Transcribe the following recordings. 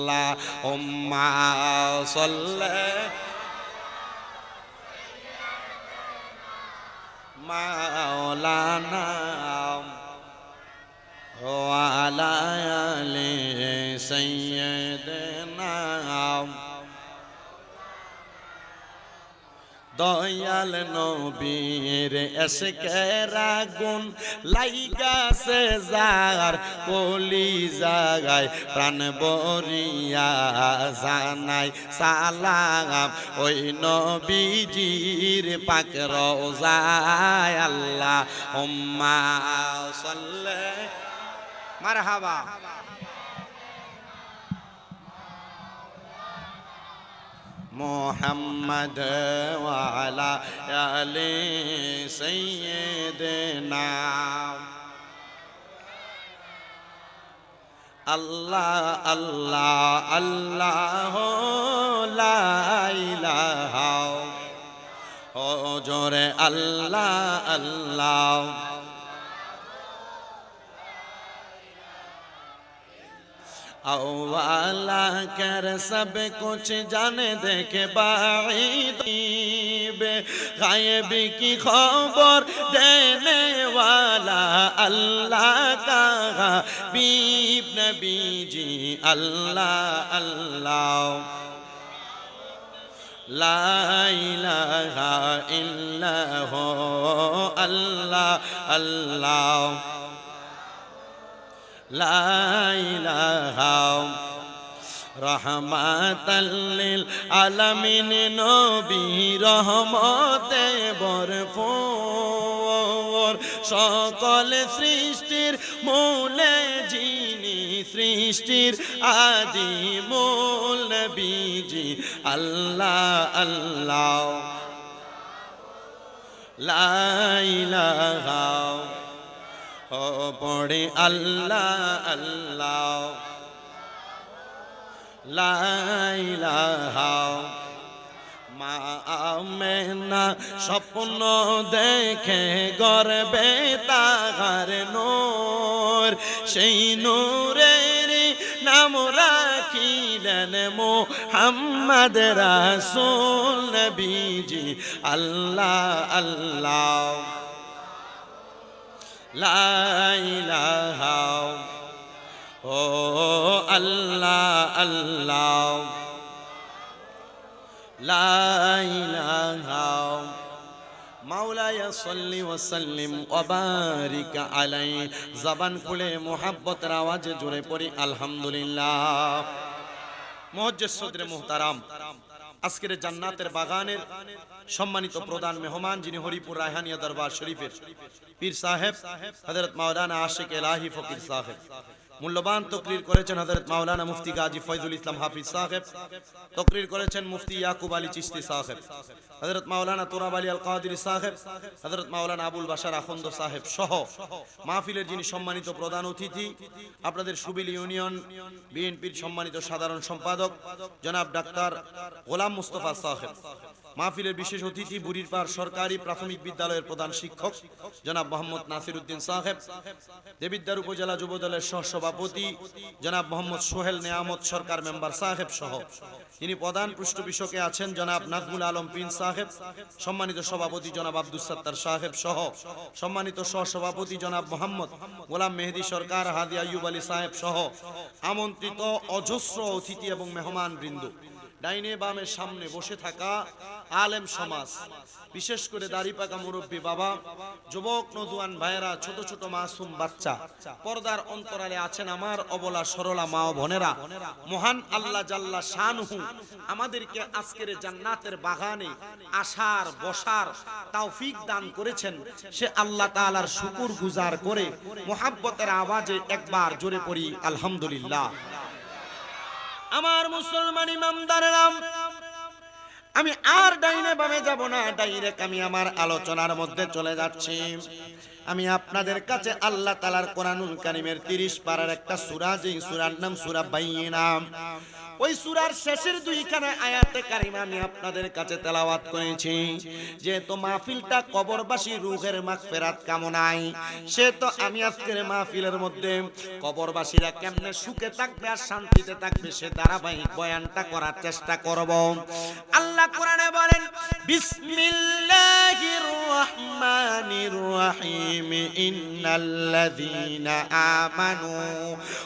আল্লাহুম্মা সাল্লি মাওলানা ওয়া আলা আলি সাইয়্যিদিনা দয়াল নবীর এশকের আগুন লাইগাছে যার কলি জাগায় প্রাণ ভরিয়া জানাই সালাম ওই নবীজির পাক রওজায় আল্লাহুম্মা সাল্লি মারহাবা মুহাম্মদ ওয়া আলা আলি সাইয়্যিদিনা আল্লাহ আল্লাহ আল্লাহ লা ইলাহা ও জোরে আল্লাহ আল্লাহ वाला कर सब कुछ जाने देखे बाईद गायब की खबर देने वाला अल्लाह का हबीब नबी जी अल्लाह अल्लाह ला इलाहा इल्ला हु अल्लाह अल्लाह ला इलाहा रहमतल लिल आलमीन नबी रहमते भरपूर सकल सृष्टिर मूले जिनी सृष्टिर आदि मूल नबीजी अल्लाह अल्लाह ला इलाहा ओ पढ़े अल्लाह अल्लाह ला इलाहा মা আমেনা স্বপ্ন দেখে গর্বে তাহার নূর সেই নূরের নাম রাখিলেন মুহাম্মদ রাসূল নবীজি আল্লাহ আল্লাহ লা ইলাহা ও আল্লাহ আল্লাহ লা ইলাহা মাওলায়া সাল্লি ওয়া সাল্লিম ওয়া বারিক আলাইহি জবান খুলে মোহাব্বতের আওয়াজে জোরে পড়ি আলহামদুলিল্লাহ। মুআজ্জিজ সদরে মুহতারাম, আজকের জান্নাতের বাগানের সম্মানিত প্রধান মেহমান যিনি হরিপুর রায়হানিয়া দরবার শরীফের পীর সাহেব হযরত মাওলানা আশিক ইলাহি ফকির সাহেব, মূল্যবান তকরির করেছেন হযরত মাওলানা মুফতি গাজী ফয়জুল ইসলাম হাফিজ সাহেব, তকরির করেছেন মুফতি ইয়াকুব আলী চিশতি সাহেব, হযরত মাওলানা তুরাব আলী আল কাদেরী সাহেব, হযরত মাওলানা আবুল বাশার আখন্দ সাহেব সহ মাহফিলের যিনি সম্মানিত প্রধান অতিথি, আপনাদের সুবিল ইউনিয়ন বিএনপির সম্মানিত সাধারণ সম্পাদক জনাব ডাক্তার গোলাম মুস্তফা সাহেব, মাহফিলের বিশেষ অতিথি বুড়িরপাড় সরকারি প্রাথমিক বিদ্যালয়ের প্রধান শিক্ষক জনাব মোহাম্মদ নাসির উদ্দিন সাহেব, দেবিদ্বার উপজেলা যুবদলের সহসভাপতি জনাব মোহাম্মদ সোহেল নেয়ামত সরকার মেম্বার সাহেব সহ যিনি প্রধান পৃষ্ঠপোষকে আছেন জনাব নাজমুল আলম পিন সাহেব, সম্মানিত সভাপতি জনাব আব্দুস সাত্তার সাহেব সহ সম্মানিত সহসভাপতি জনাব মোহাম্মদ গোলাম মেহেদি সরকার, হাদি আইয়ুব আলী সাহেব সহ আমন্ত্রিত অজস্র অতিথি এবং মেহমান বৃন্দ, ডাইনে বামে সামনে বসে থাকা আলেম সমাজ, বিশেষ করে দাড়ি পাকা মুরব্বী বাবা, যুবক নজওয়ান ভাইয়েরা, ছোট ছোট মাসুম বাচ্চা, পর্দার অন্তরালে আছেন আমার অবলা সরলা মা ও বোনেরা, মহান আল্লাহ জাল্লা শানহু আমাদেরকে আজকের জান্নাতের বাগানে আসার বসার তৌফিক দান করেছেন। সে আল্লাহ তাআলার শুকর গুজার করে মুহাব্বতের আওয়াজে একবার জোরে পড়ি আলহামদুলিল্লাহ। আমার মুসলমান ইমামদারেরা, আমি আর ডাইনে বামে যাব না, ডাইরেক্ট আমি আমার আলোচনার মধ্যে চলে যাচ্ছি। আমি আপনাদের কাছে আল্লাহ তাআলার কোরআনুল কারীমের 30 পারার একটা সূরা, যেই সূরার নাম সূরা বাইয়িনা। ওই সূরার শেষের দুইখানা আয়াতে কারিমা আমি আপনাদের কাছে তেলাওয়াত করেছি। যেহেতু মাহফিলটা কবরবাসী রূহের মাগফিরাত কামনায়, সে তো আমি আজকের মাহফিলের মধ্যে কবরবাসীরা কেমনে সুখে থাকবে আর শান্তিতে থাকবে সে ধারাবাহিক বয়ানটা করার চেষ্টা করব। আল্লাহ কোরআনে বলেন, বিসমিল্লাহির রহমানির রহিম, ইন্নাল্লাযীনা আমানু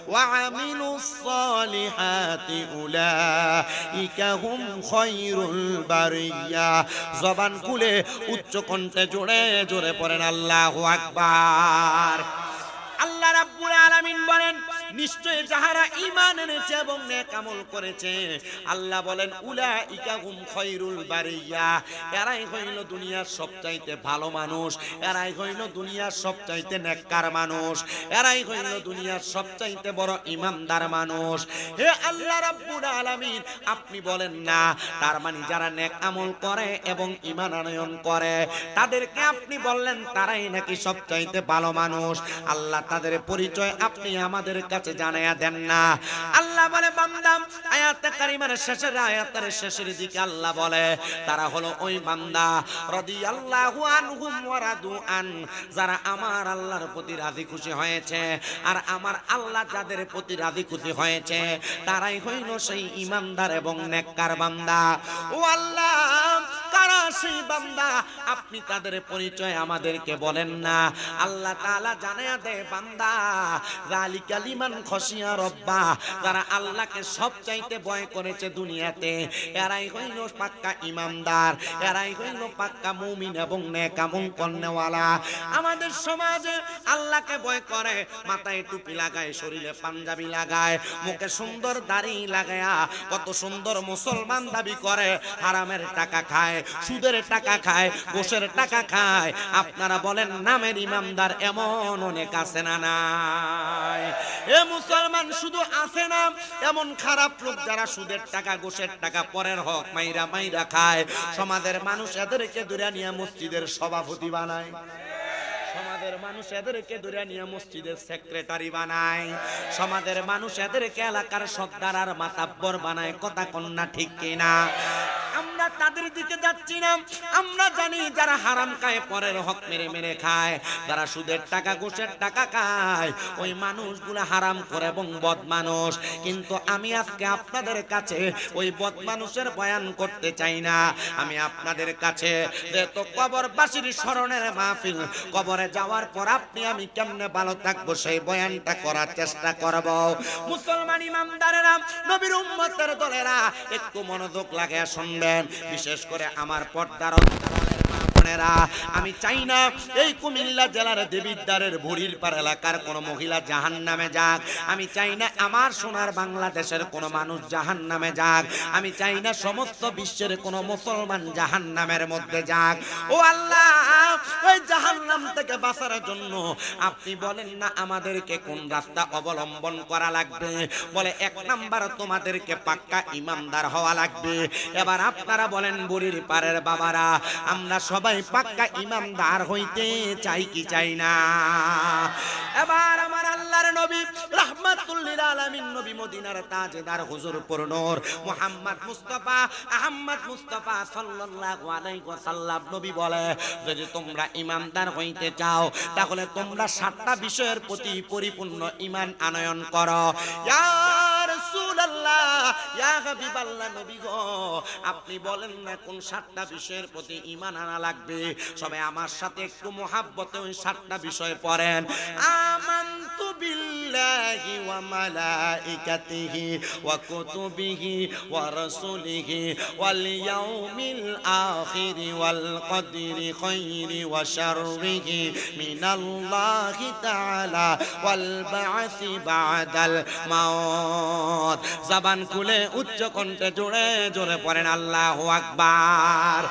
ওয়া আমিলুস সালিহাতি উলাইকা হুম খায়রুল বারিয়া। জবান খুলে উচ্চ কণ্ঠে জোরে জোরে পড়েন আল্লাহু আকবার। আল্লাহ রাব্বুল আলামিন বলেন, নিশ্চয় যাহারা ঈমান এনেছে এবং নেক আমল করেছে, আল্লাহ বলেন উলাইকা হুম খায়রুল বারিয়া, এরাই হইল দুনিয়ার সবচাইতে ভালো মানুষ, এরাই হইল দুনিয়ার সবচাইতে নেককার মানুষ, এরাই হইল দুনিয়ার সবচাইতে বড় ঈমানদার মানুষ। হে আল্লাহ রাব্বুল আলামিন, আপনি বলেন না তার মানে যারা নেক আমল করে এবং ঈমান আনয়ন করে তাদেরকে আপনি বললেন তারাই নাকি সবচাইতে ভালো মানুষ? আল্লাহ তাদের পরিচয় আপনি আমাদের কাছে জানায়া দেন না। আল্লাহ বলে, বান্দা আয়াতে কারিমার শেষের আয়াতের শেষের দিকে আল্লাহ বলে তারা হলো ওই বান্দা রাদিয়াল্লাহু আনহুম ওয়া রাদু আন, যারা আমার আল্লাহর প্রতি রাজি খুশি হয়েছে। আর আমার আল্লাহ যাদের প্রতি রাজি খুশি হয়েছে তারাই হইল সেই ঈমানদার এবং নেককার বান্দা। ও আল্লাহ, কারা সেই বান্দা? আপনি তাদের পরিচয় আমাদেরকে বলেন না। আল্লাহ তাআলা জানায়া দেয়, বান্দা যালিকা লিমান খশিয়া রব্বা, যারা আল্লাহকে সবচাইতে ভয় করেছে দুনিয়াতে, এরাই হইল পাক্কা ঈমানদার, এরাই হইল পাক্কা মুমিন এবং নেক আমল করনেওয়ালা। আমাদের সমাজে আল্লাহকে ভয় করে, মাথায় টুপি লাগায়, শরীরে পাঞ্জাবি লাগায়, মুখে সুন্দর দাড়ি লাগায়া কত সুন্দর মুসলমান দাবি করে, হারামের টাকা খায়, সুদের টাকা খায়, ঘুষের টাকা খায়। আপনারা বলেন নামের ঈমানদার এমন অনেক আছে না নাই? এ মুসলমান শুধু আছে না, এমন খারাপ লোক যারা সুদের টাকা ঘুষের টাকা পরের হক মাইরা মাইরা খায়। সমাজের মানুষ এদেরকে ধরে নিয়ে মসজিদের সভাপতি বানায়, সমাজের মানুষ এদেরকে ধরে নিয়ে মসজিদের সেক্রেটারি বানায়, সমাজের মানুষ এদেরকে এলাকার সর্দার আর মাতাব্বর বানায়। কথা কন্যা ঠিক কিনা? আমরা তাদের দিকে যাচ্ছি না। আমরা জানি যারা হারাম খায়, পরের হক মেরে মেরে খায়, যারা সুদের টাকা ঘুষের টাকা খায়, ওই মানুষগুলো হারাম করে এবং বদ মানুষ। কিন্তু আমি আজকে আপনাদের কাছে ওই বদ মানুষের বয়ান করতে চাই না। আমি আপনাদের কাছে যেহেতু কবরবাসীর স্মরণের মাহফিল, কবরে যাওয়ার পর আপনি আমি কেমনে ভালো থাকবো সেই বয়ানটা করার চেষ্টা করব। মুসলমান ইমানদারেরা, নবীর উম্মতের দলেরা, একটু মনোযোগ লাগিয়ে শুনবেন। বিশেষ করে আমার পর্দার অন্তরালের মা বোনেরা, আমি চাই না এই কুমিল্লা জেলার দেবিদ্বারের বুড়ির পার এলাকার কোন মহিলা জাহান্নামে যাক। আমি চাই না আমার সোনার বাংলাদেশের কোন মানুষ জাহান্নামে যাক। আমি চাই না সমস্ত বিশ্বের কোন মুসলমান জাহান্নামের মধ্যে যাক। ও আল্লাহ, ওই জাহান্নাম থেকে বাঁচার জন্য আপনি বলেন না আমাদেরকে কোন রাস্তা অবলম্বন করা লাগবে? বলে, এক নাম্বার তোমাদেরকে পাক্কা ঈমানদার হওয়া লাগবে। এবার আপনারা বলেন বুড়ির পারের বাবারা, আমরা সবাই পাক্কা ঈমানদার হইতে চাই কি চাই না? এবার আমার আল্লাহর নবী রাহমাতুল লিল আলামিন, নবী মদিনার তাজদার হুজুর পুরনূর মুহাম্মদ মুস্তাফা আহমদ মুস্তাফা সাল্লাল্লাহু আলাইহি ওয়াসাল্লাম নবী বলে, যদি তোমরা ঈমানদার হইতে চাও তাহলে তোমরা 7টা বিষয়ের প্রতি পরিপূর্ণ ঈমান আনয়ন করো। ইয়া রাসূলুল্লাহ, ইয়া হাবিবাল্লাহ, নবী গো, আপনি বলেন না কোন 7টা বিষয়ের প্রতি ঈমান আনা লাগবে? সবাই আমার সাথে একটু মুহাব্বতে ওই 7টা বিষয় পড়েন। আমানতু বিল্লাহি ওয়া মালাইকাতিহি ওয়া কুতুবিহি ওয়া রাসূলিহি ওয়াল ইয়াউমিল আখির ওয়াল কদরি খাইরি ওয়া শাররিহি মিনাল্লাহি তাআলা ওয়াল বা'সি বা'দাল মাউত। জবান খুলে উচ্চ কণ্ঠে জোরে জোরে পড়েন আল্লাহু আকবার।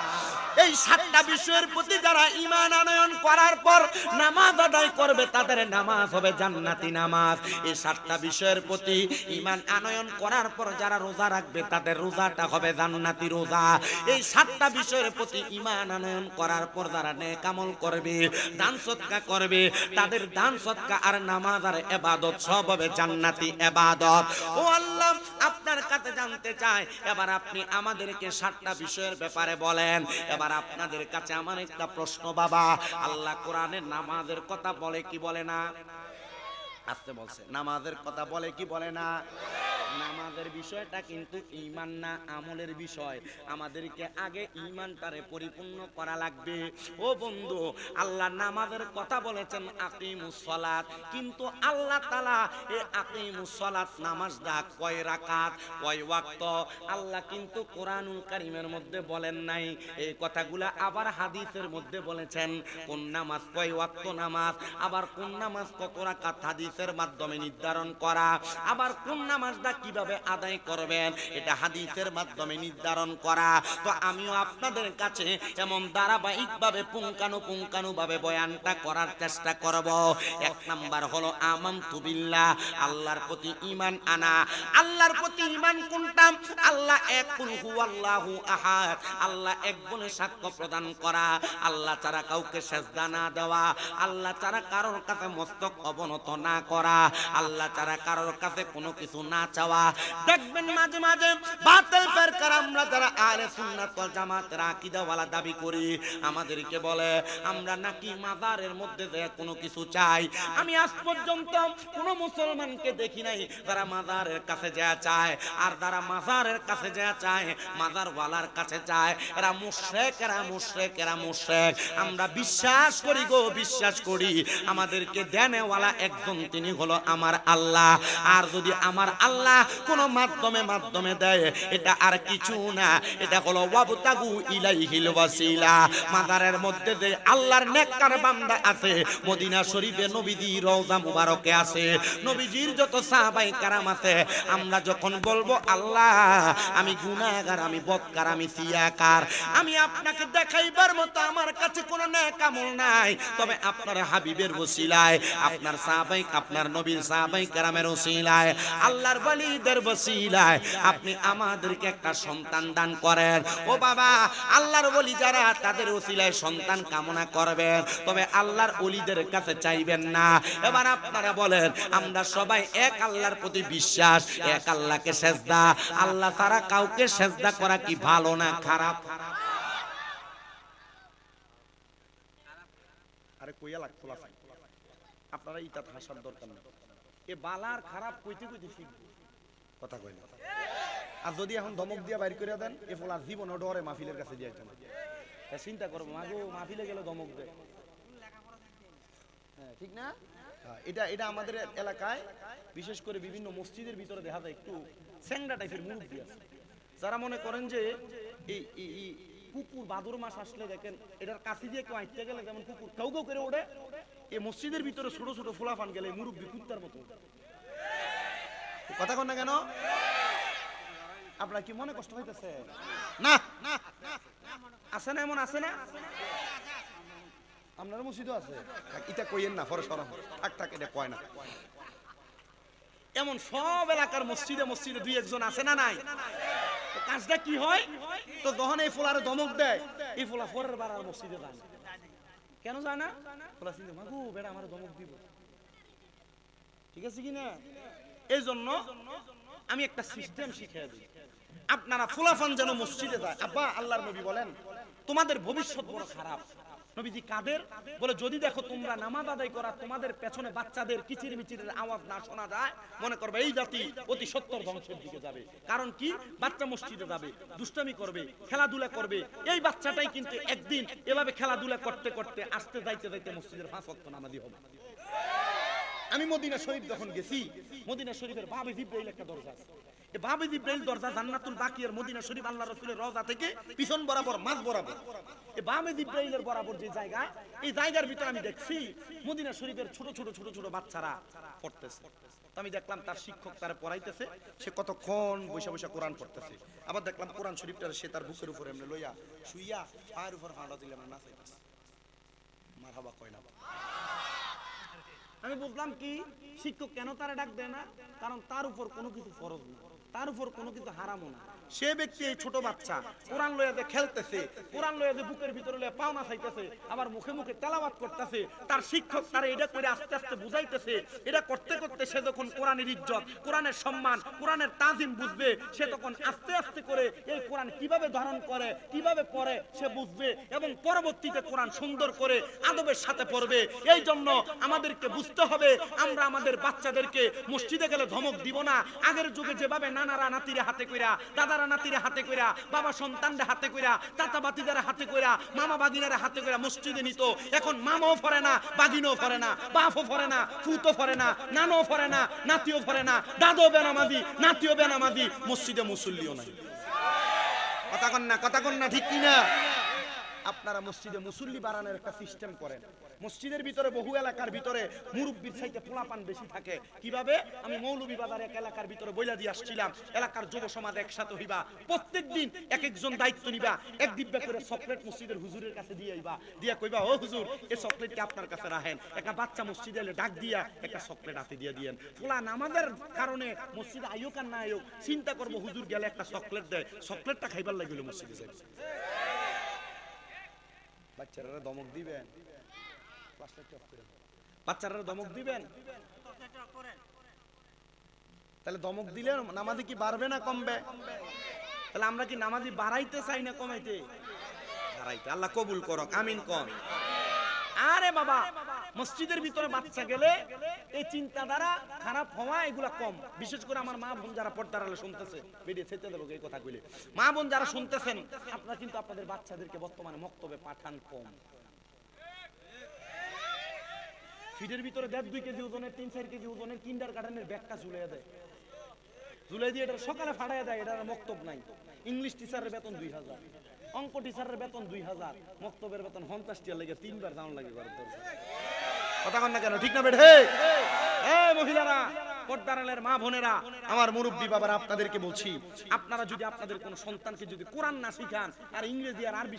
এই 7টা বিষয়ের প্রতি যারা ঈমান আনয়ন করার পর নামাজ আদায় করবে তাদের নামাজ হবে জান্নাতি নামাজ। এই 7টা বিষয়ের প্রতি ঈমান আনয়ন করার পর যারা রোজা রাখবে তাদের রোজাটা হবে জান্নাতি রোজা। এই 7টা বিষয়ের প্রতি ঈমান আনয়ন করার পর যারা নেক আমল করবে, দান সদকা করবে, তাদের দান সদকা আর নামাজ আর ইবাদত সব হবে জান্নাতি ইবাদত। ও আল্লাহ, আপনার কাছে জানতে চাই এবার আপনি আমাদেরকে 7টা বিষয়ের ব্যাপারে বলেন। এবার আপনাদের কাছে আমার একটা প্রশ্ন বাবা, আল্লাহ কোরআনে নামাজের কথা বলে কি বলে না? আসতে বলছে, নামাজের কথা বলে কি বলে না? নামাজের বিষয়টা কিন্তু ঈমান না আমলের বিষয়। আমাদেরকে আগে ঈমানটারে পরিপূর্ণ করা লাগবে। ও বন্ধু, আল্লাহ নামাজের কথা বলেছেন আকিমুস সালাত, কিন্তু আল্লাহ তাআলা এই আকিমুস সালাত নামাজটা কয় রাকাত কয় ওয়াক্ত আল্লাহ কিন্তু কোরআনুল কারীমের মধ্যে বলেন নাই। এই কথাগুলা আবার হাদিসের মধ্যে বলেছেন। কোন নামাজ কয় ওয়াক্ত নামাজ, আবার কোন নামাজ কত রাকাত হাদিসের মাধ্যমে নির্ধারণ করা, আবার কোন নামাজটা কিভাবে আদায় করবেন এটা হাদিসের মাধ্যমে নির্ধারণ করা। তো আমিও আপনাদের কাছে এমন ধারাবাহিকভাবে পুঙ্খানুপুঙ্খানুভাবে বয়ানটা করার চেষ্টা করব। 1 নাম্বার হলো আমানতু বিল্লাহ, আল্লাহর প্রতি ঈমান আনা। আল্লাহর প্রতি ঈমান কোনটা? আল্লাহ এক, কুল হুয়াল্লাহু আহাদ, আল্লাহ এক বলে সাক্ষ্য প্রদান করা, আল্লাহ ছাড়া কাউকে সেজদা না দেওয়া, আল্লাহ ছাড়া কারোর কাছে মস্তক অবনত না করা, আল্লাহ ছাড়া কারোর কাছে কোনো কিছু না চাওয়া। দেখবেন মাঝে মাঝে বাতিল ফিরকার আমরা যারা আহলে সুন্নাত ওয়াল জামাতের আকীদাওয়ালা দাবি করি, আমাদেরকে বলে আমরা নাকি মাজারের মধ্যে যে কোনো কিছু চাই। আমি আজ পর্যন্ত কোনো মুসলমানকে দেখি নাই যারা মাজারের কাছে যা চায়, আর যারা মাজারের কাছে যা চায় মাজারওয়ালার কাছে চায় এরা মুশরিক, এরা মুশরিক, এরা মুশরিক। আমরা বিশ্বাস করি গো, বিশ্বাস করি আমাদেরকে দেনেওয়ালা একজন, তিনি হলো আমার আল্লাহ। আর যদি আমার আল্লাহ কোন মাধ্যমে দেয় এটা আর কিছু না, এটা হলো ওয়াবতাগু ইলাইহিল ওয়াসিলা। মাজারের মধ্যে যে আল্লাহর নেককার বান্দা আছে, মদিনা শরীফে নবীজির রওজা মুবারকে আছে, নবীজির যত সাহাবায়ে কেরাম আছে, আমরা যখন বলবো আল্লাহ আমি গুনাহগার, আমি বদকার, আমি সিয়াকার, আমি আপনাকে দেখাইবার মতো আমার কাছে কোনো নেক আমল নাই, তবে আপনার হাবিবের ওসিলায়, আপনার সাহাবায়ে, আপনার নবীর সাহাবায়ে কেরামের ওসিলায়, আল্লাহর ওলিদের ওসিলায় আপনি আমাদেরকে একটা সন্তান দান করেন। ও বাবা, আল্লাহর ওলি যারা তাদের ওসিলায় সন্তান কামনা করবেন, তবে আল্লাহর ওলিদের কাছে চাইবেন না। এবার আপনারা বলেন, আমরা সবাই এক আল্লাহর প্রতি বিশ্বাস, এক আল্লাহকে সেজদা, আল্লাহ ছাড়া কাউকে সেজদা করা কি ভালো না খারাপ? আরে কইয়া লাগতো আপনারা ইটা হাসার দরকার নেই। এ বালার খারাপ কইতে কইতে শিখবে, কথা কই না। আর যদি এখন ধমক দিয়া বাইর করে দেন, এ ফলা জীবনে ডরে মাহফিলের কাছে যাইতো না। চিন্তা করবো মাগো মাহফিলে গেলে ধমক দেয়, হ্যাঁ ঠিক না? এটা এটা আমাদের এলাকায় বিশেষ করে বিভিন্ন মসজিদের ভিতরে দেখা যায় একটু স্যাংরা টাইপের মুরব্বি আছে, যারা মনে করেন যে এই কুকুর ভাদর মাস আসলে দেখেন এটার কাছে দিয়ে কেউ আইতে গেলে যেমন কুকুর কাউ কাউ করে ওঠে, এই মসজিদের ভিতরে ছোট ছোট ফুলাফান গেলে মুরব্বি কুত্তার মতো। কথা কন না কেন? আপনার কি মনে কষ্ট হইতেছে? না আছে না, এমন আছে না? আপনার মসজিদও আছে, এটা কইেন না, ফরে সরম থাক থাক, এটা কয় না। এমন সব এলাকার মসজিদে মসজিদে দুই একজন আছে না নাই? কাজটা কি হয়, তো যখন এই ফোলারে ধমক দেয়, এই ফোলা ফরের বার আর মসজিদে যায় না। কেন যায় না? ফোলা চিন্তা মাগু বেটা আমার ধমক দিব, ঠিক আছে কি না? এই জন্য আমি একটা সিস্টেম শিখিয়ে দিই, আপনারা ফুলাফান যেন মসজিদে যায়। আব্বা আল্লাহর নবী বলেন তোমাদের ভবিষ্যৎ বড় খারাপ। নবীজি কাদের বলে, যদি দেখো তোমরা নামাজ আদায় করা তোমাদের পেছনে বাচ্চাদের কিচির মিচিরের আওয়াজ না শোনা যায়, মনে করবে এই জাতি অতি সত্তর ধ্বংসের দিকে যাবে। কারণ কি, বাচ্চা মসজিদে যাবে, দুষ্টামি করবে, খেলাধুলা করবে, এই বাচ্চাটাই কিন্তু একদিন এভাবে খেলাধুলা করতে করতে আসতে যাইতে যাইতে মসজিদের 5 ওয়াক্ত নামাজি হবে। আমি মদিনা শরীফ যখন গেছি, মদিনা শরীফের বাবে জিব্রাইল একটা দরজা আছে, এই বাবে জিব্রাইল দরজা জান্নাতুল বাকিয়ার মদিনা শরীফ আল্লাহ রাসূলের রওজা থেকে পিছন বরাবর মাঝ বরাবর, এই বাবে জিব্রাইলের বরাবর যে জায়গা, এই জায়গার ভিতরে আমি দেখছি মদিনা শরীফের ছোট ছোট ছোট ছোট বাচ্চারা পড়তেছে। তো আমি দেখলাম তার শিক্ষক তারা পড়াইতেছে, সে কতক্ষণ বসে বসে কোরআন পড়তেছে। আবার দেখলাম কোরআন শরীফটা সে তার বুকের উপরে এমনি লইয়া শুইয়া পায়ের উপর হাঁটা দিলে আমার নাচাইতেছে, মারহাবা কয় না। আমি বুঝলাম কি, শিক্ষক কেন তারা ডাক দেয় না, কারণ তার উপর কোনো কিছু ফরজ না। তার উপর কোনো কিছু হারামও না। সে ব্যক্তি এই ছোট বাচ্চা কোরআন লইয়া যে খেলতেছে, কোরআন লইয়া যে বুকের ভিতরে লইয়া পাওনা চাইতেছে, আবার মুখে মুখে তেলাওয়াত করতেছে, তার শিক্ষক তারা এটা করে আস্তে আস্তে বুঝাইতেছে, এটা করতে করতে সে যখন কোরআনের ইজ্জত, কোরআনের সম্মান, কোরআনের তাজিম বুঝবে, সে তখন আস্তে আস্তে করে এই কোরআন কিভাবে ধারণ করে, কিভাবে পড়ে সে বুঝবে, এবং পরবর্তীতে কোরআন সুন্দর করে আদবের সাথে পড়বে। এই জন্য আমাদেরকে বুঝতে হবে, আমরা আমাদের বাচ্চাদেরকে মসজিদে গেলে ধমক দিব না। আগের যুগে যেভাবে নানারা নাতিরে হাতে কইরা, দাদারা নাতিরে হাতে কইরা, বাবা সন্তানদের হাতে কইরা, চাচা বাতিদের হাতে কইরা, মামা বাগিনারে হাতে কইরা মসজিদে নিত, এখন মামাও ফরে না, বাগিনও ফরে না, বাপও ফরে না, ফুতো ফরে না, নানও ফরে না, নাতিও ফরে না, দাদও বেনামাজি, নাতিও বেনামাজি, মসজিদে মুসল্লিও নাই। কথা কন না, ঠিক কিনা? আপনারা মসজিদে মুসল্লি বাড়ানোর একটা সিস্টেম করেন। মসজিদের ভিতরে বহু এলাকার ভিতরে মুরব্বির চাইতে পোলাপান বেশি থাকে। কিভাবে? আমি মৌলভীবাজার এক এলাকার ভিতরে বইলা দিয়ে আসছিলাম, এলাকার যুব সমাজ একসাথে হইবা, প্রত্যেকদিন এক একজন দায়িত্ব নিবা, এক ডিব্বা করে চকলেট মসজিদের হুজুরের কাছে দিয়ে আইবা, দিয়া কইবা, ও হুজুর এই চকলেটটা আপনার কাছে রাখেন। একটা বাচ্চা মসজিদে এলে ডাক দিয়া একটা চকলেট হাতে দিয়ে দিয়েন। পোলা নামাজের কারণে মসজিদে আইয়োক আর না আইয়োক চিন্তা করবো, হুজুর গেলে একটা চকলেট দেয়, চকলেটটা খাইবার লাগিল মসজিদে যাই। বাচ্চারা ধমক দিবেন, বাচ্চারা ধমক দিবেন, তাহলে ধমক দিলে নামাজি কি বাড়বে না কমবে? তাহলে আমরা কি নামাজি বাড়াইতে চাই না কমাইতে? বাড়াইতে। আল্লাহ কবুল করক, আমিন কম। আরে বাবা, মসজিদের ভিতরে বাচ্চা গেলে এই চিন্তাধারা খারাপ হওয়া এগুলা কম। বিশেষ করে আমার মা বোন যারা পর্দার আলো শুনতেছে, বেরিয়ে ছেড়ে দেবো এই কথা কইলে, মা বোন যারা শুনতেছেন, আপনারা কিন্তু আপনাদের বাচ্চাদেরকে বর্তমানে মক্তবে পাঠান কম। ফিটের ভিতরে 1.5-2 কেজি ওজনের, 3-4 কেজি ওজনের কিন্ডার গার্ডেনের ব্যাগটা ঝুলিয়ে দেয়, ঝুলিয়ে দিয়ে এটা সকালে ফাটাইয়া দেয়, এটার মক্তব নাই। ইংলিশ টিচারের বেতন 2000, অঙ্ক টিচারের বেতন 2000, মক্তবের বেতন 50 টাকা লেগে 3 বার যাওয়ার লাগে ঘরে। কথা কন না কেন, ঠিক না বেঠে? এই মহিলারা, পর্দারের মা বোনেরা, আমার মুরব্বী বাবারা, আপনাদেরকে বলছি, আপনারা যদি আপনাদের কোন সন্তানকে যদি কোরআন না শিখান, আর ইংরেজি আর আরবি,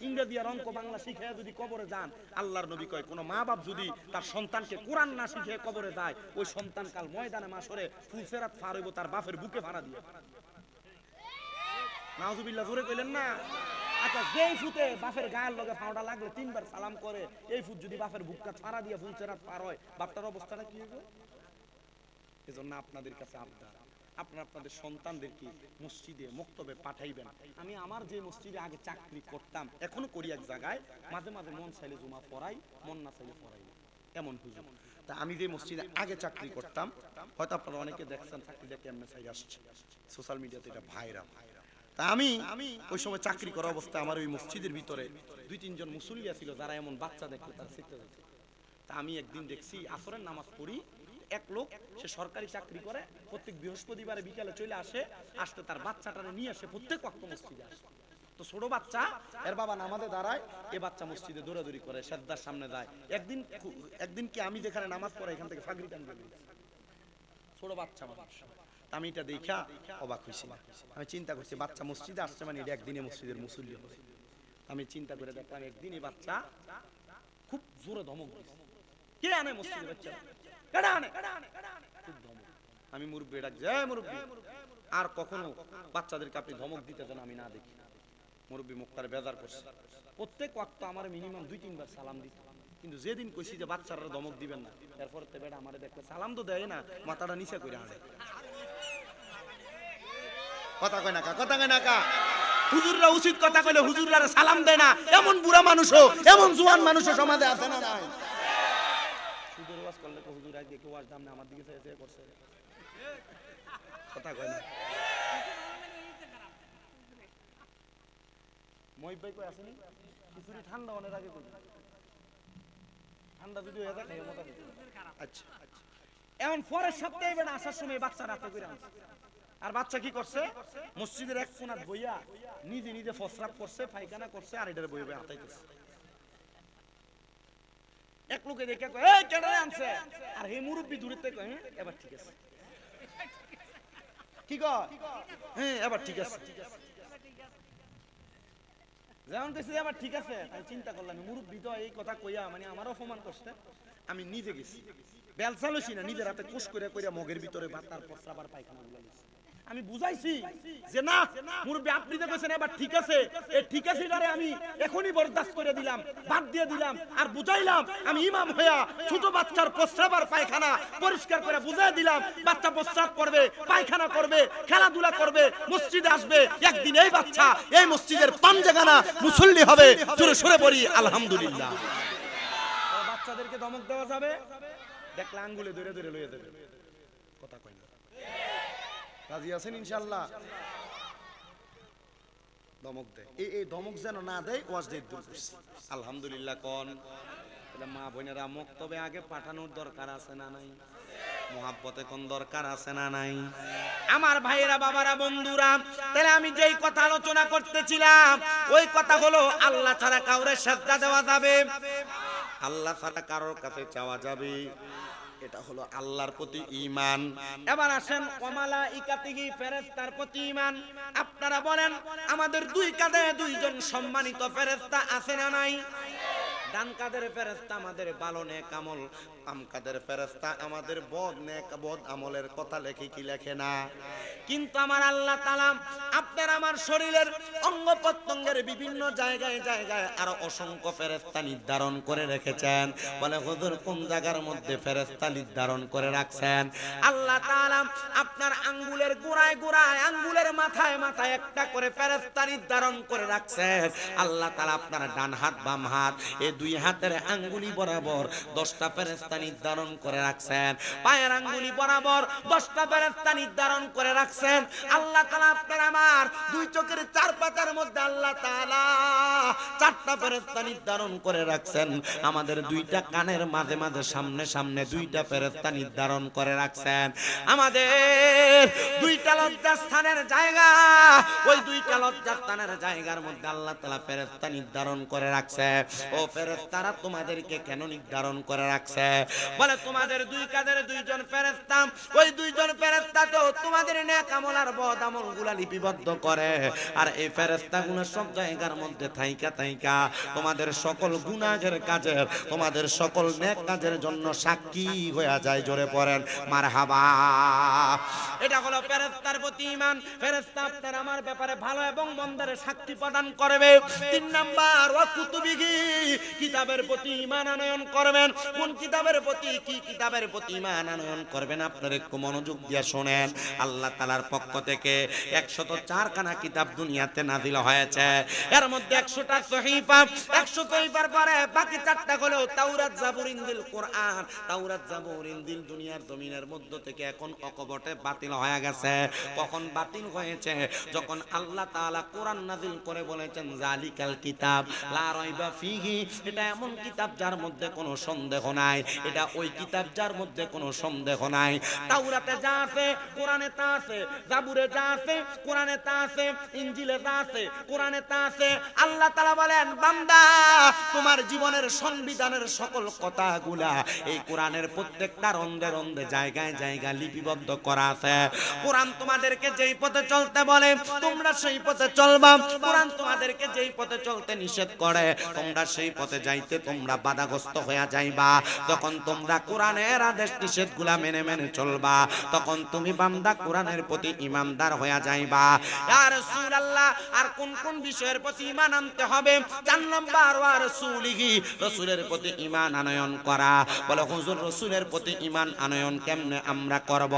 ইংরেজি আর অঙ্ক বাংলা শিখিয়ে যদি কবরে যান, আল্লাহর নবী কয় কোন মা বাপ যদি তার সন্তানকে কোরআন না শিখিয়ে কবরে যায়, ওই সন্তান কাল ময়দানে মাসরে ফুলসেরাত পার হইব তার বাপের বুকে ভাড়া দিয়ে। নাউজুবিল্লাহ, জোরে কইলেন না? আচ্ছা, যেই ফুটে বাপের গায়ের লগে ফাওটা লাগলে 3 বার সালাম করে, এই ফুট যদি বাপের বুকটা ছাড়া দিয়ে ফুলসেরাত পার হয়, বাপটার অবস্থাটা কি হবে? এজন্য আপনাদের কাছে আবদার, আপনারা আপনাদের সন্তানদেরকে মসজিদে মক্তবে পাঠাইবেন। আমি আমার যে মসজিদে আগে চাকরি করতাম, এখনো করি এক জায়গায়, মাঝে মাঝে মন চাইলে জুমা পড়াই, মন না চাইলে পড়াই না, এমন হুজুর। তা আমি যে মসজিদে আগে চাকরি করতাম, হয়তো আপনারা অনেকে দেখছেন চাকরিটা কেমনে চাই আসছে, সোশ্যাল মিডিয়াতে এটা ভাইরাল। তা আমি ওই সময় চাকরি করা অবস্থায় আমার ওই মসজিদের ভিতরে 2-3 জন মুসল্লি ছিল, যারা এমন বাচ্চা দেখতো তারা শিখতে যেত। তা আমি একদিন দেখছি আসরের নামাজ পড়ি, এক লোক, সে সরকারি চাকরি করে, প্রত্যেক বৃহস্পতিবারে বিকালে চলে আসে, আসতে তার বাচ্চাটারে নিয়ে আসে, প্রত্যেক ওয়াক্ত মসজিদে আসে। তো ছোট বাচ্চা, এর বাবা নামাজে দাঁড়ায়, এ বাচ্চা মসজিদে দৌড়াদৌড়ি করে, সেজদার সামনে যায়। একদিন কি আমি যেখানে নামাজ পড়ে এখান থেকে ফাগরি টান বের হইছে, ছোট বাচ্চা মানুষ। আমি এটা দেখা অবাক হইছি, আমি চিন্তা করছি বাচ্চা মসজিদে আসছে মানে এটা একদিনে মসজিদের মুসল্লি হবে। আমি চিন্তা করে দেখলাম একদিন এই বাচ্চা খুব জোরে ধমক দিচ্ছে, কে আনে মসজিদে বাচ্চা, কেডা আনে, খুব ধমক। আমি মুরব্বি ডাক, জয় মুরব্বি, আর কখনো বাচ্চাদেরকে আপনি ধমক দিতে যেন আমি না দেখি। মুরব্বি মুখটার বেজার করছে, প্রত্যেক ওয়াক্ত আমার মিনিমাম 2-3 বার সালাম দিত, কিন্তু যেদিন কইছি যে বাচ্চারা ধমক দিবেন না, এরপর তে বেটা আমারে দেখলে সালাম তো দেয় না, মাথাটা নিচে করে আনে। কথা কয় না কা, কথা কয় না কা। হুজুররা উচিত কথা কইলে হুজুররা সালাম দেয় না, এমন বুড়া মানুষও, এমন জোয়ান মানুষও সমাজে আছে না নাই? হুজুর ওয়াজ করলে তো হুজুর আগে কেউ ওয়াজ দাম না, আমার দিকে চেয়ে করছে, কথা কয় না। মহিব ভাই কই আসেনি? কিছুরি ঠান্ডা অনেক আগে কই, ঠান্ডা যদি হয়ে যায় খাইয়ে মজা দিতে। আচ্ছা, এখন পরের সপ্তাহে বেটা আসার সময় বাচ্চা রাতে করে আনছে, আর বাচ্চা কি করছে, মসজিদের এক কোণাত বইয়া নিজে নিজে ফসরাপ করছে, পায়খানা করছে, আর এটার বই বই হাতাইতেছে। এক লোকে দেখে কয়, এই কেডা আনছে, আর হে মুরব্বি দূরের থেকে কয়, এবার ঠিক আছে, কি কয়, হ্যাঁ এবার ঠিক আছে, যেমন কইছে এবার ঠিক আছে। আমি চিন্তা করলাম মুরব্বি তো এই কথা কইয়া মানে আমারও অপমান করছে, আমি নিজে গেছি, বেলসা লইছি না, নিজের হাতে কুশ করে কইরা মগের ভিতরে ভাত, তারপর আবার পায়খানা গুলা লইছি। আমি বুঝাইছি যে না মুরব্বি আপনি যে কইছেন এবার ঠিক আছে, এই ঠিক আছে এটারে আমি এখনই বরদাস্ত করে দিলাম, বাদ দিয়ে দিলাম, আর বুঝাইলাম আমি ইমাম হইয়া ছোট বাচ্চার প্রস্রাব আর পায়খানা পরিষ্কার করে বুঝাই দিলাম। বাচ্চা প্রস্রাব করবে, পায়খানা করবে, খেলাধুলা করবে, মসজিদে আসবে, একদিন এই বাচ্চা এই মসজিদের পাঞ্জাগানা মুসল্লি হবে। জোরে সরে পড়ি আলহামদুলিল্লাহ। বাচ্চাদেরকে ধমক দেওয়া যাবে, দেখলে আঙ্গুলে ধরে ধরে লইয়া দেবে, কথা কয় না। রাজি আছেন ইনশাআল্লাহ? ধমক দেয়, এই ধমক যেন না দেয় ওয়াজ দিয়ে দূর করছি আলহামদুলিল্লাহ। কোন মা বোনেরা মক্তবে আগে পাঠানোর দরকার আছে না নাই? মুহাব্বতে কোন দরকার আছে না নাই? আমার ভাইয়েরা, বাবারা, বন্ধুরা, তাহলে আমি যেই কথা আলোচনা করতেছিলাম ওই কথা হলো আল্লাহ ছাড়া কাউরে সেজদা দেওয়া যাবে, আল্লাহ ছাড়া কারোর কাছে চাওয়া যাবে, এটা হলো আল্লাহর প্রতি ঈমান। এবার আসেন ওয়ামালাইকাতিহি, ফেরেশতার প্রতি ঈমান। আপনারা বলেন আমাদের দুই কাঁধে দুইজন সম্মানিত ফেরেশতা আছে না নাই? ডান কাদের ফেরেশতা আমাদের ভালো নেক আমল, বাম কাদের ফেরেশতা আমাদের বদ আমলের কথা লেখে কি লেখে না? কিন্তু আমার আল্লাহ তাআলা আপনার আমার শরীরের অঙ্গ প্রত্যঙ্গের বিভিন্ন জায়গায় জায়গায় আরো অসংখ্য ফেরেশতা নির্ধারণ করে রেখেছেন। বলে হুজুর কোন জায়গার মধ্যে ফেরেশতা নির্ধারণ করে রাখছেন? আল্লাহ তাআলা আপনার আঙ্গুলের গোড়ায় গোড়ায়, আঙ্গুলের মাথায় মাথায় একটা করে ফেরেশতা নির্ধারণ করে রাখছেন। আল্লাহ তাআলা আপনার ডান হাত বাম হাত এই দুই হাতের আঙ্গুলি বরাবর 10টা ফেরেশতা নির্ধারণ করে রাখছেন। পায়ের আঙ্গুলি বরাবর 10টা ফেরেশতা নির্ধারণ করে রাখছেন। আল্লাহ তাআলা আপনার আমার দুই চোখের চার পাতার মধ্যে আল্লাহ তাআলা 4টা ফেরেশতা নির্ধারণ করে রাখছেন। আমাদের দুইটা কানের মাঝে মাঝে সামনে সামনে 2টা ফেরেশতা নির্ধারণ করে রাখছেন। আমাদের দুইটা লজ্জাস্থানের জায়গা, ওই 2টা লজ্জাস্থানের জায়গার মধ্যে আল্লাহ তাআলা ফেরেশতা নির্ধারণ করে রাখছে। ও ফেরেশতারা তোমাদেরকে কেন নির্ধারণ করে রাখছে? বলে তোমাদের দুই কাঁধের দুইজন ফেরেশতা, ওই দুইজন ফেরেশতা তো তোমাদের নেক আমল আর বদ আমলগুলা লিপিবদ্ধ করে। আর এই ফেরেশতাগুলো সব জায়গার মধ্যে থাইকা থাইকা তোমাদের সকল গুনাহের কাজের, তোমাদের সকল নেক কাজের জন্য সাক্ষী হয়ে যায়। জোরে পড়েন মারহাবা। এটা হলো ফেরেশতার প্রতি ঈমান। ফেরেশতা আপনার আমার ব্যাপারে ভালো এবং মন্দের সাক্ষী প্রদান করবে। 3 নাম্বার ওয়া কুতুবিহি, কিতাবের প্রতি ঈমান আনয়ন করবেন। কোন কিতাবের প্রতি, কি কিতাবের প্রতি ঈমান আনয়ন করবেন? আপনারা একটু মনোযোগ দিয়ে শুনেন। আল্লাহ তাআলার পক্ষ থেকে 104 খানা কিতাব দুনিয়াতে নাযিল হয়েছে। এর মধ্যে 100টা সহিফা, 100 সহিফার পরে বাকি 4টা হলো তাওরাত, জাবুর, ইনজিল, কোরআন। তাওরাত, জাবুর, ইনজিল দুনিয়ার জমিনের মধ্য থেকে এখন অকপটে বাতিল হয়ে গেছে। কখন বাতিল হয়েছে? যখন আল্লাহ তাআলা কোরআন নাযিল করে বলেছেন জালিকাল কিতাব লা রাইবা ফিহি, এটা এমন কিতাব যার মধ্যে কোনো সন্দেহ নাই। এটা ওই কিতাব যার মধ্যে কোনো সন্দেহ নাই। তাওরাতে যা আছে কোরআনে তা আছে, জাবুরে যা আছে কোরআনে তা আছে, ইনজিলে যা আছে কোরআনে তা আছে। আল্লাহ তাআলা বলেন বান্দা তোমার জীবনের সংবিধানের সকল কথাগুলা এই কোরআনের প্রত্যেকটা রন্ধে রন্ধে জায়গায় জায়গায় লিপিবদ্ধ করা আছে। কোরআন তোমাদেরকে যেই পথে চলতে বলে তোমরা সেই পথে চলবা। কোরআন তোমাদেরকে যেই পথে চলতে নিষেধ করে তোমরা সেই পথে যাইতে তোমরা বাধাগ্রস্ত হয়ে যাইবা। যখন তোমরা কোরআনের আদেশ নিষেধগুলা মেনে মেনে চলবা তখন তুমি বান্দা কোরআনের প্রতি ঈমানদার হয়ে যাইবা। ইয়া রাসূলুল্লাহ, আর কোন কোন বিষয়ের প্রতি ঈমান আনতে হবে? 4 নাম্বার ওয়া রাসূলিহি, রাসূলের প্রতি ঈমান আনয়ন করা। বলে হুজুর রাসূলের প্রতি ঈমান আনয়ন কেমনে আমরা করব?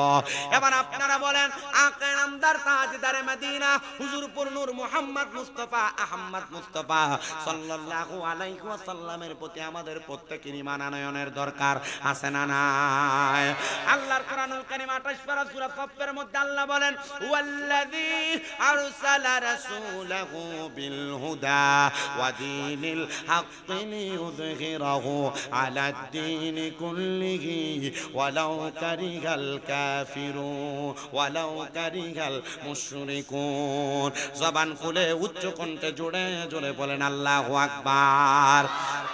এবার আপনারা বলেন আকে নামদার তাজদারে মদিনা হুজুর নূর মুহাম্মদ মুস্তাফা আহমদ মুস্তাফা সাল্লাল্লাহু আলাইহি ওয়াসাল্লামের প্রতি আমাদের প্রত্যেকের ঈমান আনয়নের দরকার আছে না নাই? আল্লাহর কোরআনুল কারীম 28 পারা সূরা সফের মধ্যে আল্লাহ বলেন ওয়াল্লাযী আরসালা রাসূলাহু বিল হুদা ওয়া দীনিল হাক্কি লিইয়ুযহিরাহু আলাদ দীনি কুল্লিহি ওয়ালাউ কারিহাল কাফিরুন ওয়ালাউ কারিহাল মুশরিকুন। জবান খুলে উচ্চ কণ্ঠে জোরে জোরে বলেন আল্লাহু আকবার।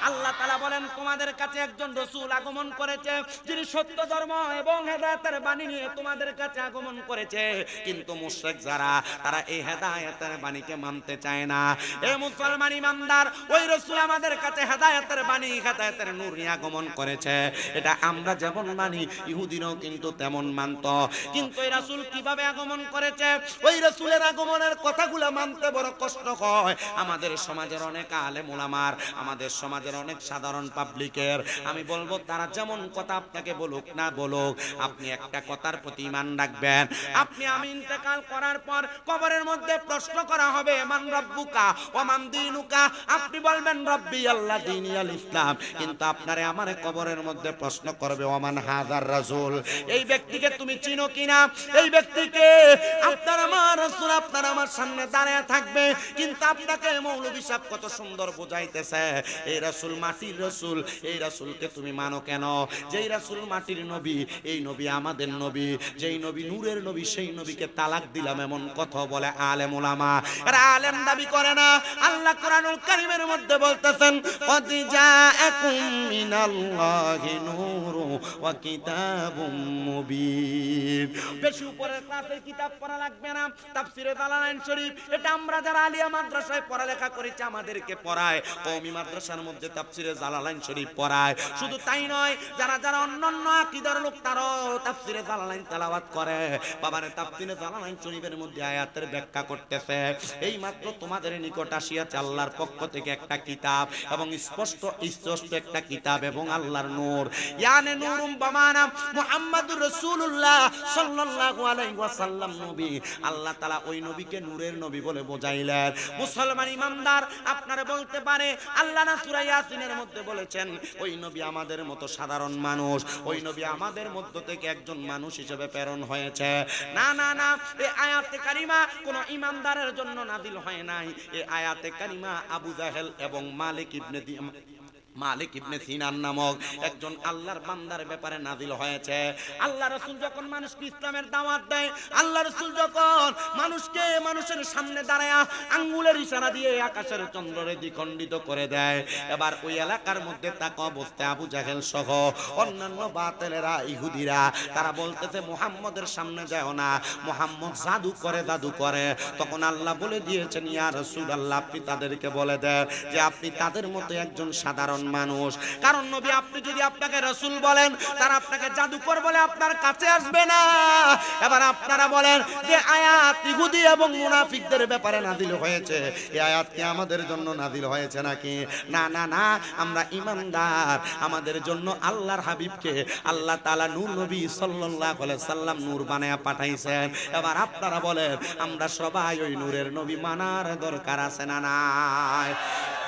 আল্লাহ তাআলা বলেন বলেন তোমাদের কাছে একজন রাসূল আগমন করেছে, যিনি সত্য ধর্ম এবং হেদায়েতের বাণী নিয়ে তোমাদের কাছে আগমন করেছে, কিন্তু মুশরিক যারা তারা এই হেদায়েতের বাণীকে মানতে চায় না। এ মুসলমান ইমানদার, ওই রাসূল আমাদের কাছে হেদায়েতের বাণী, হেদায়েতের নূর নিয়ে আগমন করেছে, এটা আমরা যেমন মানি ইহুদিরাও কিন্তু তেমন মানতো। কিন্তু এই রাসূল কিভাবে আগমন করেছে, ওই রাসূলের আগমনের কথাগুলো মানতে বড় কষ্ট হয় আমাদের সমাজের অনেক আলেম ওলামার, আমাদের সমাজের অনেক সাধারণ পাবলিকের। আমি বলবো তারা যেমন কথা আপনাকে বলুক না বলুক, আপনি একটা কথার প্রতি ঈমান রাখবেন। আমি ইন্তেকাল করার পর কবরের মধ্যে প্রশ্ন করা হবে, মান রাব্বুকা ওয়া মান দীনুকা, আপনি বলবেন রব্বি আল্লাহ দীনি আল ইসলাম, কিন্তু আপনারে আমারে কবরের মধ্যে প্রশ্ন করবে ওয়া মান হাযার রাসূল, এই ব্যক্তিকে তুমি চিনো কিনা? এই ব্যক্তিকে আপনার আমার রাসূল আপনার আমার সামনে দাঁড়ায় থাকবে, কিন্তু আপনাকে মৌলভী সাহেব কত সুন্দর বোঝাইতেছে এই রাসূল মাটির রাসূল, এই রাসূলকে তুমি মানো কেন? যেই রাসূল মাটির নবী, এই নবী আমাদের নবী, যেই নবী নূরের নবী, সেই নবীকে তালাক দিলাম, এমন কথা বলে আলেম ওলামা। এরা আলেম দাবি করে না। আল্লাহ কোরআনুল কারীমের মধ্যে বলতেছেন কদ জাআকুম মিনাল্লাহি নূরু ওয়া কিতাবুম মুবিন। বেশি উপরের ক্লাসের কিতাব পড়া লাগবে না, তাফসীরে জালালাইন শরীফ, এটা আমরা যারা আলিয়া মাদ্রাসায় পড়ালেখা করেছি আমাদেরকে পড়ায়, কওমি মাদ্রাসার মধ্যে তাফসীরে জালালাইন শরীফ পড়ায়। শুধু তাই নয়, যারা যারা অন্যান্য আকীদার লোক তারাও তাফসীরে জালালাইন তেলাওয়াত করে। বাবারে তাফসীরে জালালাইন শরীফের মধ্যে আয়াতের ব্যাখ্যা করতেছে। এই মাত্র তোমাদের নিকট আসিয়াছে আল্লাহর পক্ষ থেকে একটা কিতাব, এবং স্পষ্ট একটা কিতাব এবং আল্লাহর নূর, ইয়ানে নূরুম বামানা মুহাম্মাদুর রাসূলুল্লাহ সাল্লাল্লাহু আলাইহি ওয়াসাল্লাম নবী। আল্লাহ তাআলা ওই নবীকে নূরের নবী বলে বোঝাইলেন। মুসলমান ইমানদার আপনারা বলতে পারে আল্লাহ না সূরা ইয়াসিনের মধ্যে বলেছেন ওই নবী আমাদের মতো সাধারণ মানুষ, ওই নবী আমাদের মধ্য থেকে একজন মানুষ হিসেবে প্রেরণ হয়েছে। না না না, এই আয়াতে কারিমা কোন ইমানদারের জন্য নাযিল হয় নাই। এই আয়াতে কারিমা আবু জাহেল এবং মালিক ইবনে সিনান নামক একজন আল্লাহর বান্দার ব্যাপারে নাযিল হয়েছে। আল্লাহ রাসূল যখন মানুষকে ইসলামের দাওয়াত দেয়, আল্লাহ রাসূল যখন মানুষকে মানুষের সামনে দাঁড়ায়া আঙ্গুলের ইশারা দিয়ে আকাশের চন্দ্ররে দ্বিখণ্ডিত করে দেয়, এবার ওই এলাকার মধ্যে থাকা অবস্থায় আবু জাহেল সহ অন্যান্য বাতিলেরা ইহুদিরা তারা বলতেছে মুহাম্মদের সামনে যাও না, মুহাম্মদ জাদু করে। তখন আল্লাহ বলে দিয়েছেন ইয়া রাসূলুল্লাহ, আপনি তাদেরকে বলে দেন যে আপনি তাদের মতো একজন সাধারণ মানুষ। কারণ নবী আপনি যদি আপনাকে রাসূল বলেন, তারা আপনাকে জাদুকর বলে আপনার কাছে আসবে না। এবার আপনারা বলেন যে আয়াত ইহুদি এবং মুনাফিকদের ব্যাপারে নাযিল হয়েছে, এই আয়াত কি আমাদের জন্য নাযিল হয়েছে নাকি? না না না, আমরা ঈমানদার, আমাদের জন্য আল্লাহর হাবিবকে আল্লাহ তাআলা নূর নবী সাল্লাল্লাহু আলাইহি সাল্লাম নূর বানায়া পাঠাইছেন। এবার আপনারা বলেন আমরা সবাই ওই নূরের নবী মানার দরকার আছে না নাই?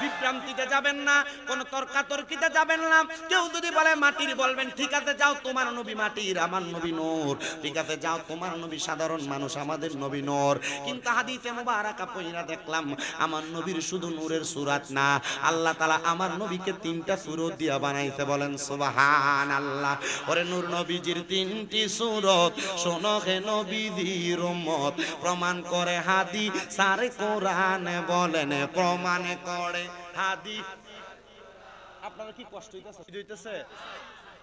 বিভ্রান্তিতে যাবেন না, কোন তর্কাতর্কিতে যাবেন না। কেউ যদি বলে মাটির, বলবেন ঠিক আছে যাও, তোমার নবী মাটির, আমার নবী নূর। ঠিক আছে যাও, তোমার নবী সাধারণ মানুষ, আমাদের নবী নূর। কিন্তু হাদিসে মুবারাকা পড়িনা দেখলাম আমার নবীর শুধু নূরের সূরাত না, আল্লাহ তাআলা আমার নবীকে 3টা সূরত দিয়া বানাইতে, বলেন সুবহানাল্লাহ। ওরে নূর নবীজির 3টি সূরত শোনো হে নবীজির উম্মত, প্রমাণ করে হাদিস সারে কোরআনে, বলেন প্রমাণ করে হাদিস। আপনারা কি কষ্ট হইতেছে?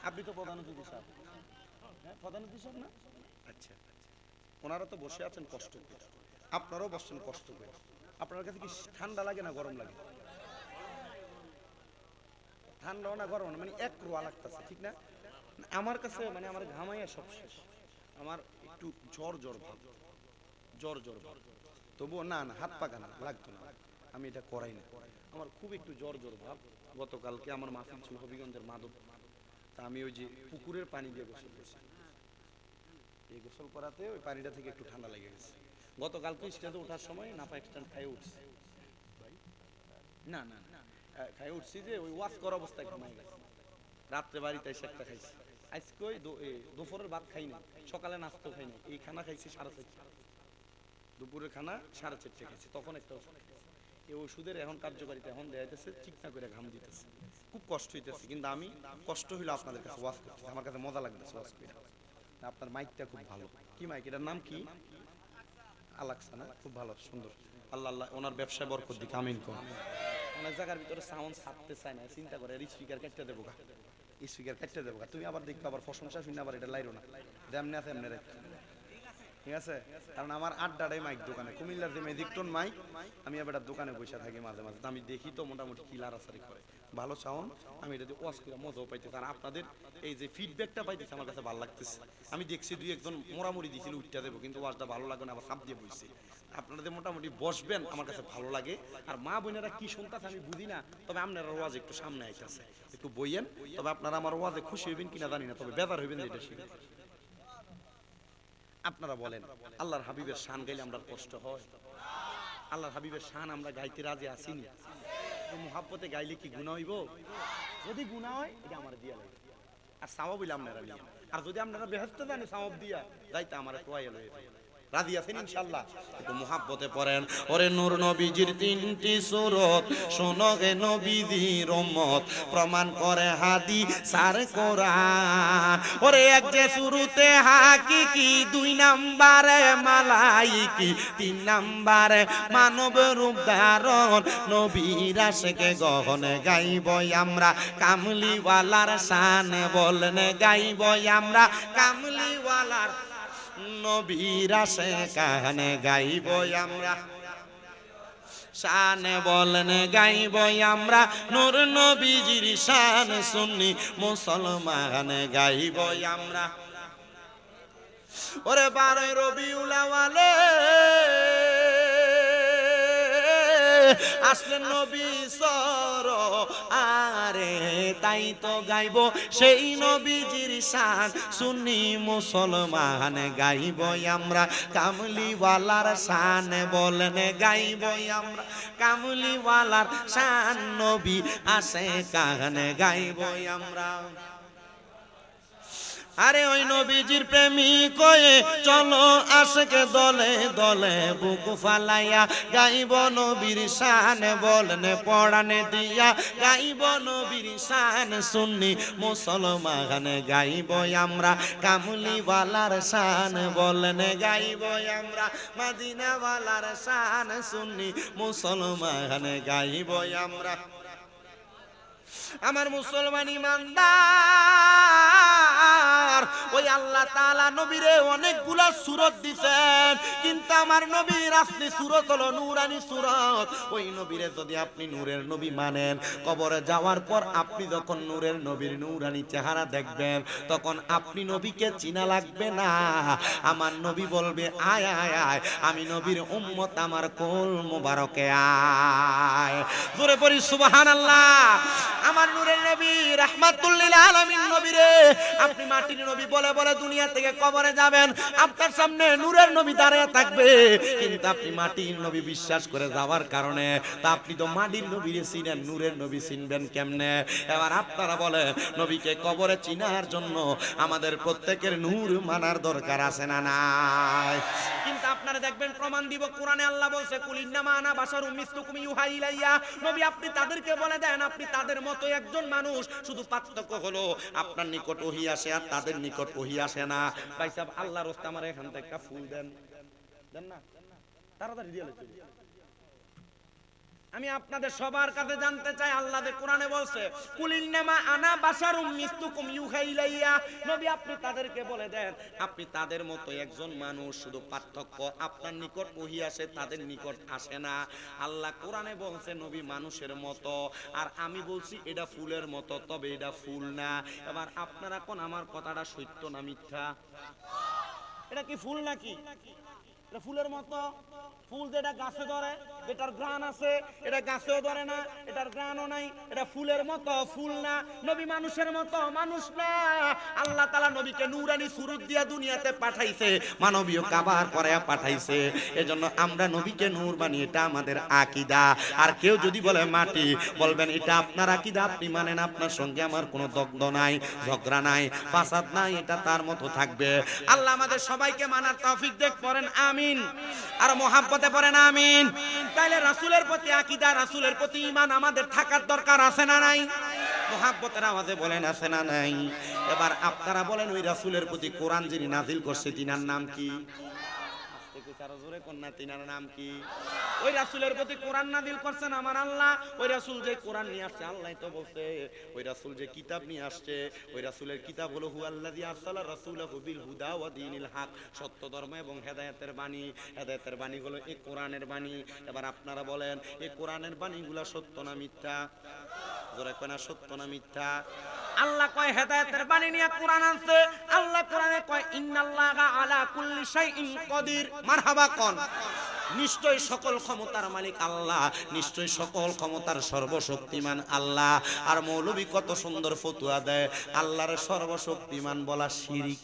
আপনি তো প্রধান অতিথি সাহেব, হ্যাঁ প্রধান অতিথি সাহেব না? আচ্ছা, ওনারা তো বসে আছেন কষ্ট করে, আপনারাও বসছেন কষ্ট করে। আপনার কাছে কি ঠান্ডা লাগে না গরম লাগে? ঠান্ডাও না গরম না, মানে এক রোয়া লাগতেছে, ঠিক না? আমার কাছে মানে আমার ঘামাইয়া সব শেষ, আমার একটু জ্বর ভাব, তবুও না হাত পাকানো লাগতো না, আমি এটা করাই না। আমার খুব একটু জ্বর ভাব। গতকালকে আমার মাহফিল ছিল হবিগঞ্জের মাদক, তা আমি ওই যে পুকুরের পানি দিয়ে গোসল করছি, এই গোসল করাতে ওই পানিটা থেকে একটু ঠান্ডা লেগে গেছে। গতকালকে স্টেজে ওঠার সময় নাপা এক্সট্যান্ড খাইয়ে উঠছি, না খাইয়ে উঠছি যে ওই ওয়াশ করা অবস্থায় ঘুমাই গেছে। রাত্রে বাড়িতে এসে একটা খাইছি। আজকে ওই দুপুরের ভাত খাই না, সকালে নাস্তা খাই না, এই খানা খাইছি 4:30, দুপুরের খানা 4:30 খাইছি, তখন একটা ওষুধ খাইছি। এই ওষুধের এখন কার্যকারিতা এখন দেয়া যাইতেছে, চিকনা করে ঘাম দিতেছে, খুব কষ্ট হইতেছে। কিন্তু আমি কষ্ট হইলো আপনাদের কাছে ওয়াজ করতে, আমার কাছে মজা লাগতেছে ওয়াজ করে। আপনার মাইকটা খুব ভালো, কি মাইক, এটার নাম কি? আলাক্সা না, খুব ভালো সুন্দর। আল্লাহ আল্লাহ ওনার ব্যবসায় বরকত দিক, আমিন কর। অনেক জায়গার ভিতরে সাউন্ড ছাড়তে চায় না, চিন্তা করে স্পিকার কেটে দেবো গা, স্পিকার কেটে দেবো গা। তুমি আবার দেখবে আবার প্রশংসা শুনে আবার এটা লাইরো না, যেমনি আছে এমনি রেখে, ঠিক আছে? কারণ আমার আড্ডাটাই মাইক দোকানে, কুমিল্লার যে ম্যাজিকটন মাইক, আমি আবার দোকানে বসে থাকি মাঝে মাঝে, আমি দেখি তো মোটামুটি কি লাড়াচাড়ি করে, ভালো সাউন্ড। আমি এটা দিয়ে ওয়াজ করে মজাও পাইতেছি, আর আপনাদের এই যে ফিডব্যাকটা পাইতেছি আমার কাছে ভালো লাগতেছে। আমি দেখছি দুই একজন মোড়ামুড়ি দিয়েছিল উঠতে দেবো, কিন্তু ওয়াজটা ভালো লাগে না, আবার সাপ দিয়ে বসছে। আপনাদের মোটামুটি বসবেন আমার কাছে ভালো লাগে। আর মা বোনেরা কি শুনতেছে আমি বুঝি না, তবে আপনারা ওয়াজ একটু সামনে আইতেছে, একটু বইয়েন। তবে আপনারা আমার ওয়াজে খুশি হইবেন কিনা জানি না, তবে বেজার হইবেন এটা শিখে। আপনারা বলেন আল্লাহর হাবিবের শান গাইলে আমরা কষ্ট হয়? আল্লাহর হাবিবের শান আমরা গাইতে রাজি আসিনি, মুহাব্বতে গাইলে কি গুনাহ হইব? যদি গুনাহ হয় এটা আমার দিয়া লাগে, আর সওয়াব হইলে আপনারা নিয়ে, আর যদি আপনারা বেহেশতে জানি সওয়াব দিয়া যাইতে আমার টোয়াইল হয়ে যায়। রাজি আছেন ইনশাআল্লাহ? একটু মুহাব্বতে পড়েন। ওরে নূর নবীজির তিনটি সূরত শোনো গে নবীজির উম্মত, প্রমাণ করে হাদিস আর কোরআন। ওরে এক যে শুরুতে হাকিকি, দুই নম্বরে মালাইকি, তিন নম্বরে মানব রূপ ধারণ, নবীর আশিকে গহনে গাইব আমরা কামলিওয়ালার শান, বলেন গাইব আমরা কামলিওয়ালার, নবীর আশিকানে গাইব আমরা শান, বলেন গাইব আমরা নূর নবীজির শান, সুন্নি মুসলমান গাইব আমরা। ওরে 12 রবিউল আউয়ালে আসলেন নবী সর আরে, তাই তো গাইব সেই নবীজির শান, সুন্নি মুসলমান গাইব আমরা কামলিওয়ালার শান, বলেন গাইব আমরা কামলিওয়ালার শান, নবী আশিকান গাইব আমরা। আরে ওই নবীজির প্রেমিক হয়ে চলো আশিকে দলে দলে, বুক ফালাইয়া গাইব নবীর শান, বলেন পড়ানে দিয়া গাইব নবীর শান, সুন্নি মুসলমান গাইব আমরা কামলিওয়ালার শান, বলেন গাইব আমরা মদিনাওয়ালার শান, সুন্নি মুসলমান গাইব আমরা। আমার মুসলমান ইমানদার, ওই আল্লাহ তাআলা নবীরে অনেকগুলা সূরত দিবেন, কিন্তু আমার নবীর আসলি সূরত হলো নূরানী সূরত। ওই নবীরে যদি আপনি নূরের নবী মানেন, কবরে যাওয়ার পর আপনি যখন নূরের নবীর নূরানী চেহারা দেখবেন, তখন আপনি নবীকে চিনা লাগবে না। আমার নবী বলবে আয় আয় আয়, আমি নবীর উম্মত, আমার কোল মোবারকে আয়। জোরে পড়ি সুবহানাল্লাহ। আমার নূরের নবী রাহমাতুল লিল আলামিন নবীরে আপনি মাটির নবী বলে বলে দুনিয়া থেকে কবরে যাবেন, আপনার সামনে নূরের নবী দাঁড়িয়ে থাকবে, কিন্তু আপনি মাটির নবী বিশ্বাস করে যাওয়ার কারণে তা আপনি তো মাটির নবীরে চিনেন, নূরের নবী চিনবেন কেমনে? এবার আপনারা বলেন নবীকে কবরে চিনার জন্য আমাদের প্রত্যেকের নূর মানার দরকার আছে না নাই? কিন্তু আপনারা দেখবেন প্রমাণ দিব, কোরআনে আল্লাহ বলছে কুল ইন্নামা আনা বাশারুম মিসলুকুম ইউহা ইলাইয়া, নবী আপনি তাদেরকে বলে দেন আপনি তাদের মতো একজন মানুষ, শুধু পার্থক্য হলো আপনার নিকট ওহী আসে আর তাদের নিকট ওহী আসে না। ভাই সাহেব আল্লাহর রাস্তায় আমার এখান থেকে একটা ফুল দেন, দেন না, তাড়াতাড়ি দিয়ে চলে। আমি আপনাদের সবার কাছে জানতে চাই, আল্লাহ যে কোরআনে বলছে কুল ইন্নামা আনা বাশারুম মিসলুকুম ইউহা ইলাইয়া, নবী আপনি তাদেরকে বলে দেন আপনি তাদের মতো একজন মানুষ, শুধু পার্থক্য আপনার নিকট ওহী আসে তাদের নিকট আসে না। আল্লাহ কোরআনে বলছে নবী মানুষের মতো, আর আমি বলছি এটা ফুলের মতো, তবে এটা ফুল না। এবার আপনারা কোন আমার কথাটা সত্য না মিথ্যা? এটা কি ফুল নাকি? এটা ফুলের মতো। ফুল যেটা গাছে ধরে, এটার ঘ্রাণ আছে, এটা গাছেও ধরে না, এটার ঘ্রাণও নাই, এটা ফুলের মতো, ফুল না। নবী মানুষের মতো, মানুষ না। আল্লাহ তাআলা নবীকে নূরানী সূরত দিয়া দুনিয়াতে পাঠাইছে, মানবীয় কাবার করে পাঠাইছে। এজন্য আমরা নবীকে নূর বানিয়ে, এটা আমাদের আকীদা। আর কেউ যদি বলে মাটি, বলবেন এটা আপনার আকীদা, আপনি মানেন, আপনার সঙ্গে আমার কোনো দগ্ধ নাই, ঝগড়া নাই, ফাসাদ নাই, এটা তার মতো থাকবে। আল্লাহ আমাদের সবাইকে মানার তৌফিক দেখ, পড়েন আমিন। আর মুহাব্বতে পড়েন আমিন। তাইলে রাসূলের প্রতি আকীদা, রাসূলের প্রতি ঈমান আমাদের থাকার দরকার আছে না নাই? মুহাব্বতের আওয়াজে বলেন আছে না নাই? এবার আপনারা বলেন ওই রাসূলের প্রতি কোরআন যিনি নাযিল করছে তিনার নাম কি? কারো জোরে কন্যা তিনার নাম কি? ওই রাসূলের প্রতি কোরআন নাযিল করছেন আমার আল্লাহ। ওই রাসূল যে কোরআন নিয়ে আসছে আল্লাহই তো বলছে, ওই রাসূল যে কিতাব নিয়ে আসছে ওই রাসূলের কিতাব হলো হুয়াল্লাযী আরসালা রাসূলাহু বিল হুদা ওয়া দীনিল হক, সত্য ধর্ম এবং হেদায়েতের বাণী। হেদায়েতের বাণী হলো এই কোরআনের বাণী। এবার আপনারা বলেন এই কোরআনের বাণীগুলা সত্য না মিথ্যা? জোরে কয় না সত্য না মিথ্যা? আল্লাহ কয় হেদায়েতের বাণী নিয়ে কোরআন আনছে। আল্লাহ কোরআনে কয় ইন্নাল্লাহা আলা কুল্লি শাইইন কাদির। মারহাবা কোন? নিশ্চয় সকল ক্ষমতার মালিক আল্লাহ, নিশ্চয় সকল ক্ষমতার সর্বশক্তিমান আল্লাহ। আর মৌলবী কত সুন্দর ফতোয়া দেয়, আল্লাহর সর্বশক্তিমান বলা শিরিক।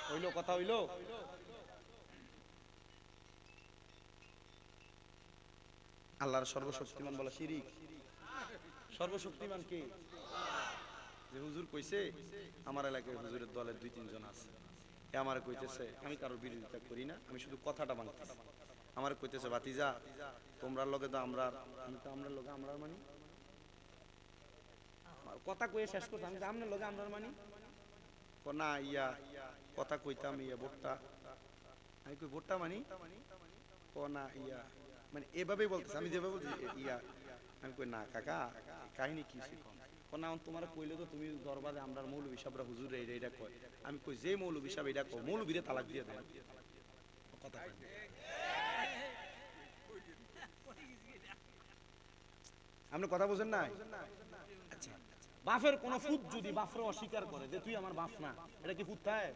হইলো কথা হইলো? আল্লাহর সর্বশক্তিমান বলা শিরিক। সর্বশক্তিমান কে? যে হুজুর কইছে, আমার এলাকায় হুজুরের দলের 2-3 জন আছে, এ আমার কইতেছে, আমি কারোর বিরোধিতা করি না, আমি শুধু কথাটা বাংলাদেশ। আমার কইতেছে ভাতিজা তোমরা লগে তো আমরা, আমি তো আমরা লগে আমরা মানি, আমার কথা কইয়ে শেষ করতে আমি আমনের লগে আমরা মানি না ইয়া কথা কইতাম ইয়া ভোটটা, আমি কই ভোটটা মানি না ইয়া, মানে এভাবেই বলতেছে, আমি যেভাবে বলছি ইয়া, আমি কই না কাকা কাহিনী কি শিখো না, তোমার কইলে তো তুমি দরবারে আমরা মৌলবী সাহেবরা হুজুর এইটা কয়, আমি কই যে মৌলবী সাহেব এটা কয় মৌলবীরে তালাক দিয়ে দেয় কথা কয়। আপনি কথা বুঝেন না? আচ্ছা, বাপের কোন ফুত যদি বাপরে অস্বীকার করে যে তুই আমার বাপ না, এটা কি ফুত থাকে?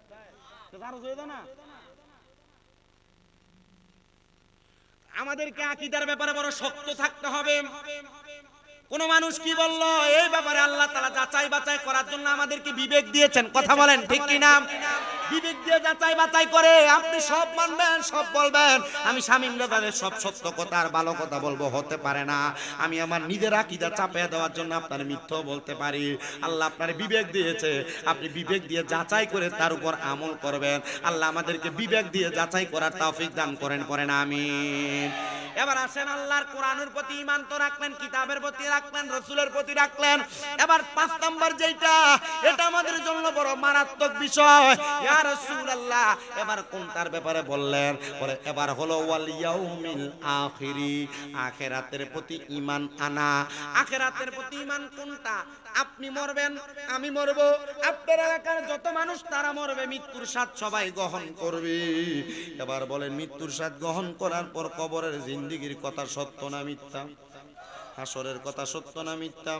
তার হয়ে দাও না। আমাদেরকে আকীদার ব্যাপারে বড় শক্ত থাকতে হবে। কোন মানুষ কি বলল এই ব্যাপারে আল্লাহ তাআলা যাচাই বাছাই করার জন্য আমাদেরকে বিবেক দিয়েছেন, কথা বলেন ঠিক কি না? বিবেক দিয়ে যাচাই বাছাই করে আপনি সব মানবেন সব বলবেন, আমি শামীম রাজাদের সব সত্য কথা আর ভালো কথা বলবো, হতে পারে না। আমি আমার নিজের আকীদা চাপিয়ে দেওয়ার জন্য আপনার মিথ্যাও বলতে পারি। আল্লাহ আপনার বিবেক দিয়েছে, আপনি বিবেক দিয়ে যাচাই করে তার উপর আমল করবেন। আল্লাহ আমাদেরকে বিবেক দিয়ে যাচাই করার তৌফিক দান করেন, পড়েন আমিন। এবার আসেন, আল্লাহর কোরআনের প্রতি ঈমান তো রাখলেন, কিতাবের প্রতি রাখলেন, রাসূলের প্রতি রাখলেন। এবার 5 নাম্বার যেটা, এটা আমাদের জন্য বড় মারাত্মক বিষয়। ইয়া রাসূলুল্লাহ, এবার কোনটার ব্যাপারে বললেন? পরে এবার হলো ওয়াল ইয়াউমিল আখিরি, আখিরাতের প্রতি ঈমান আনা। আখিরাতের প্রতি ঈমান কোনটা? আপনি মরবেন, আমি মরব, আপনার এলাকার যত মানুষ তারা মরবে, মৃত্যুর স্বাদ সবাই গ্রহণ করবে। এবার বলেন মৃত্যুর স্বাদ গ্রহণ করার পর কবরের জিন্দেগীর কথা সত্য না মিথ্যা? হাসরের কথা সত্য না মিথ্যা?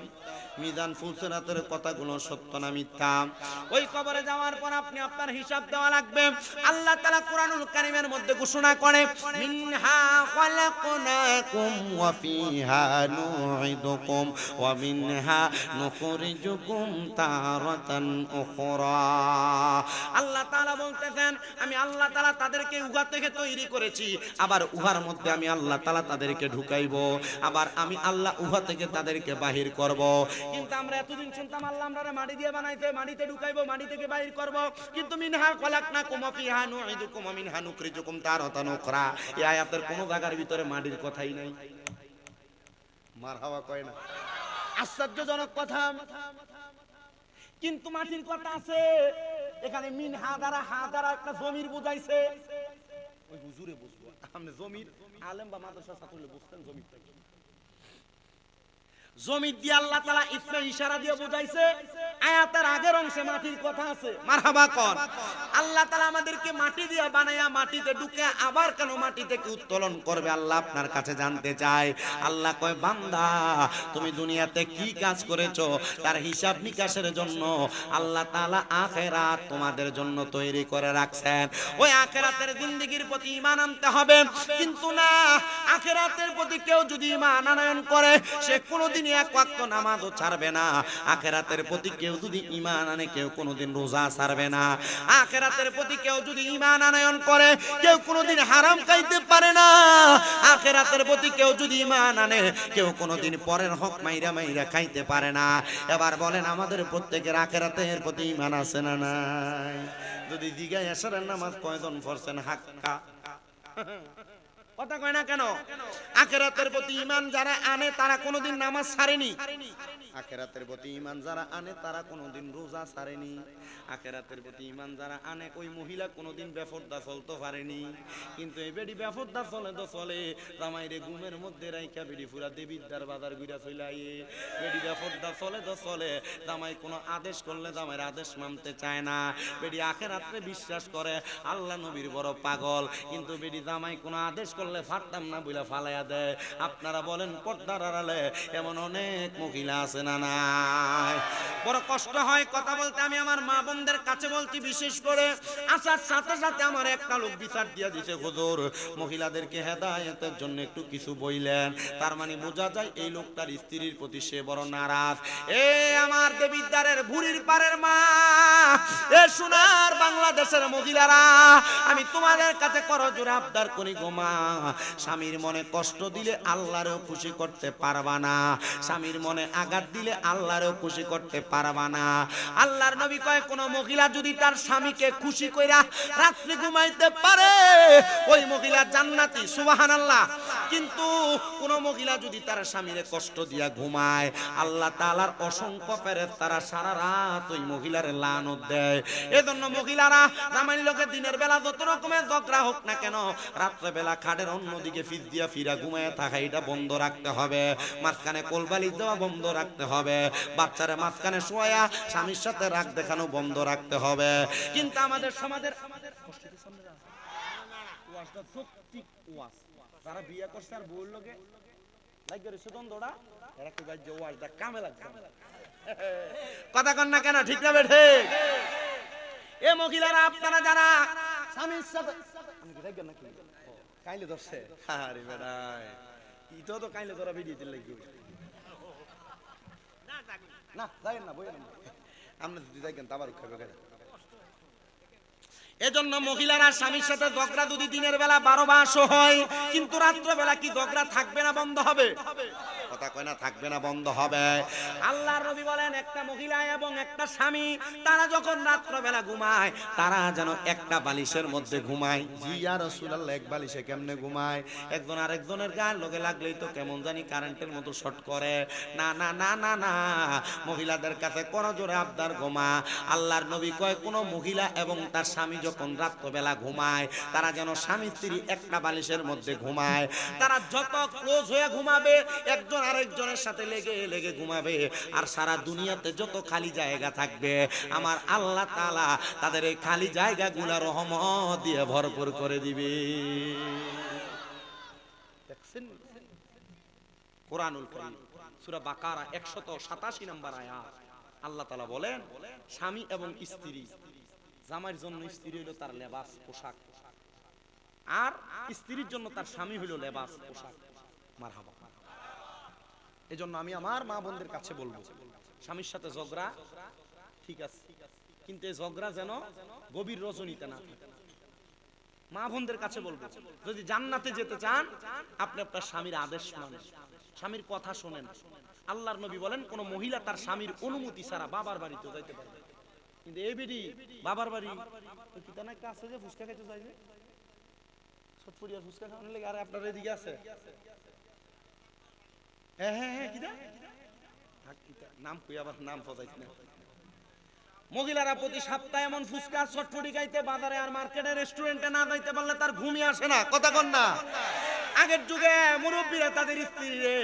মিজান ফুলসিরাতের কথাগুলো সত্য না মিথ্যা? ওই কবরে যাওয়ার পর আপনি আপনার হিসাব দেওয়া লাগবে। আল্লাহ তাআলা কুরআনুল কারীমের মধ্যে ঘোষণা করে মিনহা খালাকনাকুম ওয়া ফিহা নুঈদুকুম ওয়া মিনহা নুখরিজুকুম তারাতান উখরা। আল্লাহ তাআলা বলতেছেন আমি আল্লাহ তাআলা তাদেরকে উহা থেকে তৈরি করেছি, আবার উহার মধ্যে আমি আল্লাহ তাআলা তাদেরকে ঢুকাইবো, আবার আমি আল্লাহ উহা থেকে তাদেরকে বাহির করব। কিন্তু আমরা এতদিন শুনতাম আল্লাহ আমরারে মাটি দিয়ে বানাইছে, মাটিতে ঢুকাইবো, মাটি থেকে বাহির করব। কিন্তু মিনহা খালাকনাকুম ওয়া ফিহা নুঈদুকুম ওয়া মিনহা নুখরিজুকুম তারাতান উখরা, এই আয়াতের কোন জায়গার ভিতরে মাটির কথাই নাই। মারহাবা কয় না? আশ্চর্যজনক কথা। কিন্তু মাটির কথা আছে এখানে, মিনহা দ্বারা হা দ্বারা একটা জমির বুঝাইছে। ওই হুজুরে বুঝবো, আপনি জমির আলেম বা মাদ্রাসা ছাত্র বুঝতেন জমিরটা কি? জমি দিয়ে আল্লাহ তাআলা ইসমে ইশারা দিয়ে বুঝাইছে। আয়াতের আগের অংশে মাটির কথা আছে। মারহাবা কোন? আল্লাহ তাআলা আমাদেরকে মাটি দিয়ে বানায়া মাটিতে ঢুকে আবার কেন মাটি থেকে উত্তোলন করবে আল্লাহ আপনার কাছে জানতে চায়। আল্লাহ কয় বান্দা তুমি দুনিয়াতে কি কাজ করেছো তার হিসাব নিকাশের জন্য আল্লাহ তাআলা আখিরাত তোমাদের জন্য তৈরি করে রাখছেন। ওই আখিরাতের জিন্দেগীর প্রতি ঈমান আনতে হবে। কিন্তু না, আখিরাতের প্রতি কেউ যদি ঈমান আনয়ন করে সে কোনোদিন এক ওয়াক্ত নামাজও ছাড়বে না। আখিরাতের প্রতি কেউ যদি ঈমান আনে কেউ কোনোদিন রোজা ছাড়বে না। আখিরাতের প্রতি কেউ যদি ঈমান আনয়ন করে কেউ কোনোদিন হারাম খাইতে পারে না। আখিরাতের প্রতি কেউ যদি ঈমান আনে কেউ কোনোদিন পরের হক মাইরা মাইরা খাইতে পারে না। এবার বলেন আমাদের প্রত্যেকের আখিরাতের প্রতি ঈমান আছে না নাই? যদি জিগায় আসারের নামাজ কয়জন পড়ছেন হাক্কা কথা কয় না কেন? আখিরাতের প্রতি ঈমান যারা আনে তারা কোনোদিন নামাজ ছাড়েনি। আখিরাতের প্রতি ঈমান যারা আনে তারা কোনোদিন রোজা ছাড়েনি। আখিরাতের প্রতি ঈমান যারা আনে ওই মহিলা কোনোদিন বেপরদা চলতে পারেনি। কিন্তু এই বেডি বেপরদা চলে তো চলে, জামাইরে ঘুমের মধ্যে রাইখা বেডি পুরা দেবিদ্দার বাজার ঘুরা চইলাইয়ে। বেডি বেপরদা চলে তো চলে, জামাই কোনো আদেশ করলে জামাইয়ের আদেশ মানতে চায় না। বেডি আখিরাতে বিশ্বাস করে আল্লাহ নবীর বড় পাগল, কিন্তু বেডি জামাই কোনো আদেশ করলে ফাটতাম না বইলা ফালাইয়া দেয়। আপনারা বলেন পর্দার আড়ালে এমন অনেক মহিলা আছে না নাই? বড় কষ্ট হয় কথা বলতে। আমি আমার মা বোনদের কাছে বলছি, বিশেষ করে আসার সাথে সাথে আমার একটা লোক বিচার দিয়া দিছে, হুজুর মহিলাদেরকে হেদায়েতের জন্য একটু কিছু বইলেন। তার মানে বোঝা যায় এই লোকটার স্ত্রীর প্রতি সে বড় নারাজ। এ আমার দেবিদ্বারের ভুরির পারের মা, এ সোনার বাংলাদেশের মহিলারা, আমি তোমাদের কাছে করজোড়ে আবদার করি গো মা, স্বামীর মনে কষ্ট দিলে আল্লাহরেও খুশি করতে পারবা না। স্বামীর মনে আঘাত দিলে আল্লাহরেও খুশি করতে পারবা না। আল্লাহর নবী কয়, কোন মহিলা যদি তার স্বামীকে খুশি কইরা রাত্রি ঘুমাইতে পারে ওই মহিলা জান্নাতি, সুবহানাল্লাহ। কিন্তু কোন মহিলা যদি তার স্বামীরে কষ্ট দিয়া ঘুমায়, আল্লাহ তাআলার অসংখ্য ফেরেশতারা সারা রাত ওই মহিলার লানত দেয়। এজন্য মহিলারা জামাইর লোকে দিনের বেলা যত রকমের ঝগড়া হোক না কেন, রাত্রে বেলা খাটের অন্যদিকে ফিস দিয়া ফিরা ঘুমায় থাকা এটা বন্ধ রাখতে হবে। মাঝখানে কোলবালি দেওয়া বন্ধ রাখতে হবে। বাচ্চারা মাঝখানে শোয়া স্বামীর সাথে রাগ দেখানো বন্ধ রাখতে হবে। কিন্তু আমাদের সমাজের যারা বিয়ে করছে আর বউর লোকে কথা কন না কেন? ঠিক না বেঠে? এ মহিলারা আপনারা যারা স্বামীর সাথে কাইলে ধরছে, আরে বেড়াই ইতো তো কাইলে ধরা ভিডিও দিল না, যাইেন না, বইয়েন না, আপনি যদি যাইবেন তা আবার খাবে কেন? এজন্য মহিলারা স্বামীর সাথে ঝগড়া যদি দিনের বেলা 12 মাসও হয়, কিন্তু রাত্র বেলা কি ঝগড়া থাকবে না বন্ধ হবে? কথা কয় না, থাকবে না বন্ধ হবে। আল্লাহর নবী বলেন, একটা মহিলা এবং একটা স্বামী তারা যখন রাত্র বেলা ঘুমায় তারা যেন একটা বালিশের মধ্যে ঘুমায়। জি ইয়া রাসূলুল্লাহ, এক বালিশে কেমনে ঘুমায়? একজন আরেকজনের গায়ের লগে লাগলেই তো কেমন জানি কারেন্টের মতো শর্ট করে। না না না না না, মহিলাদের কাছে করজোড়ে আবদার ঘুমা। আল্লাহর নবী কয়, কোন মহিলা এবং তার স্বামী যখন রাত্রবেলা ঘুমায় তারা যেন স্বামী স্ত্রী একটা বালিশের মধ্যে ঘুমায়। তারা যত ক্লোজ হয়ে ঘুমাবে, একজন আরেকজনের সাথে লেগে লেগে ঘুমাবে, আর সারা দুনিয়াতে যত খালি জায়গা থাকবে আমার আল্লাহ তাআলা তাদের এই খালি জায়গাগুলো রহমত দিয়ে ভরপুর করে দিবে। দেখছেন কোরআনুল কারীম সূরা বাকারা 187 নম্বর আয়াত, আল্লাহ তাআলা বলেন, স্বামী এবং স্ত্রী, জামাইয়ের জন্য স্ত্রী হলো তার লেবাস পোশাক, আর স্ত্রীর জন্য তার স্বামী হলো লেবাস পোশাক। মারহাবা। এজন্য আমি আমার মা বোনদের কাছে বলবো, স্বামীর সাথে ঝগড়া ঠিক আছে, কিন্তু এই ঝগড়া যেন গভীর রজনীতে না থাকে। মা বোনদের কাছে বলবো, যদি জান্নাতে যেতে চান আপনি আপনার স্বামীর আদেশ মানেন, স্বামীর কথা শোনেন। আল্লাহর নবী বলেন, কোন মহিলা তার স্বামীর অনুমতি ছাড়া বাবার বাড়িতে যাইতে পারবে। কিন্তু এই বেডি বাবার বাড়ি কিতা না কাছে যে ফুচকা খাইতে যাই, যে সটফড়িয়া ফুচকা খাওয়ানোর লাগে। আর আপনার এদিকে আছে, হ্যাঁ হ্যাঁ হ্যাঁ, কিতা নাম কই আবার নাম ফজাইছ না। মহিলারা প্রতি সপ্তাহে এমন ফুচকা চটপটি খাইতে বাজারে আর মার্কেটে রেস্টুরেন্টে না যাইতে পারলে তার ঘুমই আসে না। কথা কন না? আগের যুগে মুরব্বীরা তাদের স্ত্রীরে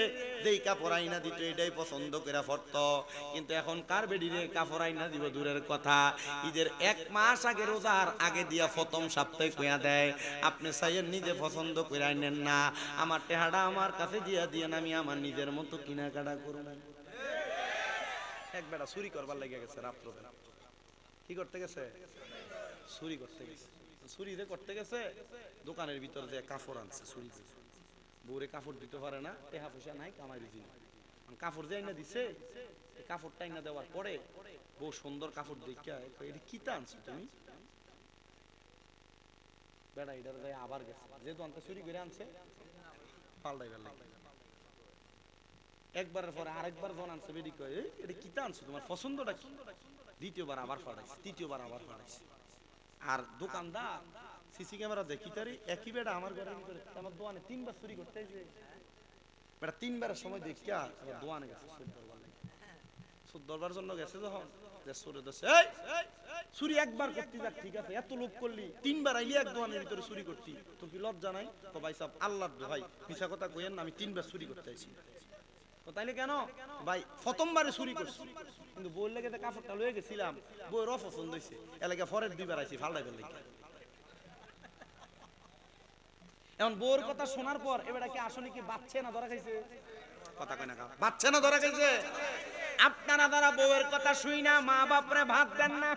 যেই কাপড় আইনা দিত এটাই পছন্দ করে পড়তো, কিন্তু এখন কার বেডিরে কাপড় আইনা দিব দূরের কথা, ঈদের 1 মাস আগে রোজার আগে দিয়া প্রথম সপ্তাহে কইয়া দেয়, আপনি চাইয়েন নিজে পছন্দ করে আইনেন না, আমার টেহাটা আমার কাছে দিয়া দিয়েন, আমি আমার নিজের মতো কিনাকাটা করব। এক বেটা চুরি করবার লেগে গেছে রাত্রবেলা। কি করতে গেছে? চুরি করতে গেছে। চুরি যে করতে গেছে, দোকানের ভিতর যে কাপড় আনছে চুরি করে। বউরে কাপড় দিতে পারে না, টেহা পয়সা নাই, কামাই রুজি নাই। কাপড় যে আইনা দিছে, কাপড়টা আইনা দেওয়ার পরে বউ সুন্দর কাপড় দেখিয়া, এটা কিতা আনছো তুমি? বেটা এটার গায়ে আবার গেছে, যেহেতু আনতে চুরি করে আনছে পাল্টাইবার লাগে। একবারের পরে আরেকবার যখন আনছে, বেডি কয়, এটা কিতা আনছো, তোমার পছন্দটা কি? দ্বিতীয়বার আবার ফাড়াইছে, তৃতীয়বার আবার ফাড়াইছে। আর দোকানদার সিসি ক্যামেরা দেখি তারি একই বেটা আমার ঘরে ভিতরে আমার দোয়ানে 3 বার চুরি করতে এসে বেটা 3 বারের সময় দেখিয়া আমার দোয়ানে গেছে সুদ দরবার জন্য গেছে যখন যে চুরি দছে এই চুরি একবার করতে যাক ঠিক আছে এত লোভ করলি 3 বার আইলি এক দোয়ানের ভিতরে চুরি করতি তো কি লজ্জা নাই তো ভাই সাহেব আল্লাহর দোহাই মিছা কথা কইেন না আমি 3 বার চুরি করতে আইছি তো তাইলে কেন ভাই প্রথমবারে চুরি করছি কিন্তু বউর লেগে তো কাপড়টা লয়ে গেছিলাম বউর অপছন্দ হইছে এলাকা ফরের 2 বার আইছি ফালডাই ফেললি এখন বউর কথা শোনার পর এবারে কি আসলে কি বাচ্চা না ধরা খাইছে কথা কয় না বাচ্চা না ধরা খাইছে আপনারা যারা বউয়ের কথা শুই না মা বাপরে ভাত দেন না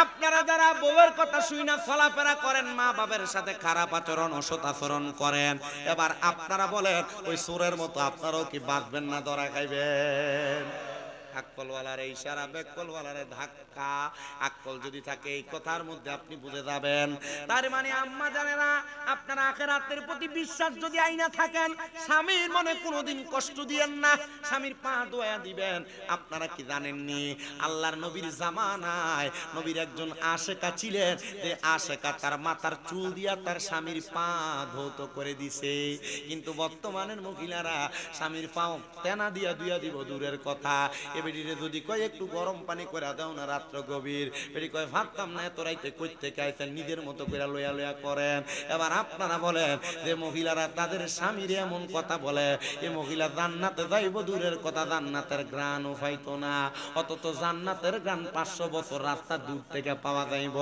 আপনারা যারা বউয়ের কথা শুই না চলাফেরা করেন মা বাবার সাথে খারাপ আচরণ অসৎ আচরণ করেন এবার আপনারা বলেন ওই সুরের মতো আপনারাও কি বাঁচবেন না ধরা খাইবেন আকলওয়ালার ইশারা বেকলওয়ালার ধাক্কা আকল যদি থাকে এই কথার মধ্যে আপনি বুঝে যাবেন তার মানে আম্মা জানেনা আপনারা আখিরাতের প্রতি বিশ্বাস যদি আইনা থাকেন স্বামীর মনে কোনোদিন কষ্ট দিবেন না স্বামীর পা দোয়া দিবেন আপনারা কি জানেননি আল্লাহর নবীর জামানায় নবীর একজন আশেকা ছিলেন যে আশেকা তার মাথার চুল দিয়া তার স্বামীর পা ধৌত করে দিছে কিন্তু বর্তমানের মহিলারা স্বামীর পা তেনা দিয়া দুইয়া দিব দূরের কথা বেডিরে যদি কয় একটু গরম পানি করে দাও না রাত্র গভীর বেডি কয় ভাবতাম না এত রাইতে কই থেকে আইছেন নিজের মতো করে লয়া লয়া করেন এবার আপনারা বলেন যে মহিলারা তাদের স্বামীর এমন কথা বলে এই মহিলা জান্নাতে যাইব দূরের কথা জান্নাতের ঘ্রাণও পাইতো না অথচ জান্নাতের ঘ্রাণ 500 বছর রাস্তা দূর থেকে পাওয়া যাইব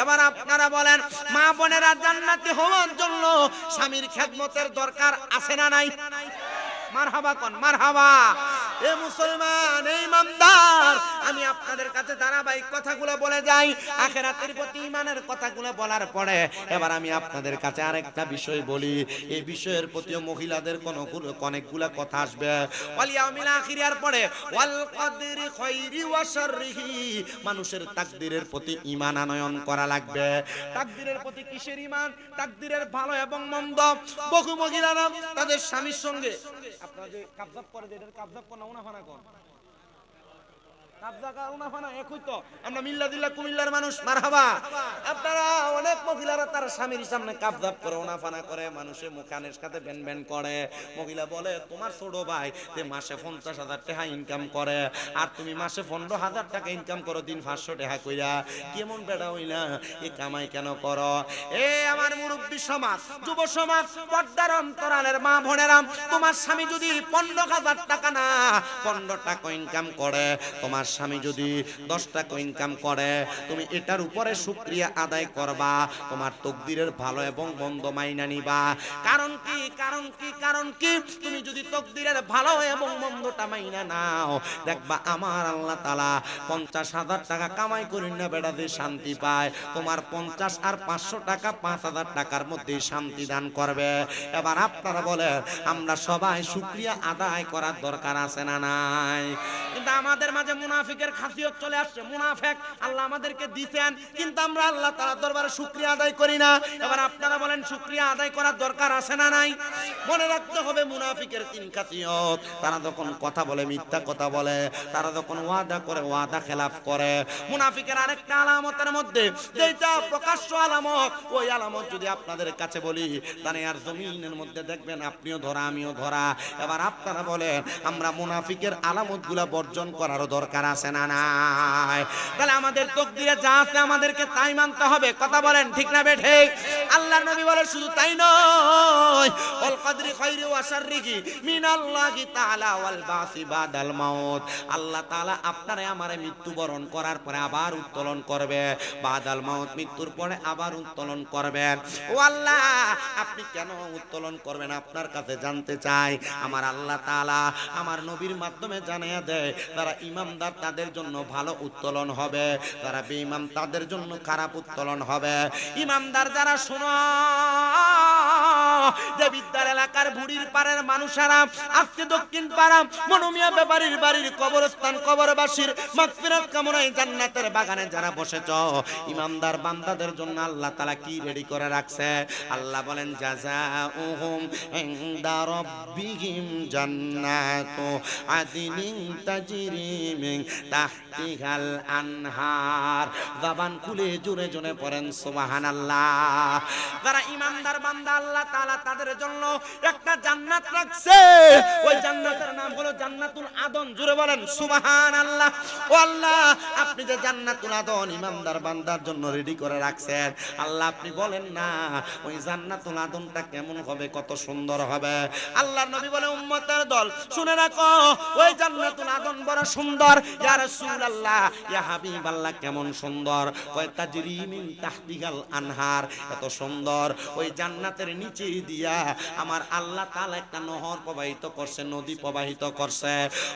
এবার আপনারা বলেন মা বোনেরা জান্নাতে হওয়ার জন্য স্বামীর খেদমতের দরকার আছে না নাই মারহাবা কোন মারহাবা এ মুসলমান এই ইমানদার আমি আপনাদের কাছে ধারাবাহিক কথাগুলো বলে যাই আখিরাতের প্রতি ঈমানের কথাগুলো বলার পরে এবার আমি আপনাদের কাছে আরেকটা বিষয় বলি এই বিষয়ের প্রতিও মহিলাদের অনেকগুলা কথা আসবে ওয়াল ইয়াউমিল আখিরের পরে ওয়াল কদরি খাইরি ওয়া শাররিহি মানুষের তাকদীরের প্রতি ঈমান আনয়ন করা লাগবে তাকদীরের প্রতি কিসের ঈমান তাকদীরের ভালো এবং মন্দ বহু মহিলারা তাদের স্বামীর সঙ্গে আপনারা যে কাবজাব করে যে এটার কাবজাব কোন উনাফানা কোন কাবজা উনাফানা একই তো আমরা মিল্লাদিল্লাহ কুমিল্লার মানুষ মারহাবা আপনারা অনেক মহিলারা তার স্বামীর সামনে কাবজাব করে উনাফানা করে মানুষে মুখানের সাথে বেনবেন করে মহিলা বলে তোমার ছোট ভাই যে মাসে 50,000 টাকা ইনকাম করে আর তুমি মাসে 15,000 টাকা ইনকাম করো দিন 500 টাকা কইরা কেমন বেড়া হইলা এই কামাই কেন করো এ আমার মুরব্বি সমাজ যুব সমাজ পর্দার অন্তরালের মা বোনেরা তোমার স্বামী যদি 15,000 টাকা না 15 টাকা ইনকাম করে তোমার স্বামী যদি 10 টাকা ইনকাম করে তুমি এটার উপরে শুকরিয়া আদায় করবা তোমার তাকদীরের ভালো এবং মন্দ মাইনা নিবা কারণ কি কারণ কি কারণ কি তুমি যদি তাকদীরের ভালো এবং মন্দটা মাইনা নাও দেখবা আমার আল্লাহ তাআলা 50,000 টাকা কামাই করেন না বেটা যে শান্তি পায় তোমার 50 আর 500 টাকা 5,000 টাকার মধ্যে শান্তি দান করবে এবার আপনারা বলেন আমরা সবাই শুকরিয়া আদায় করার দরকার আছে না নাই কিন্তু আমাদের মাঝে মুনাফিকের খাসিয়ত চলে আসছে মুনাফিক আল্লাহ আমাদেরকে দিবেন কিন্তু আমরা আল্লাহ তাআলার দরবারে শুকরিয়া আদায় করি না এবার আপনারা বলেন শুকরিয়া আদায় করার দরকার আছে না নাই মনে রাখতে হবে মুনাফিকের 3 খাসিয়ত তারা যখন কথা বলে মিথ্যা কথা বলে তারা যখন ওয়াদা করে ওয়াদা খেলাফ করে মুনাফিকের আরেকটা আলামতের মধ্যে যেটা প্রকাশ্য আলামত ওই আলামত যদি আপনাদের কাছে বলি তাহলে আর জমিনের মধ্যে দেখবেন আপনিও ধরা আমিও ধরা এবার আপনারা বলেন আমরা মুনাফিকের আলামতগুলো বর্জন করার দরকার আছে না নাই তাহলে আমাদের তাকদীরে যা আছে আমাদেরকে তাই মানতে হবে কথা বলেন ঠিক না বেঠে আল্লাহর নবী বলেন শুধু তাই নয় ওয়াল কদরি খাইরি ওয়া শাররিহি মিনাল্লাহি তাআলা ওয়াল বাসি বাদাল মাউত আল্লাহ তাআলা আপনারে আমারে মৃত্যুবরণ করার পরে আবার উত্তোলন করবে বাদাল মাউত মৃত্যুর পরে আবার উত্তোলন করবেন ও আল্লাহ আপনি কেন উত্তোলন করবেন আপনার কাছে জানতে চাই আমার আল্লাহ তাআলা আমার নবীর মাধ্যমে জানিয়ে দেয় যারা ইমানদার তাদের জন্য ভালো উত্তোলন হবে যারা বেঈমান তাদের জন্য খারাপ উত্তোলন হবে ইমানদার যারা শুনো যে বিদ্যার এলাকার বুড়ির পাড়ের মানুষেরা আজকে দক্ষিণ পাড়া মনুমিয়া ব্যাপারীর বাড়ির কবরস্থান কবরবাসীর মাগফিরাত কামনায় জান্নাতের বাগানে যারা বসেছ, ইমানদার বান্দাদের জন্য আল্লাহ তাআলা কি রেডি করে রাখছে? আল্লাহ বলেন জাযাউহুম ইনদা রাব্বিহিম জান্নাতু আদিনিন তাজরি মিন তাহতিহাল আনহার। জবান খুলে জোরে জোরে পড়েন সুবহানাল্লাহ। যারা ইমানদার বান্দা আল্লাহ তাআলা তাদের জন্য একটা জান্নাত রাখছে, ওই জান্নাতের নাম হলো জান্নাতুল আদন। জোরে বলেন সুবহানাল্লাহ। ও আল্লাহ, আপনি যে জান্নাতুল আদন ইমানদার বান্দার জন্য রেডি করে রাখছেন, আল্লাহ আপনি বলেন না ওই জান্নাতুল আদনটা কেমন হবে, কত সুন্দর হবে। আল্লাহর নবী বলে উম্মতের দল শুনে রাখো, ওই জান্নাতুল আদন বড় সুন্দর। ইয়া রাসূলুল্লাহ, ইয়া হাবিবাল্লাহ, কেমন সুন্দর? কয় তাজরি মিন তাহতিহাল আনহার, এত সুন্দর। ওই জান্নাতের নিচে দিয়া আমার আল্লাহ তাআলা একটা নহর প্রবাহিত করছে, নদী প্রবাহিত করছে।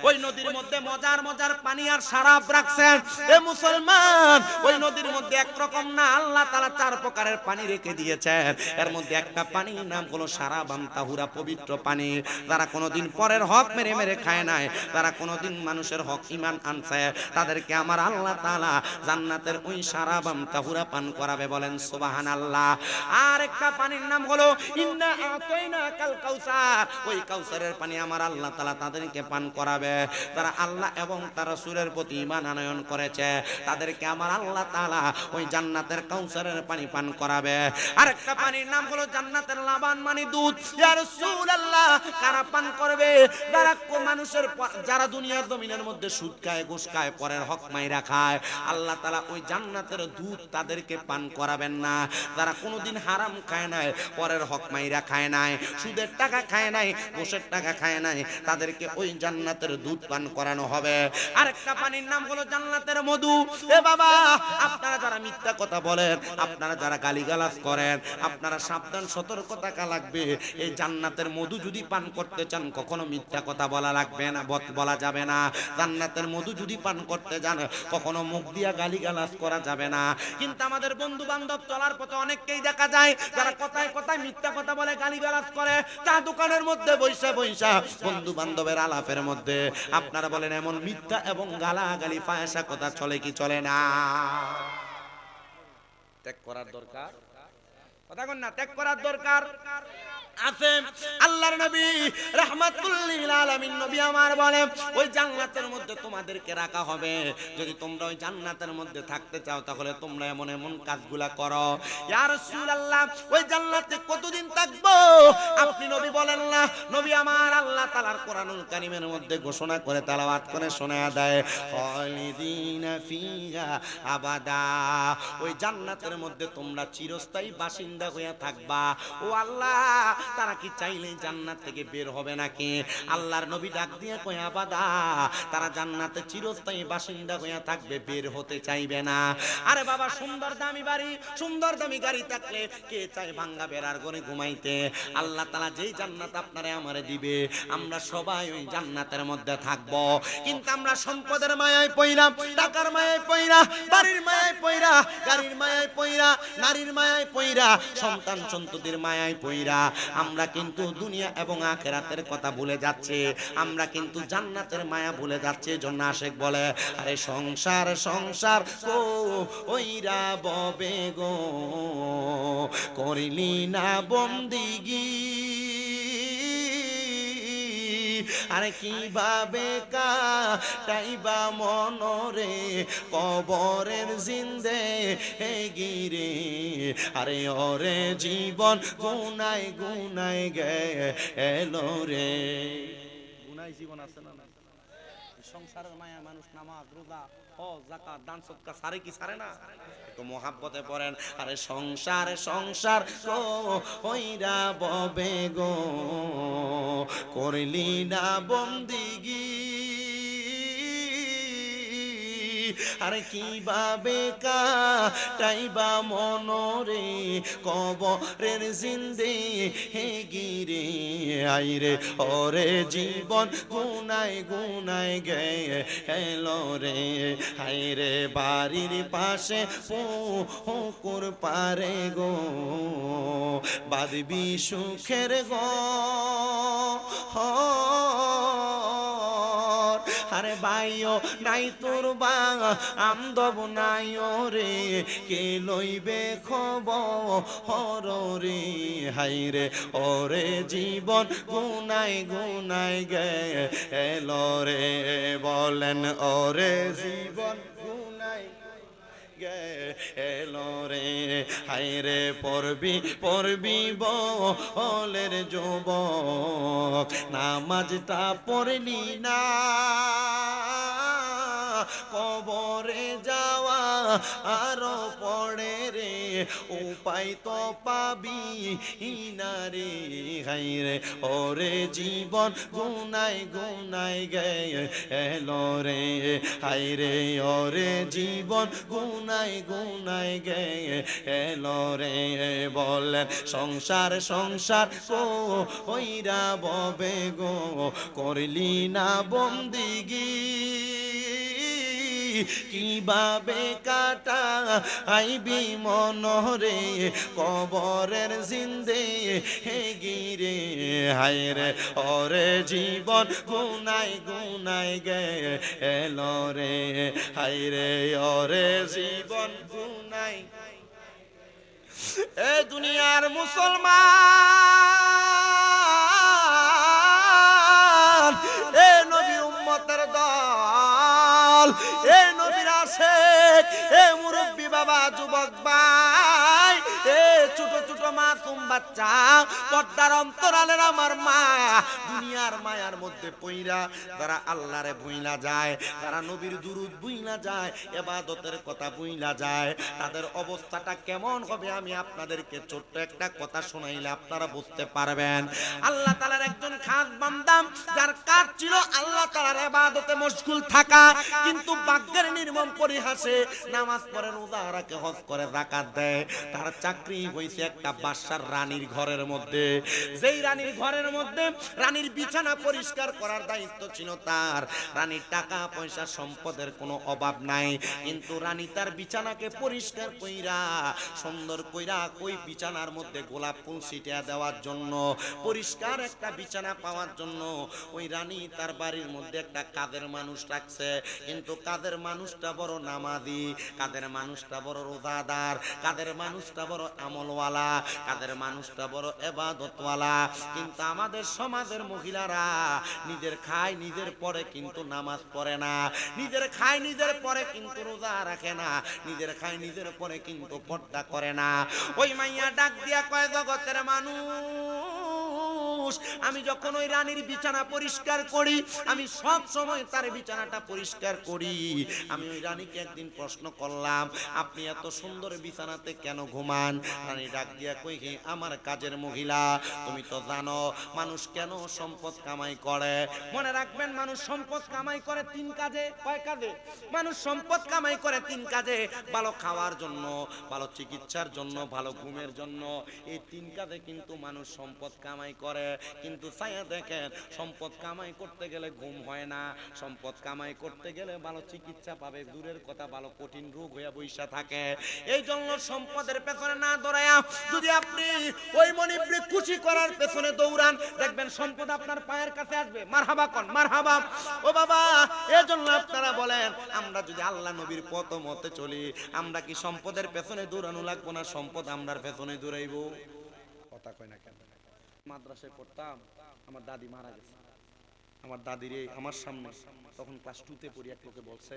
ওই নদীর মধ্যে মজার মজার পানি আর শরাব রাখছেন। এ মুসলমান, ওই নদীর মধ্যে একরকম না, আল্লাহ তাআলা 4 প্রকারের পানি রেখে দিয়েছেন। এর মধ্যে একটা পানির নাম হলো শারাবান তাহুরা, পবিত্র পানি। যারা কোনোদিন পরের হক মেরে মেরে খায় নাই, যারা কোনোদিন মানুষের হক ঈমান আনছে, তাদেরকে আমার আল্লাহ তাআলা জান্নাতের ওই শারাবান তাহুরা পান করাবে। বলেন সুবহানাল্লাহ। আর একটা পানির নাম হলো ইন্না আতাইনাকাল কাউসার, ওই কাউসারের পানি আমার আল্লাহ তাআলা তাদেরকে পান করাবে। যারা আল্লাহ এবং তার রাসূলের প্রতি ঈমান আনয়ন করেছে, তাদেরকে আমার আল্লাহ তাআলা ওই জান্নাতের কাউসারের পানি পান করাবে। আরেকটা পানির নাম হলো জান্নাতের লাবান, মানে দুধ। ইয়া রাসূলুল্লাহ, কারা পান করবে? যারা মানুষের, যারা দুনিয়ার জমিনের মধ্যে সুদ খায়, ঘুষ খায়, পরের হক মাইরা খায়, আল্লাহ তাআলা ওই জান্নাতের দুধ তাদেরকে পান করাবেন না। যারা কোনোদিন হারাম খায় নাই, পরের হক মাইরা খায় নাই, সুদের টাকা খায় নাই, ঘুষের টাকা খায় নাই, তাদেরকে ওই জান্নাতের দুধ পান করানো হবে। আরেকটা পানির নাম হলো জান্নাতের মধু। এ বাবা, আপনারা যারা মিথ্যা কথা বলেন, আপনারা যারা গালিগালাজ করেন, আপনারা সাবধান, সতর্ক থাকা লাগবে। এই জান্নাতের মধু যদি পান করতে চান, কখনো মিথ্যা কথা বলা লাগবে না, বলা যাবে না। জান্নাতের মধু যদি পান করতে যান, কখনো মুখ দিয়া গালিগালাজ করা যাবে না। কিন্তু আমাদের বন্ধু বান্ধব চলার পথে অনেককেই দেখা যায় যারা কথায় কথায় মিথ্যা কথা বলে, গালিগালাজ করে। চা দোকানের মধ্যে বৈশা বৈশা বন্ধু বান্ধবের আলাপের মধ্যে আপনারা বলেন এমন মিথ্যা এবং গালাগালি ফায়সা কথা চলে কি চলে না? ত্যাগ করার দরকার, কথা কন না, ত্যাগ করার দরকার আছে। আল্লাহর নবী রাহমাতুল লিল আলামিন নবী আমার বলে, ওই জান্নাতের মধ্যে তোমাদেরকে রাখা হবে। যদি তোমরা ওই জান্নাতের মধ্যে থাকতে চাও, তাহলে তোমরা এমন এমন কাজগুলা করো। ইয়া রাসূলুল্লাহ, ওই জান্নাতে কতদিন থাকবো আপনি নবী বলেন না? নবী আমার আল্লাহ তাআলার কোরআনুল কারীমের মধ্যে ঘোষণা করে তেলাওয়াত করে শোনায়া দেয়, খালিদিনা ফিহা আবাদা। ওই জান্নাতের মধ্যে তোমরা চিরস্থায়ী বাসিন্দা হয়ে থাকবা। ও আল্লাহ, তারা কি চাইলেই জান্নাত থেকে বের হবে নাকি? আল্লাহর নবী ডাক দিয়ে কয়, আবাদা, তারা জান্নাতে চিরস্থায়ী বাসিন্দা হয়ে থাকবে, বের হতে চাইবে না। আরে বাবা, সুন্দর দামি বাড়ি, সুন্দর দামি গাড়ি থাকলে কে চায় ভাঙ্গা বেড়ার ঘরে ঘুমাইতে? আল্লাহ তাআলা যেই জান্নাত আপনারে আমারে দিবে, আমরা সবাই ওই জান্নাতের মধ্যে থাকবো। কিন্তু আমরা সম্পদের মায়ায় পইরা, টাকার মায়ায় পইরা, বাড়ির মায়ায় পইরা, গাড়ির মায়ায় পইরা, নারীর মায়ায় পইরা, সন্তান সন্ততির মায়ায় পইরা আমরা কিন্তু দুনিয়া এবং আখিরাতের কথা ভুলে যাচ্ছি। আমরা কিন্তু জান্নাতের মায়া ভুলে যাচ্ছি। এজন্য আশিক বলে, আরে সংসার সংসার ওইরা ববে গো, করিলি না বন্দিগি। আরে কিভাবে কাটাইবা মনরে কবরের জিন্দে গিরে। আরে ওরে জীবন গুনায় গুনায় গেলো রে। গুনায় জীবন আছে না? সংসারের মায়া মানুষ নামাজ রোজা হজ যাকাত দান সদকা সারে কি সারে না? একটু মোহাব্বতে পড়েন, আরে সংসার সংসার কইরা ববে গো, করলি না বন্দিগি। আরে কিভাবে কাটাইবা মনরে কবরের জিন্দেগি রে। আইরে ওরে জীবন গুনায় গুনায় গেলো রে। আইরে বাড়ির পাশে পুকুর পারে গো, বাঁধবি সুখের আরে ভাইও নাই তোর বা আমদব নাই রে কে লইবে খবর রে হাই রে ওরে জীবন গুনাই গুনাই গে এলো রে বলেন ওরে জীবন গুনাই এলো রে হাই রে পড়বি বলের যুবক নামাজটা পড়লি না কবরে যাওয়া আরো পড়ে রে উপায় তো পাবি না রে হাই রে ওরে জীবন গুনাই গুনাই গে এলো রে হাই রে ওরে জীবন গুনাই গুনাই গে এলো রে বলেন সংসার সংসার কইরা ববে গো করলি না বন্দিগি কিভাবে কাটা আইবি মনরে কবরের জিন্দে হে গিরে হায় রে ওরে জীবন গুনাই গুনাই গে এলো রে হায় রে ওরে জীবন গুনাই এ দুনিয়ার মুসলমান এ নবী উম্মতের দল এ নবীর আশেক এ মুরব্বী বাবা যুবক ভাই এ ছোট ছোট মাসুম বাচ্চা পর্দার অন্তরালের আমার মা দুনিয়ার মায়ার মধ্যে পইরা যারা আল্লাহরে ভুইলা যায় যারা নবীর দুরূদ ভুইলা যায় ইবাদতের কথা ভুইলা যায় তাদের অবস্থাটা কেমন হবে আমি আপনাদেরকে ছোট্ট একটা কথা শোনাইলে আপনারা বুঝতে পারবেন আল্লাহ তাআলার একজন খাস বান্দা যার কাজ ছিল আল্লাহ তাআলার ইবাদতে মশগুল থাকা কিন্তু ভাগ্যের নির্মম পরিহাসে নামাজ পড়ে রোজা রাখে হজ করে যাকাত দেয় তার চাকরি হইছে একটা বাদশার রানীর ঘরের মধ্যে যেই রানীর ঘরের মধ্যে রানীর বিছানা পরিষ্কার করার দায়িত্ব ছিল তার রানীর টাকা পয়সা সম্পদের কোনো অভাব নাই কিন্তু রানী তার বিছানাকে পরিষ্কার কইরা সুন্দর কইরা ওই বিছানার মধ্যে গোলাপ ফুল ছিটিয়ে দেওয়ার জন্য পরিষ্কার একটা বিছানা পাওয়ার জন্য ওই রানী তার বাড়ির মধ্যে একটা কাদের মানুষ রাখছে কিন্তু কাদের মানুষটা বড় নামাজি কাদের মানুষটা বড় রোজাদার কাদের মানুষটা বড় আমলওয়ালা কাদের মানুষটা বড় ইবাদতওয়ালা কিন্তু আমাদের সমাজের মহিলারা নিজের খায় নিজের পরে কিন্তু নামাজ পড়ে না নিজের খায় নিজের পরে কিন্তু রোজা রাখে না নিজের খায় নিজের পরে কিন্তু পর্দা করে না ওই মাইয়া ডাক দিয়া কয় জগতের মানুষ আমি যখন ওই রানীর বিছানা পরিষ্কার করি আমি সব সময় তার বিছানাটা পরিষ্কার করি আমি ওই রানীকে একদিন প্রশ্ন করলাম আপনি এত সুন্দর বিছানাতে কেন ঘুমান রানী ডাক দিয়া কই হে আমার কাজের মহিলা তুমি তো জানো মানুষ কেন সম্পদ কামাই করে মনে রাখবেন মানুষ সম্পদ কামাই করে তিন কাজে কয় কাজে মানুষ সম্পদ কামাই করে তিন কাজে ভালো খাওয়ার জন্য ভালো চিকিৎসার জন্য ভালো ঘুমের জন্য এই তিন কাজে কিন্তু মানুষ সম্পদ কামাই করে কিন্তু ছায়া দেখেন সম্পদ কামাই করতে গেলে ঘুম হয় না সম্পদ কামাই করতে গেলে ভালো চিকিৎসা পাবে দূরের কথা ভালো কঠিন রোগ হয়ে বইসা থাকে এই জন্য সম্পদের পেছনে না দৌড়ায়া যদি আপনি ওই মনিবরে খুশি করার পেছনে দৌড়ান দেখবেন সম্পদ আপনার পায়ের কাছে আসবে মারহাবা কোন মারহাবা ও বাবা এজন্য আপনারা বলেন আমরা যদি আল্লাহ নবীর পথ মতে চলি আমরা কি সম্পদের পেছনে দৌড়ানো লাগবো না সম্পদ আমরার পেছনে দৌড়াইবো কথা কয় না কেন মাদ্রাসায় পড়তাম আমার দাদি মারা গেছে আমার দাদিরে আমার সামনে তখন ক্লাস 2 তে পড়ি এক লোকে বলছে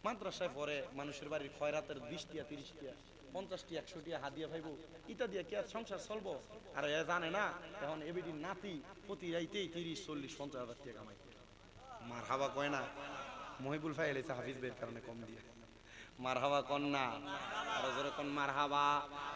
মাদ্রাসায় পড়ে মানুষের বাড়ির খয়রাতের 20 টিয়া 30 টিয়া 50 টিয়া 100 টিয়া হাদিয়া পাইবো ইটা দিয়ে কি আর সংসার চলবো আর এ জানে না এখন এবিডি নাতি প্রতি রাইতেই 30 40 50 হাজার টাকা কামাই মারহাবা কয় না মহিবুল ভাই এলেছে হাফিজ ভাইয়ের কারণে কম দিয়ে মারহাবা কন না আর জোরে কোন মারহাবা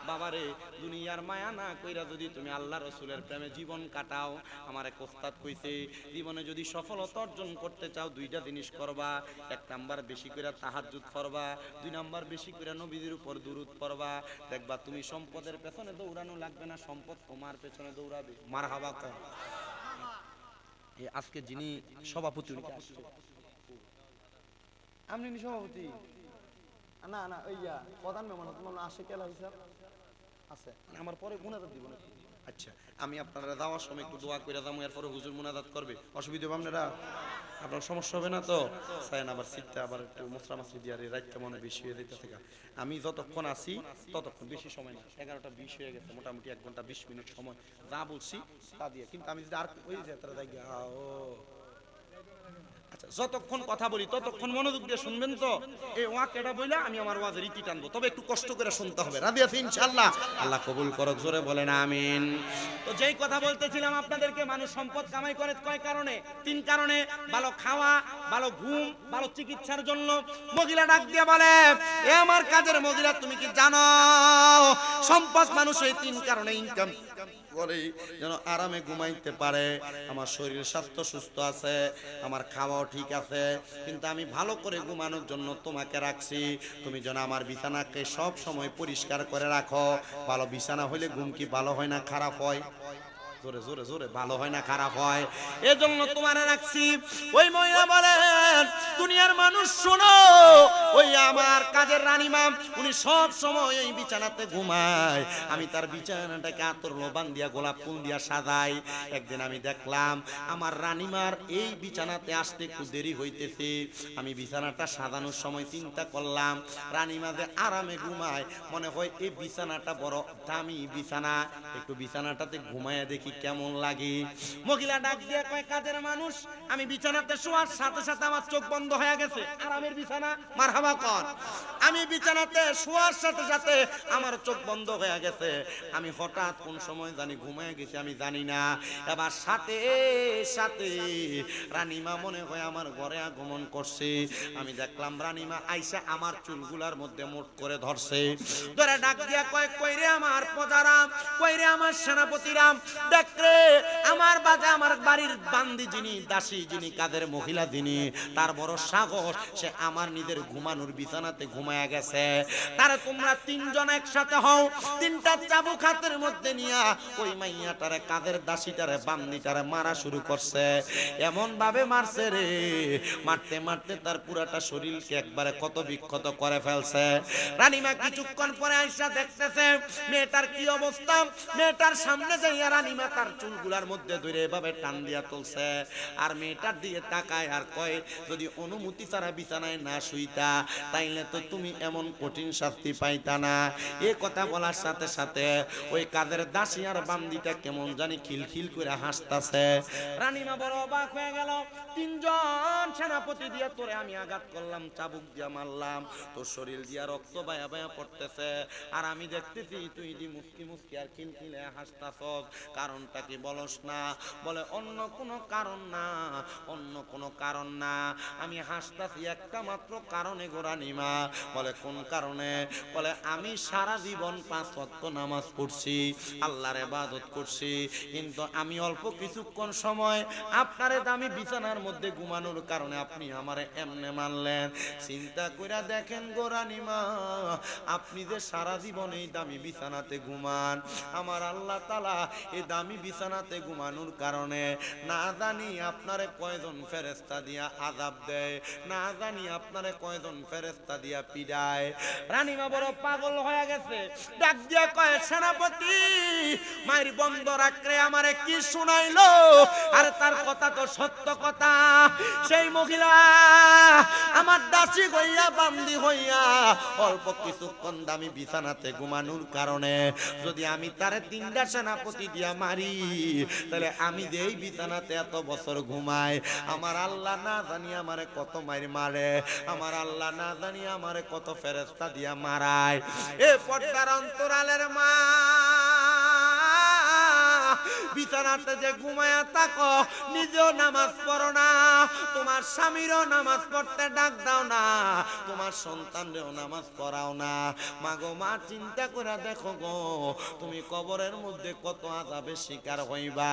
বাবারে দুনিয়ার মায়া না কইরা যদি তুমি আল্লাহ রাসূলের প্রেমে জীবন কাটাও আমার এক ওস্তাদ কইছে জীবনে যদি সফলতা অর্জন করতে চাও দুইটা জিনিস করবা এক নাম্বার বেশি কইরা তাহাজ্জুদ করবা দুই নাম্বার বেশি কইরা নবীদের উপর দুরূদ পড়বা দেখবা তুমি সম্পদের পেছনে দৌড়ানো লাগবে না সম্পদ তোমার পেছনে দৌড়াবে মারহাবা কন এই আজকে যিনি সভাপতি উনি আসছে আপনি সভাপতি না না ওইয়া প্রধান মেহমান তোমার আশিক এলা হিসাব আছে আমার পরে মুনাজাত দিব নাকি? আচ্ছা, আমি আপনারা যাওয়ার সময় একটু দোয়া করে যাবো, এরপরে হুজুর মুনাজাত করবে, অসুবিধা হবে আপনারা? আপনার সমস্যা হবে না তো? চাইন আবার সিটটা আবার একটু মশলা মাছলি দিয়ে রাইটটা মনে বেশি হয়ে যেতে থেকে। আমি যতক্ষণ আছি ততক্ষণ, বেশি সময় না, 11টা 20 হয়ে গেছে, মোটামুটি 1 ঘন্টা 20 মিনিট সময় যা বলছি তা দিয়ে। কিন্তু আমি যদি আর ওই যে তারা যাই ও আচ্ছা, যতক্ষণ কথা বলি ততক্ষণ মনোযোগ দিয়ে শুনবেন তো? এই ওয়াকেটা বইলা আমি আমার ওয়াজের ইতি টানবো, তবে একটু কষ্ট করে শুনতে হবে। রাজি আছি ইনশাআল্লাহ? আল্লাহ কবুল করুক, জোরে বলেন আমিন। তো যেই কথা বলতেছিলাম আপনাদেরকে, মানুষ সম্পদ কামাই করে কয় কারণে? 3 কারণে। ভালো খাওয়া, ভালো ঘুম, ভালো চিকিৎসার জন্য। মহিলা ডাক দিয়ে বলে, এ আমার কাজের মহিলা, তুমি কি জানো সম্পদ মানুষ এই 3 কারণে ইনকাম করে? যেন আরামে ঘুমাইতে পারে, আমার শরীর স্বাস্থ্য সুস্থ আছে, আমার খাওয়াও ঠিক আছে, কিন্তু আমি ভালো করে ঘুমানোর জন্য তোমাকে রাখছি। তুমি যেন আমার বিছানাকে সব সময় পরিষ্কার করে রাখো। ভালো বিছানা হইলে ঘুম কি ভালো হয় না খারাপ হয়? জোরে জোরে জোরে, ভালো হয় না খারাপ হয়? এজন্য তোমারে রাখছি। ওই মহিলা বলেন, দুনিয়ার মানুষ শোনো, ওই আমার কাজের রানীমা, উনি সব সময় এই বিছানাতে ঘুমায়। আমি তার বিছানাটাকে আতর লোবান দিয়া গোলাপ ফুল দিয়া সাজাই। একদিন আমি দেখলাম আমার রানীমার এই বিছানাতে আসতে একটু দেরি হইতেছে। আমি বিছানাটা সাজানোর সময় চিন্তা করলাম, রানীমা যে আরামে ঘুমায়, মনে হয় এই বিছানাটা বড় দামি বিছানা, একটু বিছানাটাতে ঘুমায় দেখি কেমন লাগে। মহিলা ডাক দিয়ে কয়, কাজের মানুষ, আমি বিছানাতে শোয়ার সাথে সাথে আমার চোখ বন্ধ হয়ে গেছে। আরামের বিছানা, মারহাবা কর। আমি বিছানাতে শোয়ার সাথে সাথে আমার চোখ বন্ধ হয়ে গেছে। আমি হঠাৎ কোন সময় জানি ঘুমিয়ে গেছি, আমি জানি না। এবার সাথে সাথে রানীমা মনে হয় আমার ঘরে আগমন করছে। আমি দেখলাম রানীমা আইসা আমার চুলগুলার মধ্যে মুঠ করে ধরছে, ধরে ডাক দিয়া কয়, কইরে আমার প্রজারাম, কইরে আমার সেনাপতিরাম, দেখরে আমার বাজে, আমার বাড়ির বান্দি যিনি, দাসী যিনি, কাদের মহিলা যিনি, তার বড় সাহস, সে আমার নিজের ঘুমানোর বিছানাতে ঘুমায়া গেছে। তারে তোমরা 3 জন একসাথে হও, 3টা চাবুক হাতের মধ্যে নিয়া ওই মাইয়াটারে, কাদের দাসীটারে, বান্দিটারে মারা শুরু করছে। এমন ভাবে মারছে রে, মারতে মারতে তার পুরাটা শরীরকে একবারে ক্ষত বিক্ষত করে ফেলছে। রানীমা কিছুক্ষণ পরে আইসা দেখতেছে মেয়েটার কি অবস্থা। মেয়েটার সামনে যাইয়া রানীমা তার চুলগুলার মধ্যে ধরে এভাবে টান দিয়া তুলছে, আর মেয়েটার দিকে তাকায় আর কয়, যদি অনুমতি ছাড়া বিছানায় না শুইতা, তাইলে তো তুমি এমন কঠিন শাস্তি পাইতা না। এ কথা বলার সাথে সাথে ওই কাদের দাসী আর বান্দিটা কেমন জানি খিলখিল করে হাসতাছে। রানীমা বড় অবাক হয়ে গেল। 3 জন সেনাপতি দিয়া তোরে আমি আঘাত করলাম, চাবুক দিয়া মারলাম, তোর শরীর দিয়া রক্ত বায়া বায়া পড়তেছে, আর আমি দেখতেছি তুই দি মুস্কি মুস্কি আর খিলখিলে হাসতাছস, কারণটা কি বলস না? বলে, অন্য কোনো কারণ না, অন্য কোনো কারণ না, আমি হাসতাছি একটা মাত্র কারণে গো রানীমা। বলে, কোন কারণে? বলে, আমি সারা জীবন 5 ওয়াক্ত নামাজ পড়ছি, আল্লাহর ইবাদত করছি, কিন্তু আমি অল্প কিছুক্ষণ সময় আপনারে দামি বিছানার মধ্যে ঘুমানোর কারণে আপনি আমারে এমনে মানলেন। চিন্তা কইরা দেখেন গো রানীমা, আপনি যে সারা জীবন এই দামি বিছানাতে ঘুমান, আমার আল্লাহ তাআলা এই দামি বিছানাতে ঘুমানোর কারণে না জানি আপনারে কয়জন ফেরেশতা দিয়া আযাব দেয়, না জানি আপনারে কয়জন ফেরেশতা দিয়া পিডায়। রানীমা বড় পাগল হয়ে গেছে, ডাক দিয়া কয়, সেনাপতি, মায়ের বন্ধ রাখরে আমারে কি শুনাইলো? আর তার কথা তো সত্য কথা। সেই মহিলা আমার দাসী হইয়া, বান্দি হইয়া, অল্প কিছুক্ষণ দামি বিছানাতে ঘুমানোর কারণে যদি আমি তারে 3টা সেনাপতি দিয়া মারি, তাহলে আমি যে এই বিছানাতে এত বছর ঘুমাই, আমার আল্লাহ না জানি আমারে কত মার মারে, আমার আল্লাহ না জানি আমারে কত ফেরেশতা দিয়া মারায়। এ পর্দার অন্তরালের মা, বিছানাতে যে ঘুমায়া থাকো, নিজেও নামাজ পড়ো না, তোমার স্বামীরও নামাজ পড়তে ডাক দাও না, তোমার সন্তানরেও নামাজ পড়াও না। মাগো মা, চিন্তা করে দেখো গো, তুমি কবরের মধ্যে কত আযাবের শিকার হইবা।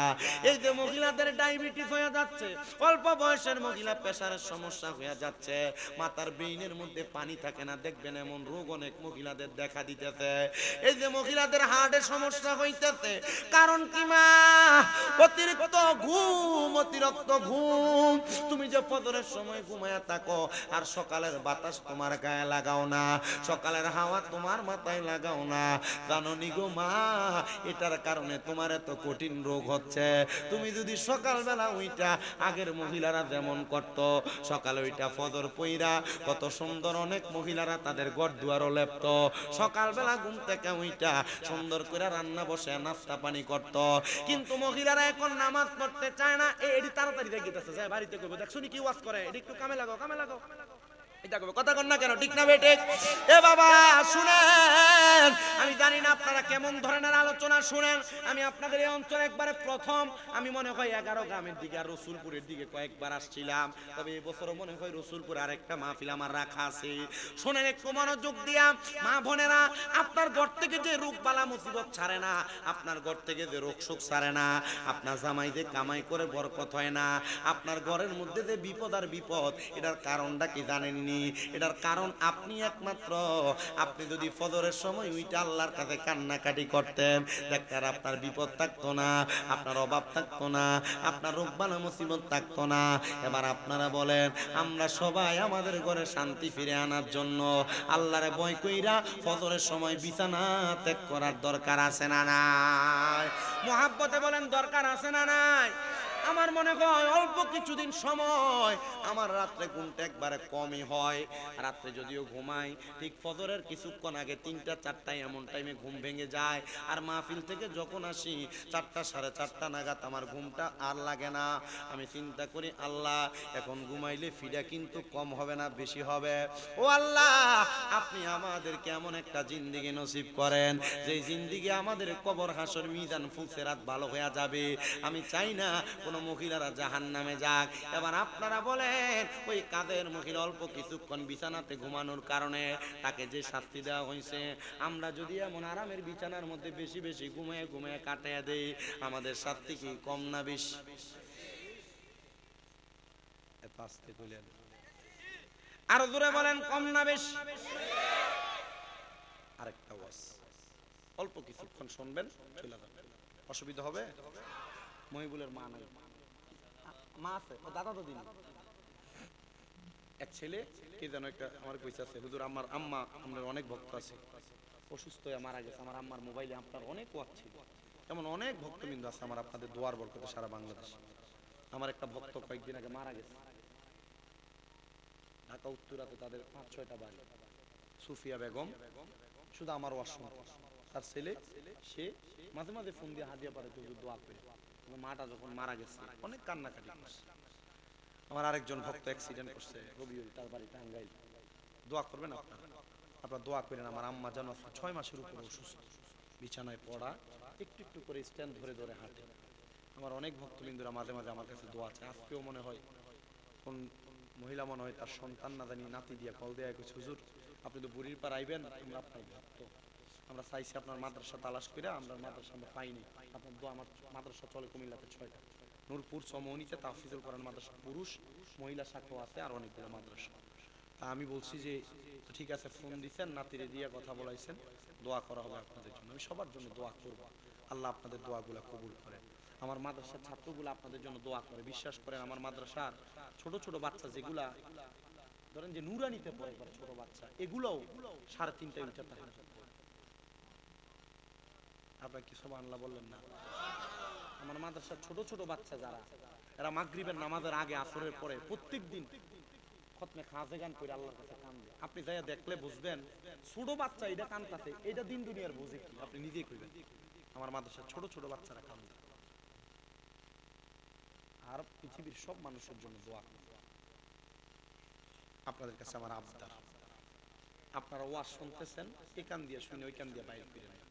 এই যে মহিলাদের ডায়াবেটিস হয়ে যাচ্ছে, অল্প বয়সের মহিলা প্রেসারের সমস্যা হয়ে যাচ্ছে, মাথার ব্রেইনের মধ্যে পানি থাকে না, দেখবেন এমন রোগ অনেক মহিলাদের দেখা দিতেছে। এই যে মহিলাদের হার্টের সমস্যা হইতেছে, কারণ কি মা? অতিরিক্ত ঘুম তুমি যে ফজরের সময় ঘুমায়া থাকো আর সকালের বাতাস তোমার গায়ে লাগাও না, সকালের হাওয়া তোমার মাথায় লাগাও না, জানো নি গো মা এটার কারণে তোমার এত কঠিন রোগ হচ্ছে। তুমি যদি সকালবেলা ওইটা আগের মহিলারা যেমন করত, সকালে ওইটা ফজর পইরা কত সুন্দর অনেক মহিলারা তাদের ঘর দুয়ারও লেপত, সকালবেলা ঘুম থেকে ওইটা সুন্দর করে রান্না বসে নাস্তা পানি করত। কিন্তু মহিলারা এখন নামাজ পড়তে চায় না, এডি তাড়াতাড়ি দেখিতেছে যায় বাড়িতে কইবো দেখ শুনি কি ওয়াজ করে, এডি একটু কামে লাগাও এটা কইবো, কথা কন না কেন, ঠিক না বেটে? এ বাবা শুনেন, আমি জানি না আপনারা কেমন ধরনের আলোচনা শুনেন, আমি আপনাদের এই অঞ্চলে একবারে প্রথম, আমি মনে হয় 11 গ্রামের দিকে আর রসুলপুরের দিকে কয়েকবার আসছিলাম, তবে এবছরও মনে হয় রসুলপুর আরেকটা মাহফিল আমার রাখা আছে। শুনেন একটু মনোযোগ দিয়া, মা বোনেরা, আপনার ঘর থেকে যে রোগ বালা মুসিবত ছাড়ে না, আপনার ঘর থেকে যে রোগ শোক ছাড়ে না, আপনার জামাই যে কামাই করে বরকত হয় না, আপনার ঘরের মধ্যে যে বিপদ আর বিপদ, এটার কারণটা কি জানেননি? এটার কারণ আপনি একমাত্র। আপনি যদি ফজরের সময় ওইটা আল্লাহর কাছে কান্নাকাটি করতেন, দেখতেন আপনার বিপদ থাকতো না, আপনার অভাব থাকতো না, আপনার রোগ বালা মুসিবত থাকতো না। এবার আপনারা বলেন, আমরা সবাই আমাদের ঘরে শান্তি ফিরে আনার জন্য আল্লাহরে ভয় কইরা ফজরের সময় বিছানা ত্যাগ করার দরকার আছে না নাই? মুহাব্বতে বলেন দরকার আছে না নাই? আমার মনে হয় অল্প কিছুদিন সময় আমার রাত্রে ঘুমটা একবারে কমই হয়, রাত্রে যদিও ঘুমাই ঠিক ফজরের কিছুক্ষণ আগে 3টা 4টায় এমন টাইমে ঘুম ভেঙে যায়, আর মাহফিল থেকে যখন আসি 4টা 4:30 নাগাদ আমার ঘুমটা আর লাগে না। আমি চিন্তা করি আল্লাহ এখন ঘুমাইলে ফিডা কিন্তু কম হবে না বেশি হবে। ও আল্লাহ আপনি আমাদেরকে এমন একটা জিন্দেগি নসিব করেন যে জিন্দেগি আমাদের কবর হাসর মিজান ফুলসেরাত ভালো হয়ে যাবে। আমি চাই না কোন মহিলারা জাহান্নামে যাক। এবার আপনারা বলেন ওই কাদের মহিলা অল্প কিছুক্ষণ বিছানাতে ঘুমানোর কারণে তাকে যে শাস্তি দেওয়া হয়েছে, আমরা যদি এমন আরামের বিছানার মধ্যে বেশি বেশি ঘুমিয়ে ঘুমিয়ে কাটিয়ে দেই, আমাদের শাস্তি কি কম না বেশি? এত আস্তে কইলেন, আরো জোরে বলেন কম না বেশি? আরেকটা ওয়াজ অল্প কিছুক্ষণ শুনবেন, চলে যাবেন, অসুবিধা হবে? মহিবুলের মা নাই, মা আছে, ও দাদা তো দিন। এক ছেলে কে যেন একটা আমার কইছে আছে, হুজুর আমার আম্মা, আমাদের অনেক ভক্ত আছে, অসুস্থ হয়ে মারা গেছে, আমার আম্মার মোবাইলে আপনার অনেক ওয়াজ ছিল, এমন অনেক ভক্তবৃন্দ আছে আমার আপনাদের দোয়ার বরকতে সারা বাংলাদেশ। আমার একটা ভক্ত কয়েকদিন আগে মারা গেছে, ঢাকা উত্তরাতে তাদের 5-6টা বাড়ি, সুফিয়া বেগম, শুধু আমার ওয়াজ শুনতো, তার ছেলে সে মাঝে মাঝে ফোন দিয়ে হাদিয়া পারে তো দোয়া করে, মাটা যখন মারা গেছে অনেক কান্নাকাটি করছে। আমার আরেকজন ভক্ত অ্যাক্সিডেন্ট করছে, রবিউল, তার বাড়ি টাঙ্গাইল, দোয়া করবেন আপনারা, আপনারা দোয়া করেন। আমার আম্মা যেন 6 মাসের উপর অসুস্থ, বিছানায় পড়া, একটু একটু করে স্ট্যান্ড ধরে ধরে হাঁটে। আমার অনেক ভক্তবৃন্দরা মাঝে মাঝে আমার কাছে দোয়া আছে। আজকেও মনে হয় কোন মহিলা মনে হয় তার সন্তান না জানি নাতি দিয়া কল দেয়া কিছু, হুজুর আপনি তো বুড়ির পার আইবেন, আমরা আপনার ভক্ত, আমরা চাইছি আপনার মাদ্রাসা তালাশ করে, আমরা মাদ্রাসা আমরা পাইনি, আপনার দোয়া, আমার মাদ্রাসা চলে কুমিল্লাতে 6টা, নূরপুর সমনিতে তাফসিরুল কোরআন মাদ্রাসা পুরুষ মহিলা শাখা আছে, আর অনেকগুলো মাদ্রাসা। তা আমি বলছি যে ঠিক আছে, ফোন দিচ্ছেন, নাতিরে দিয়ে কথা বলাইছেন, দোয়া করা হবে আপনাদের জন্য, আমি সবার জন্য দোয়া করব, আল্লাহ আপনাদের দোয়াগুলো কবুল করেন। আমার মাদ্রাসার ছাত্রগুলো আপনাদের জন্য দোয়া করে, বিশ্বাস করেন আমার মাদ্রাসার ছোট ছোট বাচ্চা যেগুলা ধরেন যে নুরানিতে পড়ে ছোট বাচ্চা, এগুলোও 3:30টায় উঠে তাহাজ্জুদ পড়ে। আপনারা কি সুবহানাল্লাহ বললেন না? আমার মাদ্রাসার ছোট ছোট বাচ্চা যারা, এরা মাগরিবের নামাজের আগে আসরের পরে প্রত্যেকদিন খতমে খাজে গান করে আল্লাহর কাছে কান্দে। আপনি যাইয়া দেখলে বুঝবেন ছোট বাচ্চা এটা কান্দতেছে, এটা দিন দুনিয়ার বুঝে কি, আপনি নিজেই কইবেন। আমার মাদ্রাসার ছোট ছোট বাচ্চারা কান্দে। আর পৃথিবীর সব মানুষের জন্য দোয়া করব। আপনাদের কাছে আমার আবদার, আপনারা ওয়াজ শুনতেছেন, এই কান দিয়ে শুনে ওই কান দিয়ে বাইরে ফিরে নেন।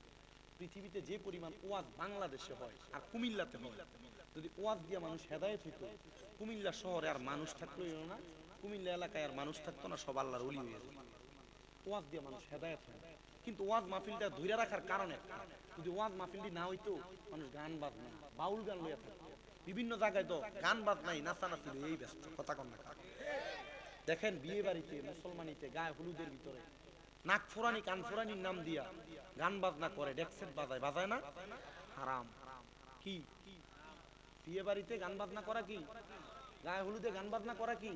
পৃথিবীতে যে পরিমাণ ওয়াজ বাংলাদেশে হয় আর কুমিল্লাতে হয়, যদি ওয়াজ দিয়ে মানুষ হেদায়েত হইতো, কুমিল্লা শহরে আর মানুষ থাকলোই না, কুমিল্লা এলাকায় আর মানুষ থাকতো না, সব আল্লাহর ওলি হয়ে যেত। ওয়াজ দিয়ে মানুষ হেদায়েত হয়, কিন্তু ওয়াজ মাহফিলটা ধরে রাখার কারণে, যদি ওয়াজ মাহফিলটি না হইতো, মানুষ গান বাজনা বাউল গান লইয়া থাকতো, বিভিন্ন জায়গায় তো গান বাজনাই নাচানাচি এই ব্যস্ত, কথা কন না। দেখেন বিয়ে বাড়িতে মুসলমানিতে গায়ে হলুদের ভিতরে নাক ফোরানি কান ফোরানির নাম দিয়া গান বাজনা করে, ডেক্সেট বাজায়, বাজায় না? হারাম। কি বিয়ে বাড়িতে গান বাজনা করা কি, গায়ে হলুদে গান বাজনা করা কি,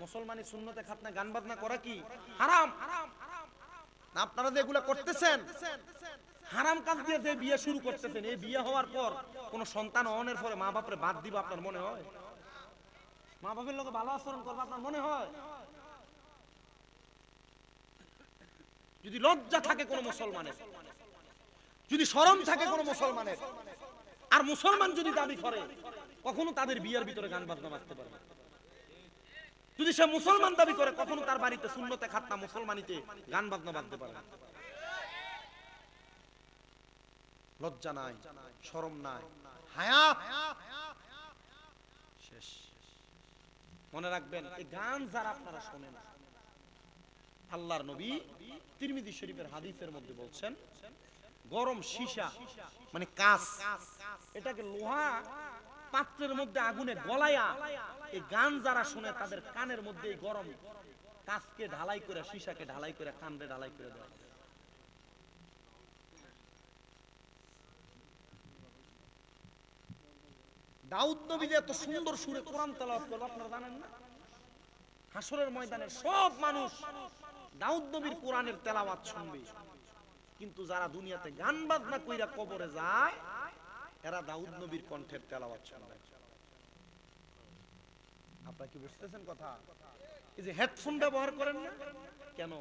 মুসলমানি সুন্নতে খাতনা গান বাজনা করা কি হারাম। আপনারা যে এগুলা করতেছেন হারাম কাজ দিয়ে যে বিয়ে শুরু করতেছেন, এই বিয়ে হওয়ার পর কোন সন্তান হওয়ার পরে মা বাপরে বাদ দিব আপনার মনে হয়? মা বাপের লোকে ভালো আচরণ করবে আপনার মনে হয়? যদি লজ্জা থাকে কোন মুসলমানের, যদি শরম থাকে কোন মুসলমানের, আর মুসলমান যদি দাবি করে, কখনো তাদের বিয়ের ভিতরে গান বাজনা বাজতে পারবে। যদি সে মুসলমান দাবি করে, কখনো তার বাড়িতে সুন্নতে খাতনা মুসলমানিতে গান বাজনা বাজতে পারবে। লজ্জা নাই, শরম নাই, হায়া শেষ। মনে রাখবেন, এই গান যারা আপনারা শোনেন, আল্লাহর নবী তিরমিজি শরীফের হাদিসের মধ্যে বলছেন, গরম সীসা মানে কাঁচ, এটাকে লোহা পাত্রের মধ্যে আগুনে গলায়া এই গান যারা শুনে তাদের কানের মধ্যে এই গরম কাঁচকে ঢালাই করে, সীসাকে ঢালাই করে, কানে ঢালাই করে দেয়। দাউদ নবী যে এত সুন্দর সুরে কোরআন তেলাওয়াত করবে আপনারা জানেন না? হাসরের ময়দানে সব মানুষ দাউদ নবীর কোরআনের তেলাওয়াত শুনবে, কিন্তু যারা দুনিয়াতে গান বাজনা কইরা কবরে যায়, এরা দাউদ নবীর কণ্ঠের তেলাওয়াত শুনবে। আপনারা কি বুঝতেছেন কথা? এই যে হেডফোন ব্যবহার করেন না কেন?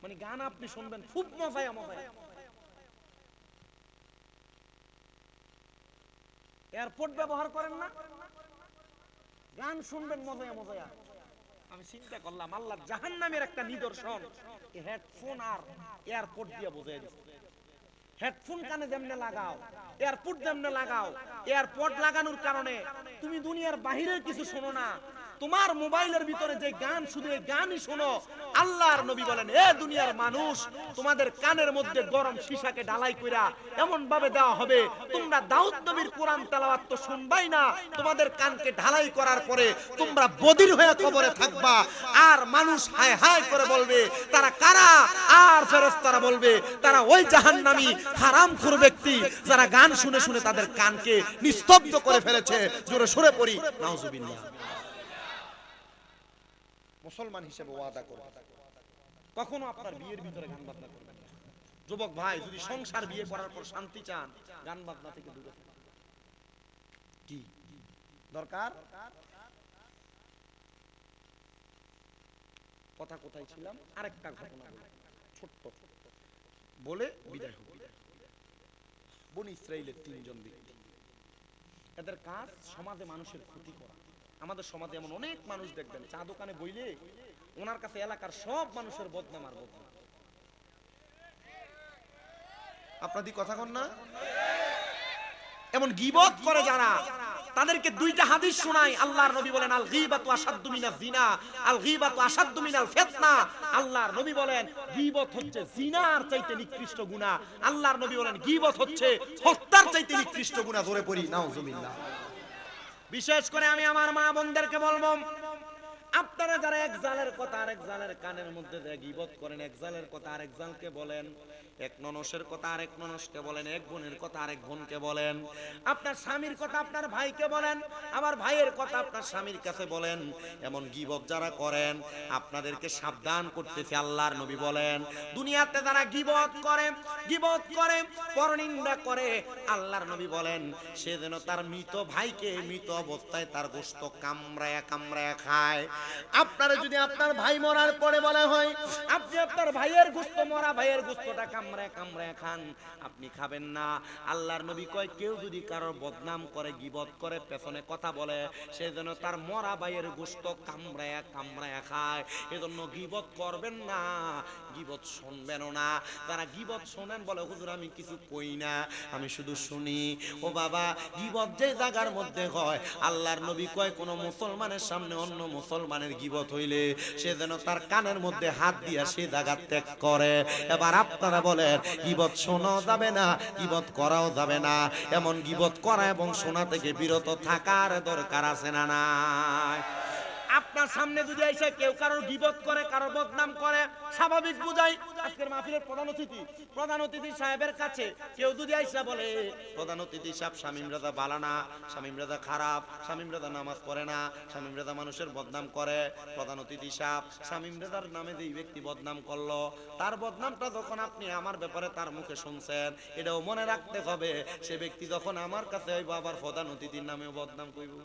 মানে গান আপনি শুনবেন খুব মজায় মজায়। এয়ারপোর্ট ব্যবহার করেন না, গান শুনবেন মজায় মজায়। আমি চিন্তা করলাম, আল্লাহ জাহান্নামের একটা নিদর্শন এই হেডফোন আর এয়ারপোর্ট দিয়ে বোঝাই দিচ্ছে। হেডফোন কানে যেমনে লাগাও, এয়ারপোর্ট যেমনে লাগাও, এয়ারপোর্ট লাগানোর কারণে তুমি দুনিয়ার বাহিরের কিছু শোনো না, তোমার মোবাইলের ভিতরে যে গান, শুধু এই গানই শোনো। আল্লাহর নবী বলেন, এ দুনিয়ার মানুষ, তোমাদের কানের মধ্যে গরম সীসাকে ঢালাই কইরা এমন ভাবে দেওয়া হবে, তোমরা দাউদ নবীর কোরআন তেলাওয়াত তো শুনবাই না, তোমাদের কানকে ঢালাই করার পরে তোমরা বধির হয়ে কবরে থাকবা। আর মানুষ হায় হায় করে বলবে, তারা কারা? আর ফেরেশতারা বলবে, তারা ওই জাহান্নামী হারামখোর ব্যক্তি যারা গান শুনে শুনে তাদের কানকে নিস্তব্ধ করে ফেলেছে। জোরে সরে পড়ি নাউজুবিল্লাহ। মুসলমান হিসেবে ওয়াদা করুন, কখনো আপনার বিয়ের ভিতরে গান বাজনা করবেন না। যুবক ভাই, যদি সংসার বিয়ে করার পর শান্তি চান, গান বাজনা থেকে দূরে থাকুন। কি দরকার? কথা কোথায় ছিলাম? আরেকটা ঘটনা বলি, ছোট্ট বলে বিদায় হব। বনি ইসরাইলের তিনজন ব্যক্তি, এদের কাজ সমাজে মানুষের ক্ষতি করা। আমাদের সমাজে এমন অনেক মানুষ দেখবেন, চা দোকানে বইলে ওনার কাছে এলাকার সব মানুষের বদনাম আর বদনাম। আপনাদের কথা কন না? এমন গীবত করে যারা, তাদেরকে দুইটা হাদিস শোনাই। আল্লাহর নবী বলেন, আল গীবাতু আশাদ্দু মিনাজ জিনা, আল গীবাতু আশাদ্দু মিনাল ফিতনা। আল্লাহর নবী বলেন, গীবত হচ্ছে জিনার চাইতে নিকৃষ্ট গুনাহ। আল্লাহর নবী বলেন, গীবত হচ্ছে হত্যার চাইতে নিকৃষ্ট গুনাহ। জোরে পড়ি নাউজুবিল্লাহ। বিশেষ করে আমি আমার মা বোনদেরকে বলবো, আপনারা যারা এক জালের কথা আরেক জালের কানের মধ্যে দিয়ে গীবত করেন, এক জালের কথা আরেক জালকে বলেন, এক ননসের কথা আরেক ননসকে বলেন, এক বোনের কথা আরেক বোনকে বলেন, আপনার স্বামীর কথা আপনার ভাইকে বলেন, আমার ভাইয়ের কথা আপনার স্বামীর কাছে বলেন, এমন গীবত যারা করেন, আপনাদেরকে সাবধান করতেছে। আল্লাহর নবী বলেন, দুনিয়াতে যারা গীবত করে পরনিন্দা করে, আল্লাহর নবী বলেন, সে যেন তার মৃত ভাইকে মৃত অবস্থায় তার গোশত কামড়ায়া কামড়ায়া খায়। আপনারা যদি আপনার ভাই মরার পরে বলা হয় আপনি আপনার ভাইয়ের গোশত, মরা ভাইয়ের গোশতটা কামড়ায় কামড়ায় খান, আপনি খাবেন না। আল্লাহর নবী কয়, কেউ যদি কারোর বদনাম করে, গীবত করে, পেছনে কথা বলে, সে যেন তার মরা ভাইয়ের গোশত কামড়ায়া কামড়ায়া খায়। এজন্য গীবত করবেন না, গীবত শুনবেনও না। তারা গীবত শোনেন, বলে হুজুর আমি কিছু কই না, আমি শুধু শুনি। ও বাবা, গীবত যে জায়গার মধ্যে হয়, আল্লাহর নবী কয়, কোন মুসলমানের সামনে অন্য মুসলমানের গীবত হইলে সে যেন তার কানের মধ্যে হাত দিয়া সে জায়গা ত্যাগ করে। এবার আপনারা বলেন, গীবত শোনাও যাবে না, গীবত করাও যাবে না। এমন গীবত করা এবং শোনা থেকে বিরত থাকার দরকার আছে না নাই? আপনার সামনে যদি এসে কেউ কারোর গীবত করে, কারোর বদনাম করে, স্বাভাবিক বুঝাই। আজকের মাহফিলের প্রধান অতিথি সাহেবের কাছে কেউ যদি আইসা বলে প্রধান অতিথি সাহেব শামীম রাজা ভালো না, শামীম রাজা খারাপ, শামীম রাজা নামাজ পড়ে না, শামীম রাজা মানুষের বদনাম করে, প্রধান অতিথি সাহেব শামীম রাজার নামে যেই ব্যক্তি বদনাম করলো, তার বদনামটা যখন আপনি আমার ব্যাপারে তার মুখে শুনছেন, এটাও মনে রাখতে হবে সে ব্যক্তি যখন আমার কাছে আইব আবার প্রধান অতিথির নামেও বদনাম কইব।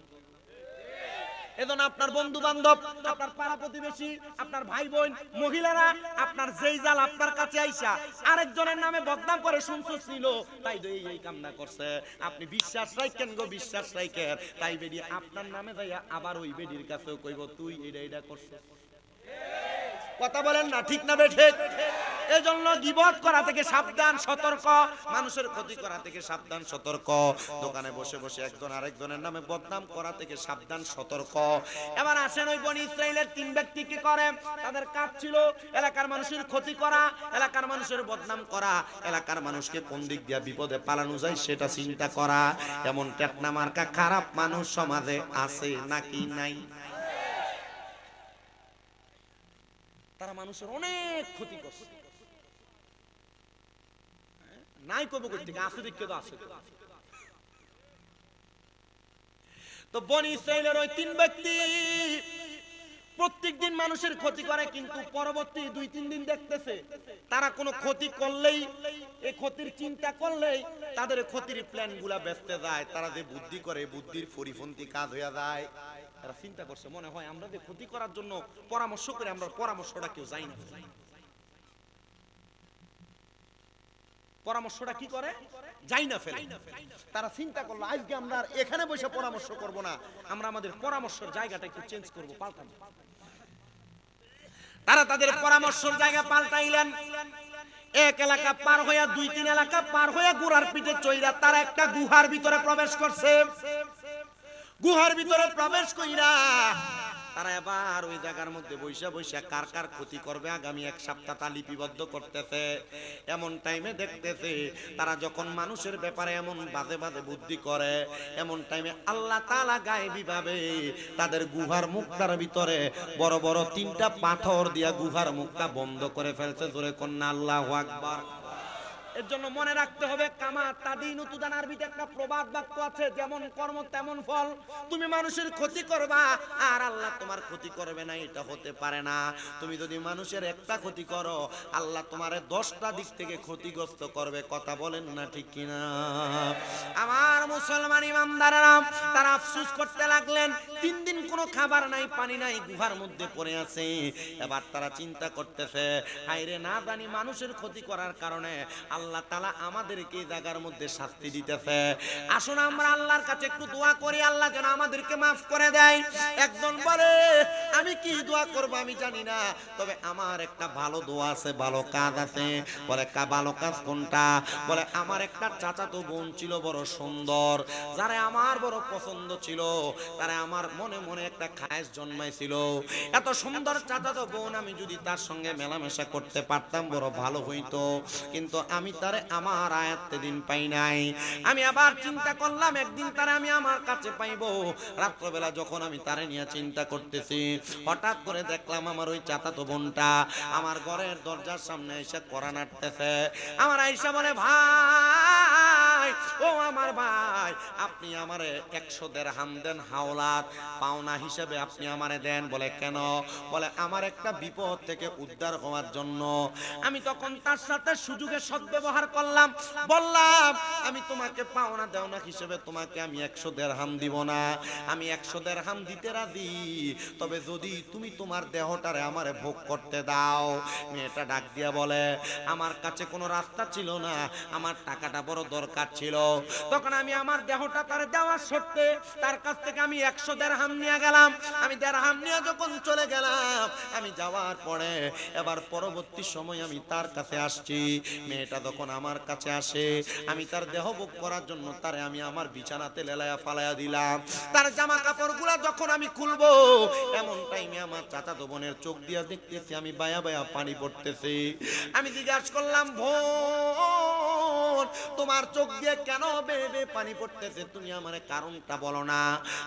এজন্য আপনার বন্ধু বান্ধব, আপনার পাড়া প্রতিবেশী, আপনার ভাই বোন, মহিলারা আপনার যেই জাল আপনার কাছে আইসা আরেকজনের নামে বদনাম করে শুনছস ছিল, তাই তো এই কামনা করছে, আপনি বিশ্বাস রাখেন গো, বিশ্বাস রাখেন, তাই বেডি আপনার নামে যাইয়া আবার ওই বেডির কাছেও কইব তুই এটা করছস। কথা বলেন না ঠিক না বেঠিক? এজন্য গীবত করা থেকে সাবধান, সতর্ক, মানুষের ক্ষতি করা থেকে সাবধান, সতর্ক, দোকানে বসে বসে একজন আরেকজনের নামে বদনাম করা থেকে সাবধান, সতর্ক। এবার আসেন ওই বনি ইসরাইলের 3 ব্যক্তি কি করে, তাদের কাজ ছিল এলাকার মানুষের ক্ষতি করা, এলাকার মানুষের বদনাম করা, এলাকার মানুষকে কোন দিক দিয়ে বিপদে পালানো যায় সেটা চিন্তা করা। এমন টেকনা মার্কা খারাপ মানুষ সমাজে আছে নাকি নাই? তারা মানুষের অনেক ক্ষতি করছে, নাই কবে কই থেকে আছে, দেখে তো আছে। তো বনি ইসরাইলের ওই 3 ব্যক্তি প্রত্যেকদিন মানুষের ক্ষতি করে, কিন্তু পরবর্তী 2-3 দিন দেখতেছে তারা কোনো ক্ষতি করলেই, এই ক্ষতির চিন্তা করলেই তাদের ক্ষতির প্ল্যান গুলা বেঁচতে যায়, তারা যে বুদ্ধি করে বুদ্ধির পরিপন্থী কাজ হয়ে যায়। তারা চিন্তা করছে মনে হয় আমরা যে ক্ষতি করার জন্য পরামর্শ করে, আমরা পরামর্শটা কেউ যাই না, পরামর্শটা কি করে যাই না ফেলে। তারা চিন্তা করলো আজকে আমরা এখানে বসে পরামর্শ করব না, আমরা আমাদের পরামর্শের জায়গাটা একটু চেঞ্জ করব, পাল্টাবো। তারা তাদের পরামর্শের জায়গা পাল্টাইলেন। এক এলাকা পার হইয়া 2-3 এলাকা পার হইয়া গোড়ার পিঠে চইরা তারা একটা গুহার ভিতরে প্রবেশ করছে। গুহার ভিতরে প্রবেশ কইরা তারা এবার ওই জায়গার মধ্যে বৈশা বৈশা কার কার ক্ষতি করবে আগামী 1 সপ্তাহ তা লিপিবদ্ধ করতেছে। এমন টাইমে দেখতেছে তারা যখন মানুষের ব্যাপারে এমন বাজে বাজে বুদ্ধি করে, এমন টাইমে আল্লাহ তাআলা গায়েবী ভাবে তাদের গুহার মুখটার ভিতরে বড় বড় 3টা পাথর দিয়া গুহার মুখটা বন্ধ করে ফেলছে। জোরে কন্যা আল্লাহু আকবার। এর জন্য মনে রাখতে হবে কামা তাদিনু তুদান, আরবিতে একটা প্রবাদ বাক্য আছে, যেমন কর্ম তেমন ফল। তুমি মানুষের ক্ষতি করবা আর আল্লাহ তোমার ক্ষতি করবে না, এটা হতে পারে না। তুমি যদি মানুষের একটা ক্ষতি করো, আল্লাহ তোমারে 10টা দিক থেকে ক্ষতিগ্রস্ত করবে। কথা বলেন না ঠিক কিনা? আমার মুসলমান ইমানদাররা তারা আফসোস করতে লাগলেন, 3 দিন কোনো খাবার নাই, পানি নাই, গুহার মধ্যে পড়ে আছে। এবার তারা চিন্তা করতেছে হায়রে না জানি মানুষের ক্ষতি করার কারণে আল্লাহ তাআলা আমাদেরকে এই জায়গার মধ্যে শাস্তি দিতেছে। আসুন আমরা আল্লাহর কাছে একটু দোয়া করি, আল্লাহ যেন আমাদেরকে maaf করে দেয়। একজন বলে আমি কি দোয়া করব আমি জানি না, তবে আমার একটা ভালো দোয়া আছে, ভালো কাজ আছে। বলে ভালো কাজ কোনটা? বলে আমার একটা চাচাতো বোন ছিল বড় সুন্দর, যারা আমার বড় পছন্দ ছিল, তারা আমার মনে মনে একটা খায়েশ জন্মাইছিল। এত সুন্দর চাচাতো বোন, আমি যদি তার সঙ্গে মেলামেশা করতে পারতাম বড় ভালো হইতো, কিন্তু আমি তারে আমার আয়াত্তে দিন পাই নাই। আমি আবার চিন্তা করলাম একদিন তারে আমি আমার কাছে পাইবো। রাত্রবেলা যখন আমি তারে নিয়ে চিন্তা করতেছি, হঠাৎ করে দেখলাম আমার ওই চাচাতো বোনটা আমার ঘরের দরজার সামনে এসে কড়া নাড়তেছে। আমার আয়েশা বলে ভাই, ও আমার ভাই, আপনি আমারে 100 দিরহাম দেন, হাওলাত পাওনা হিসেবে আপনি আমারে দেন। বলে কেন? বলে আমার একটা বিপদ থেকে উদ্ধার হওয়ার জন্য। আমি তখন তার সাথে সুযোগে সদ্ব্যবহার করলাম, বললাম আমি তোমাকে পাওনা দেওনা হিসেবে তোমাকে আমি 100 দিরহাম দিব না, আমি 100 দিরহাম দিতে রাজি, তবে যদি তুমি তোমার দেহটারে আমারে ভোগ করতে দাও। মেয়েটা ডাক দিয়া বলে আমার কাছে কোনো রাস্তা ছিল না, আমার টাকাটা বড় দরকার ছিল। তখন আমি আমার দেহটা তার দেওয়ার সত্ত্বে তার কাছ থেকে আমি 100 দিরহাম নিয়ে গেলাম। আমি দিরহাম নিয়ে যখন চলে গেলাম, আমি যাওয়ার পরে এবার পরবর্তী সময় আমি তার কাছে আসছি। মেয়েটা যখন আমার কাছে আসে, আমি তার দেহ ভোগ করার জন্য তারে আমি আমার বিছানাতে লেলায়া ফালায়া দিলাম। তার জামা কাপড়গুলা যখন আমি খুলবো, এমন টাইমে আমার চাচাতো বোনের চোখ দিয়া দেখতেছি আমি বায়া বায়া পানি পড়তেছে। আমি জিজ্ঞাসা করলাম বোন তোমার চোখ দিয়ে কেন বেবে পানি পড়তেছে, তুমি আমারে কারণটা বলো না।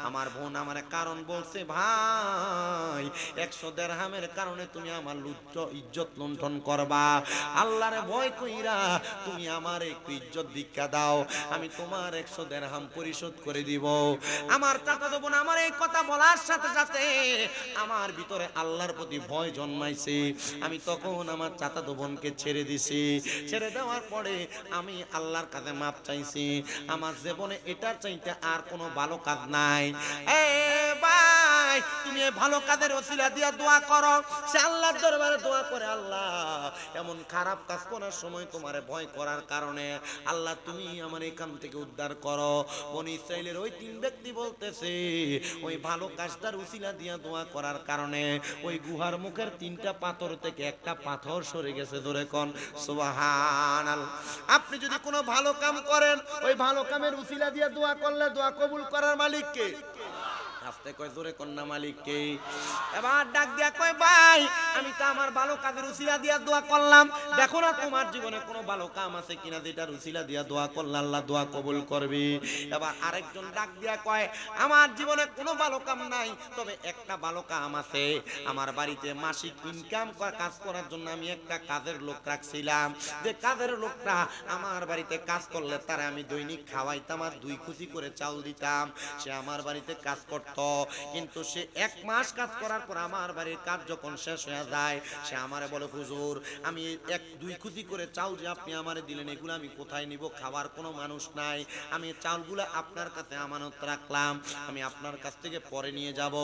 আমার বোন আমারে কারণ বলছে, ভাই 100 দিরহামের কারণে তুমি আমার ইজ্জত লুণ্ঠন করবা। আল্লাহরে ভয় কইরা তুমি আমার একটু ইজ্জত দীক্ষা দাও, আমি তোমার 100 দিরহাম পরিশোধ করে দিব। আমার চাচাতো বোন আমার এই কথা বলার সাথে সাথে আমার ভিতরে আল্লাহর প্রতি ভয় জন্মাইছে। আমি তখন আমার চাচাতো বোনকে ছেড়ে দিছি। ছেড়ে দেওয়ার পরে আমি আল্লাহর কাছে মাপ চাইছি। আমার জীবনে এটার চাইতে আর কোনো ভালো কাজ নাই। এ ভাই, তুমি এই ভালো কাজের ওসিলা দিয়া দোয়া করো, সে আল্লাহর দরবারে দোয়া করে, আল্লাহ এমন খারাপ কাজ করার সময় তোমারে ভয় করার কারণে আল্লাহ তুমি আমার এখান থেকে উদ্ধার করো। বনি ইসরাইলের ওই 3 ব্যক্তি বলতেছে, ওই ভালো কাজটার উসিলা দিয়া দোয়া করার কারণে ওই গুহার মুখের 3টা পাথর থেকে একটা পাথর সরে গেছে। জোরে কোন সুবহানাল্লাহ। আপনি যদি কোনো ভালো কাম করেন, ওই ভালো কামের উসিলা দিয়া দোয়া করলে দোয়া কবুল করার মালিক কে? আস্তে কয়, জোরে কন্যা মালিক কে? এবার ডাক দিয়া কয়, ভাই আমি তো আমার ভালো কাজের উসিলা দিয়া দোয়া করলাম, দেখো না তোমার জীবনে কোনো ভালো কাম আছে কিনা যেটার উসিলা দিয়া দোয়া করলে আল্লাহ দোয়া কবুল করবে। এবার আরেকজন ডাক দিয়া কয়, আমার জীবনে কোনো ভালো কাম নাই, তবে একটা ভালো কাম আছে। আমার বাড়িতে মাসিক ইনকাম কাজ করার জন্য আমি একটা কাজের লোক রাখছিলাম, যে কাজের লোকটা আমার বাড়িতে কাজ করলে তারা আমি দৈনিক খাওয়াইতাম আর 2 খুশি করে চাউল দিতাম। সে আমার বাড়িতে কাজ করত, কিন্তু সে 1 মাস কাজ করার পর আমার বাড়ির কাজ যখন শেষ হয়ে যায়, সে আমারে বলে, হুজুর আমি 1-2 খুশি করে চাউল যে আপনি আমারে দিলেন, এগুলো আমি কোথায় নিব? খাবার কোনো মানুষ নাই, আমি চাউলগুলো আপনার কাছে আমানত রাখলাম, আমি আপনার কাছ থেকে পরে নিয়ে যাব।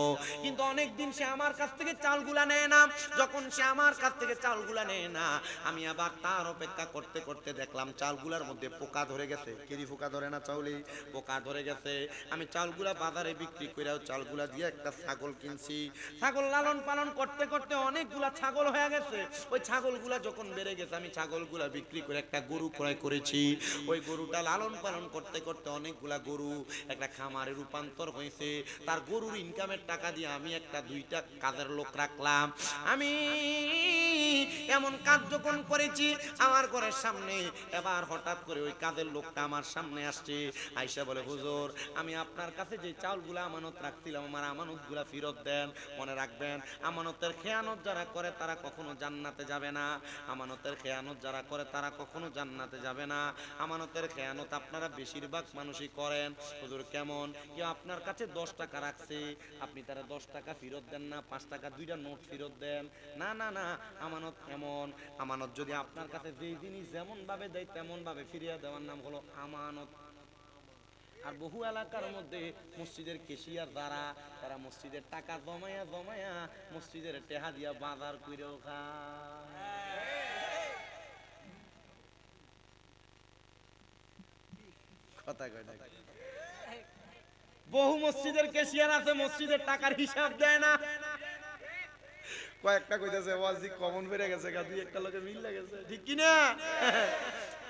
কিন্তু অনেক দিন সে আমার কাছ থেকে চাউলগুলা নেয় না। যখন সে আমার কাছ থেকে চাউলগুলা নেয় না, আমি আবার তার অপেক্ষা করতে করতে দেখলাম চাউলগুলার মধ্যে পোকা ধরে গেছে। কেরি পোকা ধরে না চাউলে? পোকা ধরে গেছে। আমি চাউলগুলা বাজারে বিক্রি কইরাও চাউলগুলা দিয়ে একটা ছাগল কিনছি। ছাগল লালন পালন করতে করতে অনেকগুলা ছাগল হয়ে গেছে। ওই ছাগলগুলা যখন বেড়ে গেছে, আমি ছাগলগুলা বিক্রি করে একটা গরু ক্রয় করেছি। ওই গরুটা লালন পালন করতে করতে অনেকগুলা গরু একটা খামারে রূপান্তর হয়েছে। তার গরুর ইনকামের টাকা দিয়ে আমি একটা 2টা কাজের লোক রাখলাম। আমি এমন কাজ যখন করেছি আমার ঘরের সামনে, এবার হঠাৎ করে ওই কাজের লোকটা আমার সামনে আসছে, আইসা বলে, হুজুর আমি আপনার কাছে যে চাউলগুলা আমানত রাখছিলাম, আমার আমানতগুলা ফেরত দেন। মনে রাখবেন, আমানতের খেয়ানত যারা করে তারা কখনো জান্নাতে যাবে না। আমানতের খেয়ানত যারা করে তারা কখনো জান্নাতে যাবে না। আমানতের খেয়ানত আপনারা বেশিরভাগ মানুষই করেন। হুজুর কেমন? কেউ আপনার কাছে 10 টাকা রাখছে, আপনি তারা 10 টাকা ফেরত দেন না, 5 টাকা 2টা নোট ফেরত দেন। না না না, আমানত এমন, আমানত যদি আপনার কাছে যেই জিনিস যেমন ভাবে দেয় তেমন ভাবে ফিরিয়ে দেওয়ার নাম হলো আমানত। আর বহু এলাকার মধ্যে মসজিদের কেশিয়ার যারা, তারা মসজিদের টাকা জমায়া জমায়া মসজিদের টেহা দিয়া বাজার কইরেও খায়। কথা কয় না। বহু মসজিদের কেশিয়ার আছে, মসজিদের টাকার হিসাব দেয় না। কয়েকটা কইতাছে ওয়াজি কমন বেড়ে গেছে, গা 2-1টা লোকে মিল লাগেছে, ঠিক কি না?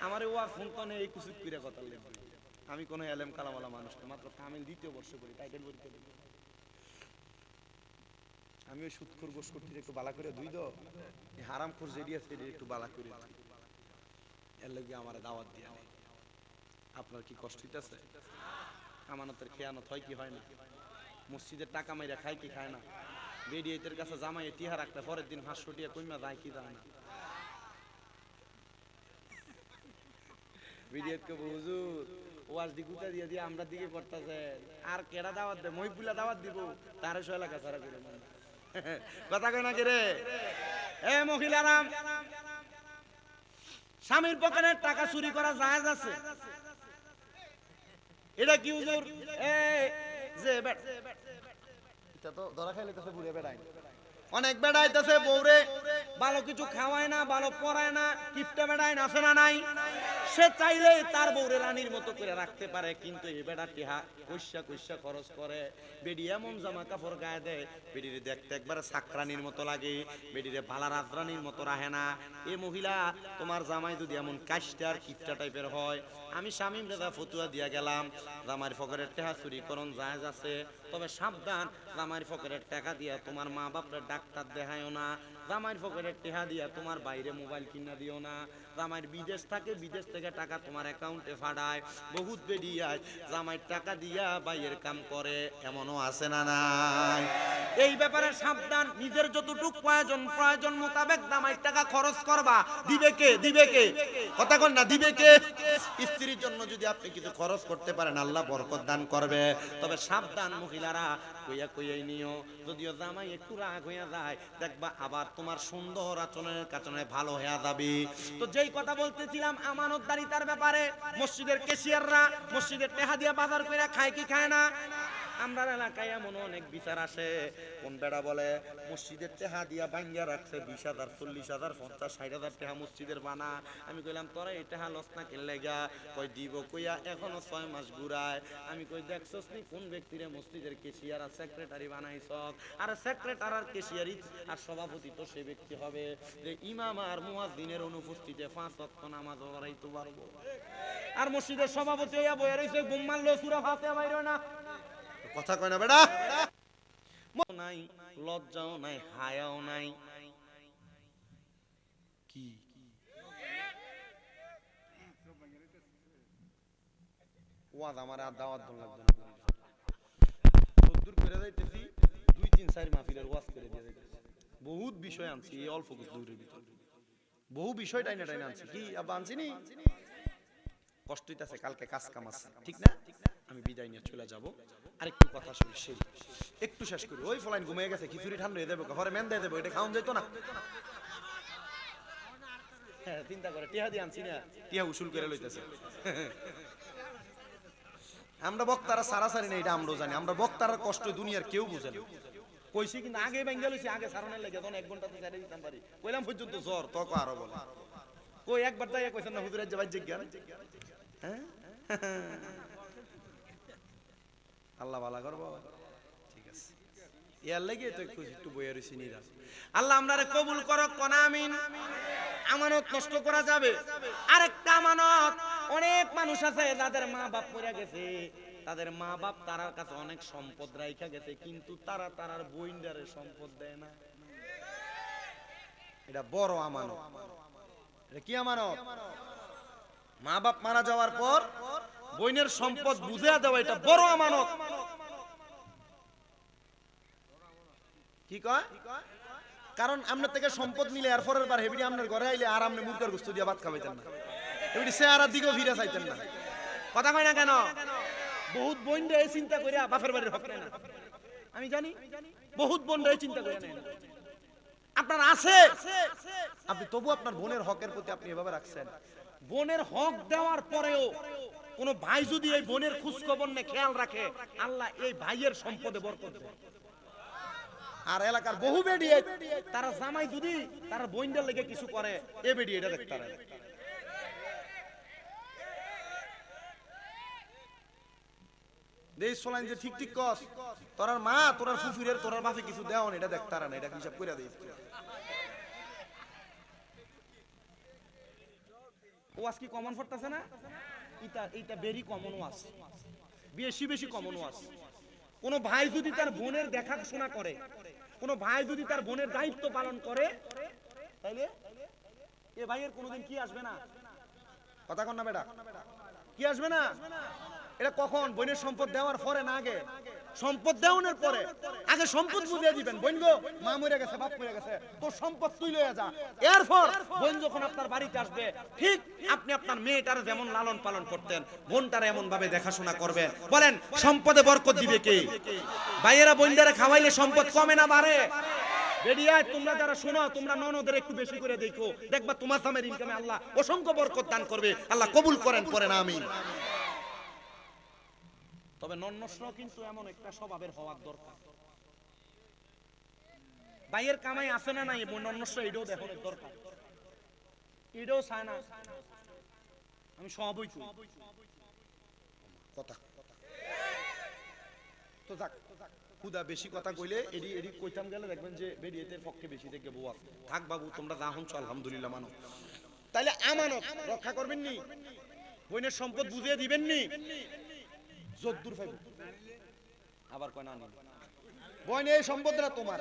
আমারে ওয়াজ ফোন তো নেই, কুসুক কইরা কথা লিখবে। আমি কোনো এলেম কালামওয়ালা মানুষ না, মাত্র কামিল 2য় বর্ষে পড়ি, টাইটেল পরীক্ষা দেব। আমি ওই সুদখোর গোশখোরটির একটু বালা করে দুই দাও, এই হারামখোর যেডি আছে এডি একটু বালা করে দিই, এর লাগি আমারে দাওয়াত দিয়া নেই। আপনার কি কষ্ট হইতাছে? আমানতের খেয়ানত হয় কি হয় না? মসজিদের টাকা মাইরা খায় কি খায় না? বেডিয়েতের কাছে জামাই টিহা রাখতে পরের দিন 500 টাকা কইমা যায় কি যায় না? বেডিয়েতকে হুজুর ওয়াজ দি গুতা দিয়ে দিয়ে আমরা দিকে পড়তাছে, আর কেডা দাওয়াত দে? মহিবুল্লাহ দাওয়াত দিব, 1300 এলাকা সারা করে মানে। কথা কয় না কি রে? এ মহিলারা, স্বামীর পকেটের টাকা চুরি করা জায়েজ আছে? এটা কি হুজুর? এই যে এটা তো ধরা খাইলে কাছে বুড়ে বেড়ায়, অনেক বেড়াইতেছে, বউরে ভালো কিছু খাওয়ায় না, ভালো পড়ায় না, কিপটা বেড়ায় নাচে না নাই। সে চাইলে তার বউরে রানীর মতো করে রাখতে পারে, কিন্তু এই বেড়া টিহা কইসা কইসা খরচ করে। বেডি এমন জামা কাপড় গায়ে দেয়, বেডিরে দেখতে একবার সাকরানির মতো লাগে, বেডিরে ভালা রাজরানির মতো রাহে না। এ মহিলা, তোমার জামাই যদি এমন কাশটার কিপটা টাইপের হয়, আমি শামীম রেজা ফতুয়া দিয়া গেলাম, জামাইয়ের পকেটের টাকা চুরি করন জায়েজ আছে, তবে সাবধান, জামাইয়ের পকেটের টাকা দিয়া তোমার মা বাপরে ডাক্তার দেখায়ও না, জামাইয়ের পকেটের টাকা দিয়া তোমার বাইরে মোবাইল কিনা দিও না, জামাইয়ের বিদেশ থাকে, বিদেশ থেকে থেকে টাকা তোমার অ্যাকাউন্টে ফাড়ায়, বহুত বেডিয়ায় জামাই টাকা দিয়া বাইয়ের কাম করে, এমনও আছে না নাই? এই ব্যাপারে সাবধান। নিজের যতটুক প্রয়োজন মোতাবেক জামাই টাকা খরচ করবা। দিবে কে? দিবে কে? কথা কন না, দিবে কে? স্ত্রীর জন্য যদি আপনি কিছু খরচ করতে পারেন, আল্লাহ বরকত দান করবে। তবে সাবধান মহিলারা, কইয়াই নিও, যদিও জামাই একটু রাগ হইয়া যায়, দেখবা আবার তোমার সুন্দর আচরণের কারণে ভালো হইয়া যাবে। তো যেই কথা বলতেছিলাম আমানতদারিতার ব্যাপারে, মসজিদের ক্যাশিয়াররা মসজিদের টাকা দিয়া বাজার করে খায় কি খায় না? আমরা এলাকায় এমন অনেক বিচার আসে, কোন বেড়া বলে মসজিদের টাকা দিয়া ভাঙ্গিয়া রাখছে 20,000 40,000 50,000 60,000 টাকা মসজিদের বানা। আমি কইলাম তোরা এই টাকা লস না কিনলে গা? কই দিব কইয়া এখনো 6 মাস ঘুরায়। আমি কই দেখছস নি কোন ব্যক্তিরে মসজিদের ক্যাশিয়ার আর সেক্রেটারি বানাইছ? আর সেক্রেটারি আর ক্যাশিয়ারি আর সভাপতি তো সে ব্যক্তি হবে যে ইমাম আর মুয়াজ্জিনের অনুপস্থিতিতে 5 ওয়াক্ত নামাজ পড়াইতে পারবো। আর মসজিদের সভাপতি হইয়া বইয়া রইছে, ঘুম মারলো সূরা ফাতিহা বাইরে না। কথা কয় না বেটা? নাই, লজ্জাও নাই, হায়াও নাই। কি ওয়াজ আমার আর দাওয়াত দন লাগবে না। দূর করে যাইতেছি 2-3-4 মাহফিলের ওয়াজ করে দিয়ে যাইতেছি। বহুত বিষয় আনছি এই অল্প কিছু দূরের ভিতর, বহু বিষয় টাইনা আনছি। কি আব্বা আনছি নি? কষ্ট হইতাছে, কালকে কাজ কাম আছে, ঠিক না? আমি বিদায় নিয়ে চলে যাব। আরেকটু কথা শুনি, সেই একটু শেষ করি। ওই ফলাইন ঘুমিয়ে গেছে, খিচুড়ি ঠান্ডা হয়ে যাবে, ঘরে মেন দিয়ে দেবো, এটা খাওয়ান যেত না। হ্যাঁ, চিন্তা করে টিহা দিয়ে আনছি না, টিহা উসুল করে লইতেছে। আমরা বক্তারা সারাসারি না, এটা আমরাও জানি। আমরা বক্তার কষ্ট দুনিয়ার কেউ বুঝে না। কইছি কিন্তু আগে বেঙ্গল হইছি, আগে সারানোর লেগে তখন 1 ঘন্টা তো ছেড়ে দিতাম পারি। কইলাম পর্যন্ত জ্বর, তক আরো বলে কই একবার তাই কইছেন না হুজুরের জবাই জিজ্ঞান। হ্যাঁ, আল্লাহ ভালো করবো, ঠিক আছে। ইয়ার লাগে তো একটু বইয়া রইছি নিরাজ। আল্লাহ আমরারে কবুল করক, কোন আমিন। আমানত নষ্ট করা যাবে। আরেকটা আমানত, অনেক মানুষ আছে যাদের মা বাপ মরে গেছে, তাদের মা বাপ তারার কাছে অনেক সম্পদ রাইখা গেছে, কিন্তু তারা তারার বইন্ডারে সম্পদ দেয় না। এটা বড় আমানত। এটা কি আমানত? মা বাপ মারা যাওয়ার পর বইনের সম্পদ বুঝিয়া দেওয়া, এটা বড় আমানত। কি কয়? কারণ আপনার থেকে সম্পদ নিলে আর পরের বার হেবিডি আপনার ঘরে আইলে আর আপনি মুরগার গোশত দিয়ে ভাত খাওয়াইতেন না, হেবিডি চেহারার দিকেও ফিরে চাইতেন না। কথা কয় না কেন? বহুত বোনরা এই চিন্তা কইরা বাপের বাড়ির হক নেয় না। আমি জানি বহুত বোনরা এই চিন্তা কইরা নেয় না। আপনার আছে, আপনি তবু আপনার বোনের হকের প্রতি আপনি এভাবে রাখছেন। বোনের হক দেওয়ার পরেও কোন ভাই যদি এই বোনের খোঁজ খবর নে, খেয়াল রাখে, আল্লাহ এই ভাইয়ের সম্পদে বরকত দেয়। আর এলাকার বহু বেডি তারা জামাই যদি তারা বোনদের লেগে কিছু করে, এ বেডি এটা দেখতে পারে। দেশ চলাইন যে ঠিক ঠিক কস, তোরার মা তোরার ফুফিরের তোরার বাপে কিছু দেও না, এটা দেখতে পারে না, এটা হিসাব করে দেয়। ওয়াজ কি কমন পড়তাছে না? এটা বেরি কমন ওয়াজ, বেশি কমন ওয়াজ। কোন ভাই যদি তার বোনের দেখাশোনা করে, কোন ভাই যদি তার বোনের দায়িত্ব পালন করে, তাইলে এ ভাইয়ের কোনোদিন কি আসবে না? কথা কন না বেটা, কি আসবে না? এটা কখন? বোনের সম্পদ দেওয়ার পরে না আগে? সম্পদ দেওয়ানোর পরে। আগে সম্পদ বুঝিয়ে দিবেন, বোন গো মা মরে গেছে, বাপ মরে গেছে, তোর সম্পদ তুই লইয়া যা। এরপর বোন যখন আপনার বাড়িতে আসবে, ঠিক আপনি আপনার মেয়েটার যেমন লালন পালন করতেন, বোনটার এমন ভাবে দেখাশোনা করবেন। বলেন সম্পদে বরকত দিবে কে? ভাইয়েরা বোনদারে খাওয়াইলে সম্পদ কমে না বাড়ে? বেরিয়া তোমরা যারা শোনো, তোমরা ননদের একটু বেশি করে দেখো, দেখবা তোমার স্বামীর ইনকামে আল্লাহ অসংখ্য বরকত দান করবে। আল্লাহ কবুল করেন, পড়েন আমিন। তবে নন্নসরাও কিন্তু এমন একটা স্বভাবের হওয়ার দরকার। ভাইয়ের কামাই আছে না নাই, নন্নসরা এটাও দেখানোর দরকার। এটাও চায় না আমি সবই কথা তো যাক, খুদা বেশি কথা কইলে এডি এডি কইতাম গেলে দেখবেন যে বেরিয়েতের পক্ষে বেশি থেকে বউ আছে। থাক বাবু, তোমরা যা হচ্ছ আলহামদুলিল্লাহ মানো। তাইলে আমানত রক্ষা করবেন নি? বোনের সম্পদ বুঝিয়ে দিবেন নি? যদ্দুর ফাইব আবার কয় না নি বোন, এই সম্পদটা তোমার,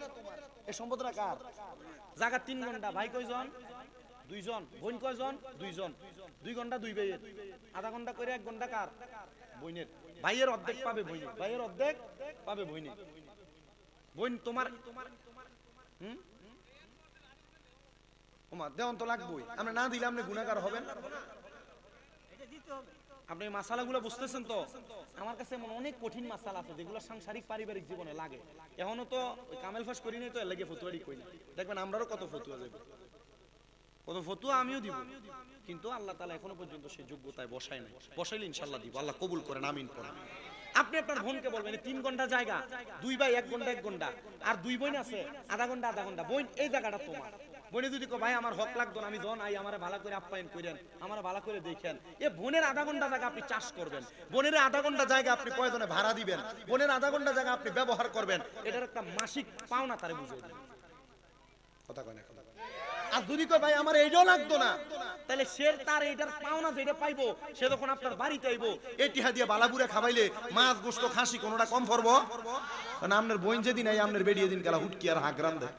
এই সম্পদটা কার? জায়গা 3 ঘন্টা, ভাই কয়জন? দুইজন। বোন কয়জন? দুইজন। 2 ঘন্টা 2 ভাইয়ের, আধা ঘন্টা করে 1 ঘন্টা কার? বোনের। ভাইয়ের অর্ধেক পাবে বোনের, ভাইয়ের অর্ধেক পাবে বোনের। বোন তোমার ওমা দেওয়ান তো লাগবেই, আমরা না দিলে আপনি গুনাহগার হবেন। আপনি মাসালাগুলো বুঝতেছেন তো? আমার কাছে এমন অনেক কঠিন মাসালা আছে যেগুলো সাংসারিক পারিবারিক জীবনে লাগে। এখনো তো ওই কামেল ফাঁস করি নাই, তো এর লাগে ফতুয়ারি কই না। দেখবেন আমরাও কত ফতুয়া যাবে, কত ফতুয়া আমিও দিব, কিন্তু আল্লাহ তাআলা এখনো পর্যন্ত সেই যোগ্যতায় বসায় নাই। বসাইলে ইনশাআল্লাহ দিব, আল্লাহ কবুল করেন, আমিন পড়েন। আপনি আপনার বোনকে বলবেন 3 ঘন্টা জায়গা, 2 ভাই 1 ঘন্টা 1 ঘন্টা, আর 2 বোন আছে আধা ঘন্টা আধা ঘন্টা। বোন এই জায়গাটা তোমার। বোনে যদি কো ভাই আমার হক লাগতো না, আমি জন আই আমারে ভালো করে আপ্যায়ন করেন, আমারে ভালো করে দেখেন, এ বোনের আধা ঘন্টা জায়গা আপনি চাষ করবেন, বোনের আধা ঘন্টা জায়গা আপনি প্রয়োজনে ভাড়া দিবেন, বোনের আধা ঘন্টা জায়গা আপনি ব্যবহার করবেন, এটার একটা মাসিক পাওনা তারে বুঝিয়ে দিবেন। কথা কয় না? আর যদি কয় ভাই আমার এইটাও লাগতো না, তাহলে সে তার এইটার পাওনা যেটা পাইবো, সে যখন আপনার বাড়িতে আইবো এই টিহা দিয়ে বালাপুরে খাবাইলে মাছ গোশত খাসি কোনোটা কম পড়বো না? আপনার বোন যেদিন আই আপনার বেরিয়ে দিন কালা হুটকি আর হাগরাম দেয়।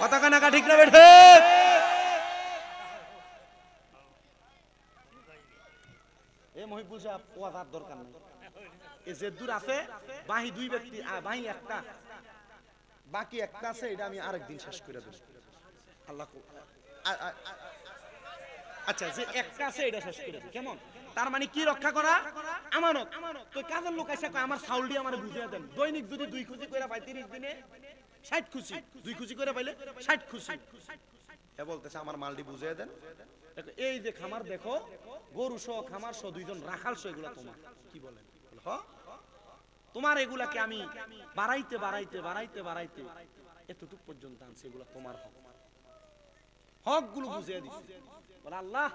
কথা কয় না? ঠিক না বেঠে? এই মহিবুল সাহেব ওয়াজার দরকার নাই, এই যে দূর আছে বাহি 2 ব্যক্তি, বাহি একটা, বাকি একটা আছে, এটা আমি আরেকদিন শেষ করে দেব। আল্লাহ আচ্ছা, যে একটা আছে এটা শেষ করে দেব। কেমন? তার মানে কি রক্ষা করা? আমানত। তো কাজের লোক এসে কয় আমার চাউল দিয়ে আমারে বুঝিয়ে দেন, দৈনিক যদি 2 খুশি করে পাই 30 দিনে 60 খুশি, 2 খুশি করে পাইলে 60 খুশি। এ বলতেছে আমার মালটি বুঝিয়ে দেন। দেখো এই যে খামার, দেখো গরু সহ খামার সহ 2 জন রাখাল সহ, এগুলা তোমার। কি বলেন? হ্যাঁ, তোমার এগুলাকে আমি বাড়াইতে বাড়াইতে বাড়াইতে বাড়াইতে এতটুক পর্যন্ত আনছি, এগুলা তোমার হক। হকগুলো বুঝিয়ে দিছি। বলে আল্লাহ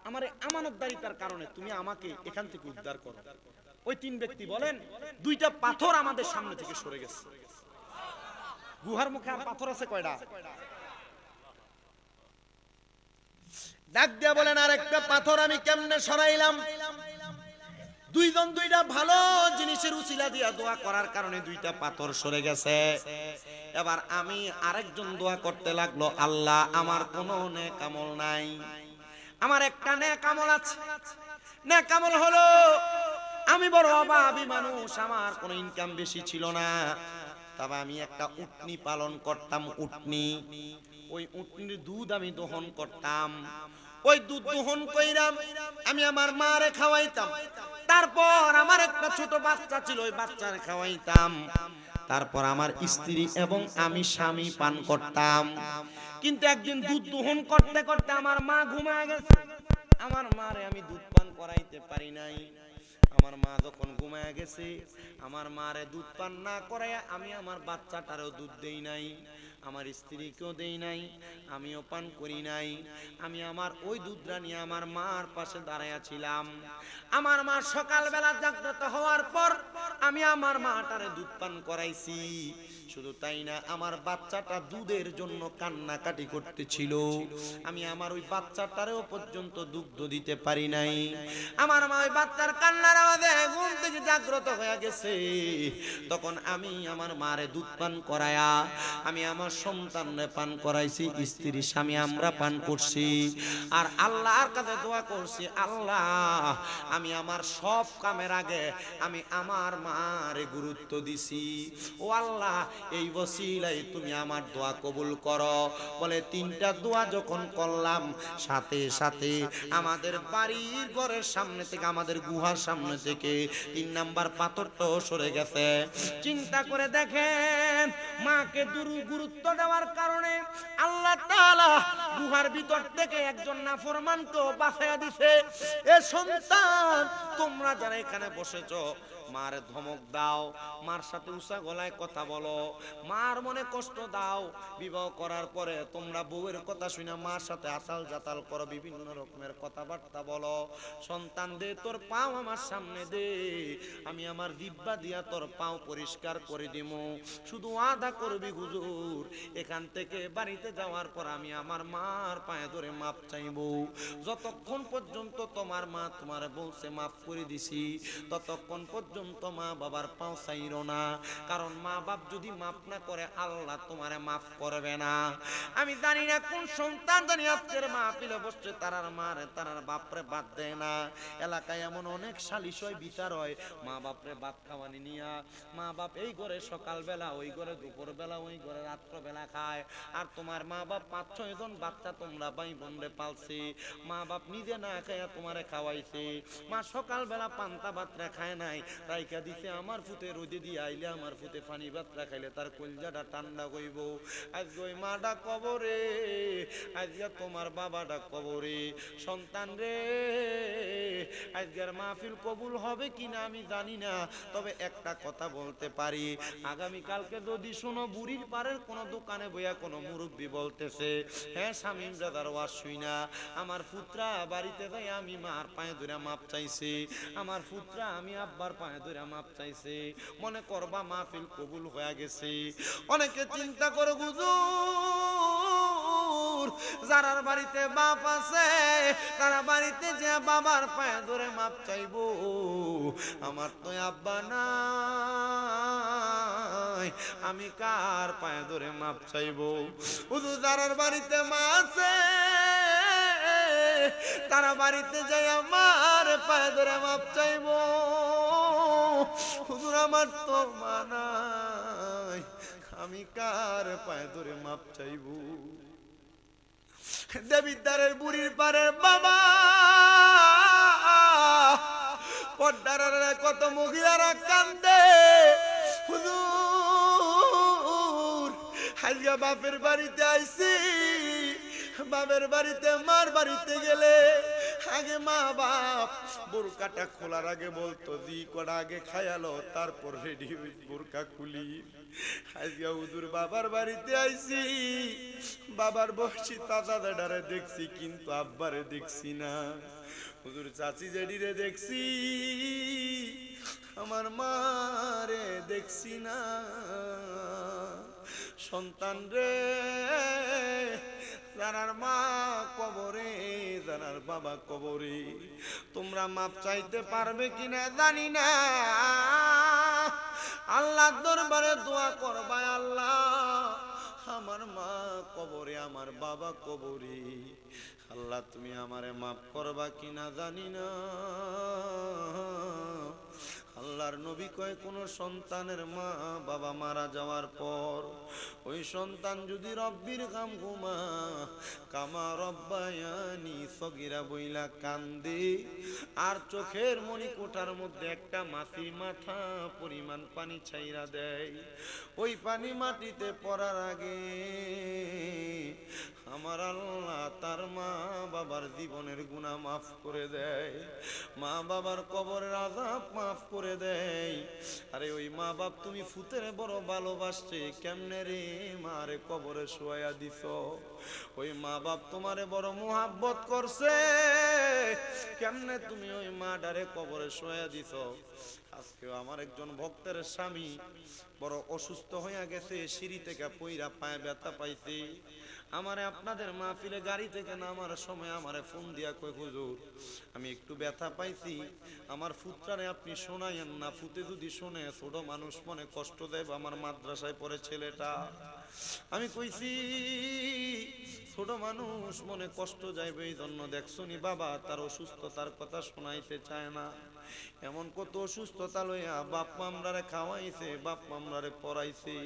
আমার এই আমানতদারিতার কারণে তুমি আমাকে এখান থেকে উদ্ধার করো। ওই 3 ব্যক্তি বলেন 2টা পাথর আমাদের সামনে থেকে সরে গেছে। গুহার মুখে আর পাথর আছে কয়টা? ডাক দিয়া বলেন আর একটা পাথর আমি কেমনে সরাইলাম? 2 জন 2টা ভালো জিনিসের উসিলা দিয়া দোয়া করার কারণে 2টা পাথর সরে গেছে। এবার আমি আরেকজন দোয়া করতে লাগলো, আল্লাহ আমার কোনো নেক আমল নাই, আমার একটা নেক আমল আছে। নেক আমল হলো আমি বড় অভাবী মানুষ, আমার কোনো ইনকাম বেশি ছিল না, তবে আমি একটা উটনি পালন করতাম, উটনি। ওই উটনির দুধ আমি দহন করতাম, ওই দুধ দহন কইরাম আমি আমার মারে খাওয়াইতাম, তারপর আমার একটা ছোট বাচ্চা ছিল, ওই বাচ্চারে খাওয়াইতাম, তারপর আমার স্ত্রী এবং আমি স্বামী পান করতাম। কিন্তু একদিন দুধ দহন করতে করতে আমার মা ঘুমায় গেছে, আমার মারে আমি দুধ পান করাইতে পারি নাই। আমার মা যখন ঘুমায় গেছে, আমার মারে দুধ পান না করাইয়া আমি আমার বাচ্চাটারও দুধ দেই নাই, আমার স্ত্রীকেও দেই নাই, আমিও পান করি নাই। আমি আমার ওই দুধটা নিয়ে আমার মার পাশে দাঁড়াইয়া ছিলাম। আমার মা সকালবেলা জাগ্রত হওয়ার পর আমি আমার মাটারে দুধ পান করাইছি। শুধু তাই না, আমার বাচ্চাটা দুধের জন্য কান্নাকাটি করতেছিল, আমি আমার ওই বাচ্চাটারেও পর্যন্ত দুগ্ধ দিতে পারি নাই। আমার মা ওই বাচ্চার কান্নার আওয়াজে ঘুম থেকে জাগ্রত হয়ে গেছে, তখন আমি আমার মারে দুধ পান করায়া আমি আমার সন্তানরে পান করাইছি, স্ত্রী স্বামী আমরা পান করছি, আর আল্লাহর কাছে দোয়া করছি, আল্লাহ আমি আমার সব কামের আগে আমি আমার মারে গুরুত্ব দিছি, ও আল্লাহ এই ওসিলায় তুমি আমার দোয়া কবুল করো। বলে 3টা দোয়া যখন করলাম, সাথে সাথে আমাদের বাড়ির ঘরের সামনে থেকে, আমাদের গুহার সামনে থেকে 3 নাম্বার পাথরটাও সরে গেছে। চিন্তা করে দেখেন, মাকে গুরুত্ব দেওয়ার কারণে আল্লাহ তাআলা গুহার ভিতর থেকে একজন নাফরমানকে বাঁচাইয়া দিছে। এ সন্তান, তোমরা যারা এখানে বসেছো, মার ধমক দাও, মার সাথে উঁচা গলায় কথা বলো, মার মনে কষ্ট দাও। বিবাহ করার পরে তোমরা বউয়ের কথা শুনে মার সাথে আতাল জাতাল করো, বিভিন্ন রকমের কথাবার্তা বলো। সন্তান দে তোর পাও আমার সামনে দে, আমি আমার জিহ্বা দিয়া তোর পাও পরিষ্কার করে দিমু। শুধু আদা করবি হুজুর, এখান থেকে বাড়িতে যাওয়ার পর আমি আমার মার পায়ে ধরে মাপ চাইবো। যতক্ষণ পর্যন্ত তোমার মা তোমার বলছে মাফ করে দিছি, ততক্ষণ পর্যন্ত পর্যন্ত মা বাবার পাও চাইরো না, কারণ মা বাপ যদি মাফ না করে আল্লাহ তোমারে মাফ করবে না। আমি জানি না কোন সন্তান জানি আজকের মাহফিলে বসছে তারার মারে তারার বাপরে বাদ দেয় না। এলাকায় এমন অনেক সালিশ হয়, বিচার হয়, মা বাপরে ভাত খাওয়ানি নিয়া মা বাপ এই ঘরে সকালবেলা, ওই ঘরে দুপুরবেলা, ওই ঘরে রাত্রবেলা খায়। আর তোমার মা বাপ 5-6 জন বাচ্চা তোমরা ভাই বোনরে পালছে, মা বাপ নিজে না খাইয়া তোমারে খাওয়াইছে। মা সকালবেলা পান্তা ভাতরা খায় নাই, রাইখা দিছে আমার ফুতে রোদে দিয়ে আইলে আমার ফুতে পানি ভাতরা খাইলে তার কলজাটা ঠান্ডা হইব। আজকে ওই মাটা কবরে, আজকে তোমার বাবাটা কবরে। সন্তান রে, আজকের মাহফিল কবুল হবে কিনা আমি জানি না, তবে একটা কথা বলতে পারি, আগামীকালকে যদি শোনো বুড়ির পাড়ের কোনো দোকানে বইয়া কোনো মুরব্বী বলতেছে, হ্যাঁ শামীম দাদার ওয়াজ শুই না, আমার পুত্রা বাড়িতে যাই আমি মার পায়ে ধরে মাপ চাইছি, আমার পুত্রা আমি আব্বার পায়ে ধরে মাপ চাইছি, মনে করবা মাহফিল কবুল হয়ে গেছে। অনেকে চিন্তা করে হুজুর যারার বাড়িতে বাপ আছে তারা বাড়িতে যে বাবার পায়ে ধরে মাপ চাইবো, আমার তো আব্বা নাই, আমি কার পায়ে ধরে মাপ চাইবো? হুজুর যারার বাড়িতে মা আছে তারা বাড়িতে যাই আমার পায়ে ধরে মাপ চাইবো। হুজুর আমার তো মা নাই, আমি কার পায়ে ধরে মাপ চাইবো? দেবিদ্বারের বুড়ির পাড়ের বাবা, পর্দার কত মহিলারা কান্দে, হুজুর আজকে বাপের বাড়িতে আইছি, বাপের বাড়িতে মার বাড়িতে গেলে আগে মা বাপ বোরকাটা খোলার আগে বলতো দি কটা আগে খায়ালো তারপর রেডি বোরকা খুলি। আজকে হুজুর বাবার বাড়িতে আইছি, বাবার বসি চাচা দাদারে দেখছি কিন্তু আব্বারে দেখছি না। হুজুর চাচি জেডিরে দেখছি, আমার মারে দেখছি না। সন্তান রে, যারার মা কবরে, যারার বাবা কবরে, তোমরা মাপ চাইতে পারবে কিনা জানি না। আল্লাহর দরবারে দোয়া করবা, আল্লাহ আমার মা কবরে, আমার বাবা কবরে, আল্লাহ তুমি আমারে মাফ করবা কিনা জানি না। আল্লাহর নবী কয় কোন সন্তানের মা বাবা মারা যাওয়ার পর ওই সন্তান যদি রব্বির কাম ঘুমা কামা রব্বায়ানি সগীরা বইলা কান্দে, আর চোখের মনি কোটার মধ্যে একটা মাছির মাথা পরিমাণ পানি ছাইরা দেয়, ওই পানি মাটিতে পড়ার আগে আমার আল্লাহ তার মা বাবার জীবনের গুনাহ মাফ করে দেয়, মা বাবার কবরের আযাব মাফ করে দেয়। আরে ওই মা বাপ তুমি ফুতের বড় ভালোবাসছে, কেমনে রে মারে কবরে শোয়া দিছ? ওই মা বাপ তোমারে বড় মোহাব্বত করছে, কেমনে তুমি ওই মা ডারে কবরে শোয়া দিছ? আজকেও আমার একজন ভক্তের স্বামী বড় অসুস্থ হয়ে গেছে, সিঁড়ি থেকে পইরা পায়ে ব্যথা পাইছে। আমারে আপনাদের মাহফিলে গাড়ি থেকে নামার সময় আমারে ফোন দিয়া কই হুজুর আমি একটু ব্যথা পাইছি, আমার ফুতরারে আপনি শোনাইয়েন না, ফুতে যদি শোনে ছোট মানুষ মনে কষ্ট দেয়, আমার মাদ্রাসায় পড়ে ছেলেটা। আমি কইছি ছোট মানুষ মনে কষ্ট যাইবে, এই জন্য দেখছনি বাবা তার অসুস্থতার কথা শোনাইতে চায় না। এমন কত অসুস্থতা লইয়া বাপ মামরারে খাওয়াইছে, বাপ মামরারে পড়াইছে।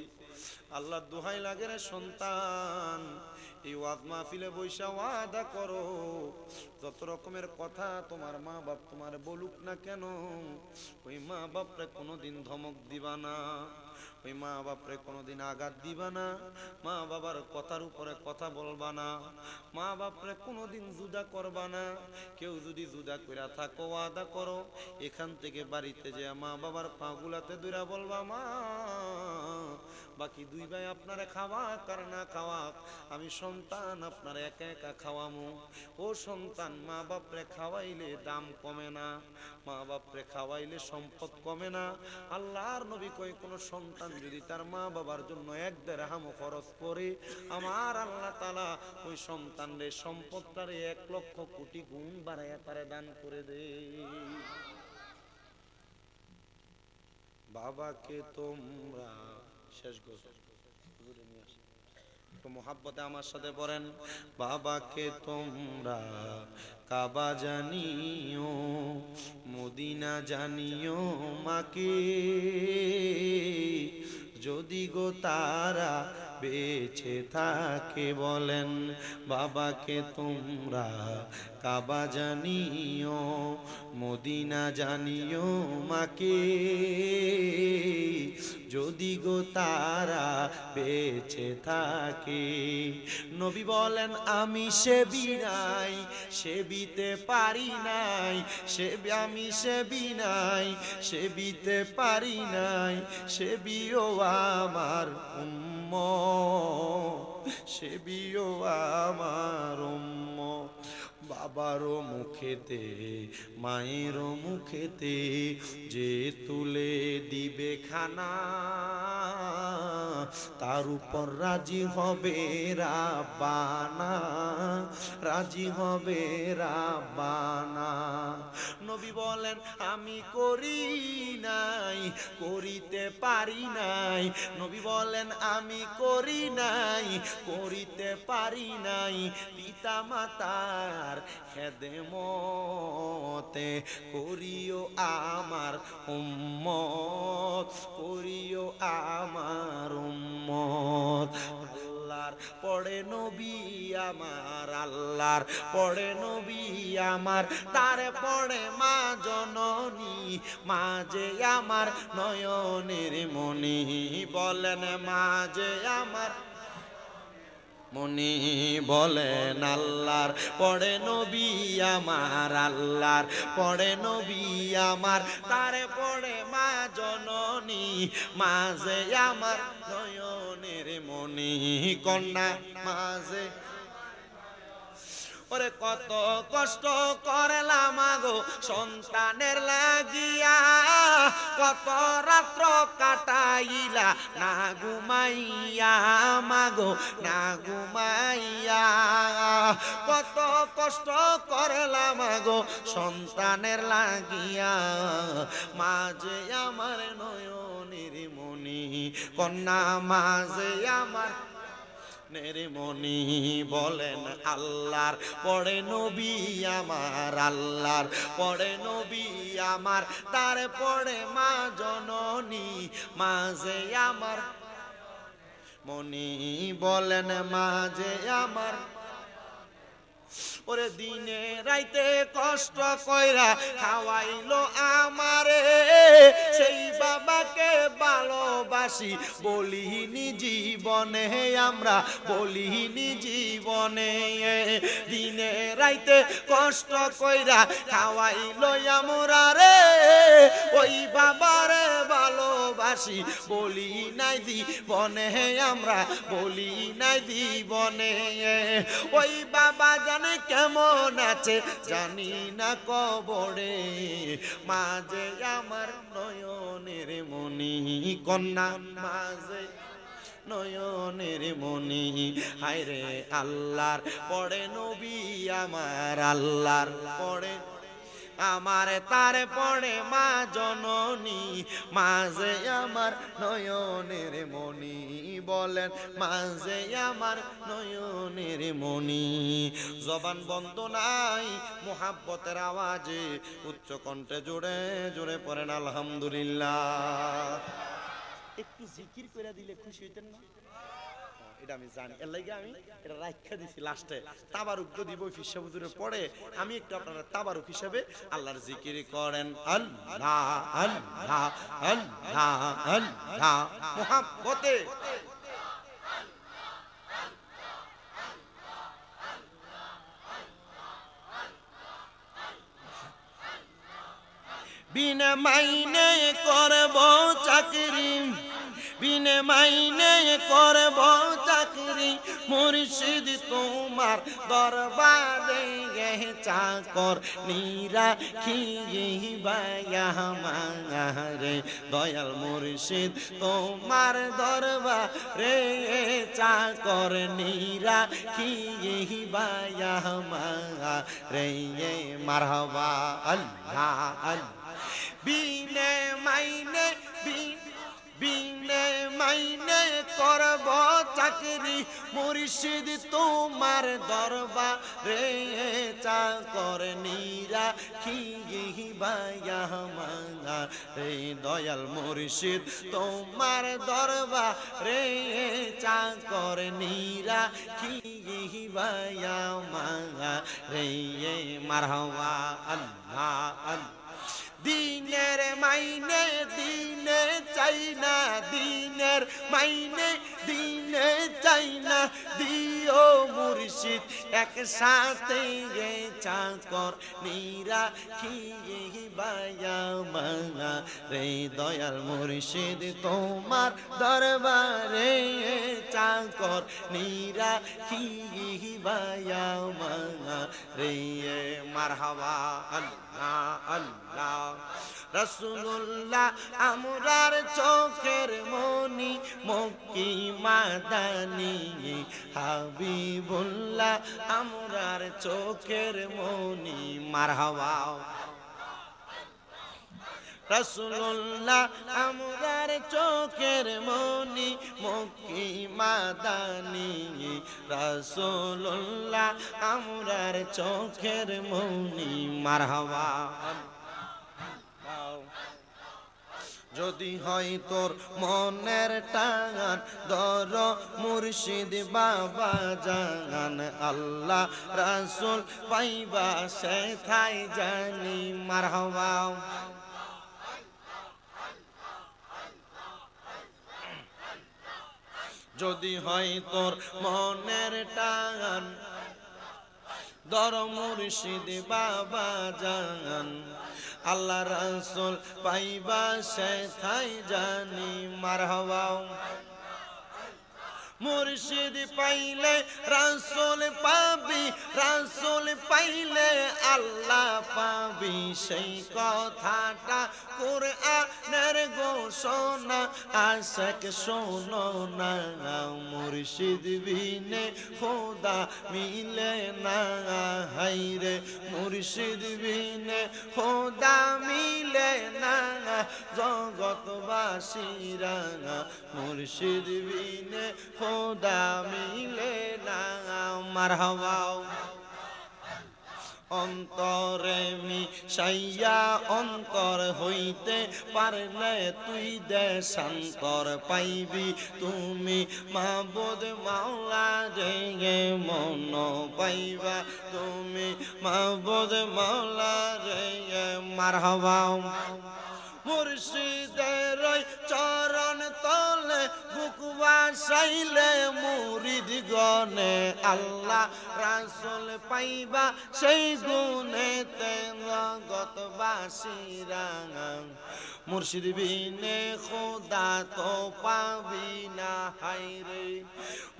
আল্লাহর দোহাই লাগে রে সন্তান, এই ওয়াজ মাহফিলে বৈশা ওয়াদা করো, যত রকমের কথা তোমার মা বাপ তোমার বলুক না কেন, ওই মা বাপরে কোনোদিন ধমক দিবা না, ওই মা বাপরে কোনোদিন আঘাত দিবা না, মা বাবার কথার উপরে কথা বলবা না, মা বাপরে কোনোদিন জুদা করবা না। কেউ যদি জুদা কইরা থাকো ওয়াদা করো এখান থেকে বাড়িতে যে মা বাবার পাগুলাতে দূরা বলবা মা বাকি দুই ভাই আপনারে খাওয়াক আর না খাওয়াক আমি সন্তান আপনার একা একা খাওয়ামু। ও সন্তান, মা বাপরে খাওয়াইলে দাম কমে না, মা বাপরে খাওয়াইলে সম্পদ কমে না। আল্লাহর নবী কয় কোন সন্তান যদি তার মা বাবার জন্য 1 দিরহাম খরচ করে, আমার আল্লাহ তাআলা ওই সন্তানের সম্পদটারে 1 লক্ষ কোটি গুণ বাড়াইয়া তারে দান করে দেয়। বাবাকে তোমরা শেষ গজল একটু মোহাব্বতে আমার সাথে পড়েন, বাবাকে তোমরা কাবা জানিও, মদিনা জানিও মাকে, যদি গো তারা বেঁচে থাকে। বলেন বাবাকে তোমরা কাবা জানিও, মদিনা জানিও মাকে, যদি গো তারা বেঁচে থাকে। নবী বলেন আমি সেবি নাই, সেবিতে পারি নাই, আমি সেবি নাই, সেবিতে পারি নাই, সেবিও আমার উম্মত, সেবিও আমার উম্মত। বাবারও মুখেতে মায়েরও মুখেতে যে তুলে দিবে খানা, তার উপর রাজি হবে রাব্বানা, রাজি হবে রাব্বানা। নবী বলেন আমি করি নাই, করিতে পারি নাই, নবী বলেন আমি করি নাই, করিতে পারি নাই, পিতা মাতার খেদমতে করিও আমার উম্মত, করিও আমার উম্মত। আল্লাহর পড়ে নবী আমার, আল্লাহর পড়ে নবী আমার, তারে পড়ে মা জননী, মা যে আমার নয়নের মনি। বলেন মা যে আমার মনি, বলেন আল্লাহর পড়ে নবী আমার, আল্লাহর পড়ে নবী আমার, তারে পড়ে মা জননী, মা যে আমার নয়নের মনি। কন্যা মা যে, ওরে কত কষ্ট করলাম গো সন্তানের লাগিয়া, কত রাত্র কাটাইলা না ঘুমাইয়া, মাগো না ঘুমাইয়া, কত কষ্ট করলাম গো সন্তানের লাগিয়া, মাঝে আমার নয়নের মনি। কন্যা মাঝে আমার মনি। বলেন আল্লাহর পড়ে নবী আমার, আল্লাহর পড়ে নবী আমার, তার পড়ে মা জননী, মাঝে আমার মনি। বলেন মাঝে আমার, ওরে দিনে রাইতে কষ্ট কইরা খাওয়াইলো আমারে, সেই বাবাকে ভালোবাসি বলিনি জীবনে, আমরা বলিনি জীবনে। দিনে রাইতে কষ্ট কইরা খাওয়াইলো আমরা রে, ওই বাবারে ভালোবাসি বলি নাই জীবনে, আমরা বলি নাই জীবনে। ওই বাবা জানে কেমন আছে জানি না কবরে, মাঝে আমার নয়নের মনি। কন্যা মাঝে নয়নের মনি। হায়রে আল্লাহর পড়ে নবী আমার, আল্লাহর পড়ে আমার, তার পড়ে মা জননী, মাঝে আমার নয়নের মনি। বলেন মাঝে আমার নয়নের মনি। জবান বন্ধ নাই, মুহাব্বতের আওয়াজে উচ্চ কণ্ঠে জোরে জোরে পড়েন আলহামদুলিল্লাহ। একটু জিকির করে দিলে খুশি হইতেন না? এটা আমি জানি, এর লাগে আমি এটা রাখা দিছি লাস্টে। তাবারুক যদি বই ফিসা হুজুরের পড়ে, আমি একটু আপনারা তাবারুক হিসাবে আল্লাহর জিকির করেন। আল্লাহ আল্লাহ আল্লাহ আল্লাহ মুহাব্বতে বিনা মাইনে করব চাকরি, বিনে মাইনে করব চাকরি, মুর্শিদ তোমার দরবারে চাকর নিরাখিবা আমারে, দয়াল মুর্শিদ তোমার দরবারে চাকর নিরাখিবা আমারে। মারহাবা আল্লাহ আল্লাহ। বিনে মাইনে মুর্শিদ তোমার দরবারে চাকর নীরা কি বায়া মাঙ্গা রে দয়াল মুর্শিদ তোমার দরবারে চাকর নীরা কি বায়া মাঙ্গা রে মারহাবা আল্লাহ আল্লাহ দিনের মাইনে দিনে চাই না দিনের মাইনে দিনে চাই না দিও মুর্শিদ একসাথে গে চাকর নীরা কি বায়া মাঙ্গা রে দয়াল মুর্শিদ তোমার দরবারে চাকর নীরা কি বায়া মাঙ্গা রে মারহাবা আল্লাহ আল্লাহ রাসূলুল্লাহ আমরার চোখের মনি মক্কি মাদানী হাবিবুল্লাহ আমরার চোখের মনি মারহাবা রাসূলুল্লাহ আমরার চোখের মনি মক্কি মাদানী রাসূলুল্লাহ আমরার চোখের মনি মারহাবা যদি হয় তোর মনের টান দর মুর্শিদ বাবা জান আল্লাহ রাসূল পাইবা সেথায় জানি মারহাবা যদি হয় তোর মনের টান দর মুর্শিদ বাবা জান আল্লাহ রাসূল পাইবা সেথায় জানি মারহাবা মুর্শিদ পাইলে রাসূল পাবি রাসূল পাইলে আল্লাহ পাবি সেই কথাটা কুরআনের ঘোষণা আশিক শোনো না মুর্শিদ বিনে খোদা মিলে না হায়রে মুর্শিদ বিনে খোদা মিলে না জগৎবাসীরা মুর্শিদ বিনে খোদা মিলে না মারহাবা অন্তরে মিশাইয়া অন্তর হইতে পারলে তুই দেশান্তর পাইবি তুমি মাবুদ মাওলা রে মন পাইবা তুমি মাবুদ মাওলা রে মারহাবা মুর্শিদের চরণ তলে বুক বাসাইলে মুরিদ গনে আল্লাহ রাসূল পাইবা সেই গুণেতে জগৎবাসীরা মুর্শিদ বিনে খোদা তো পাবি না হায়রে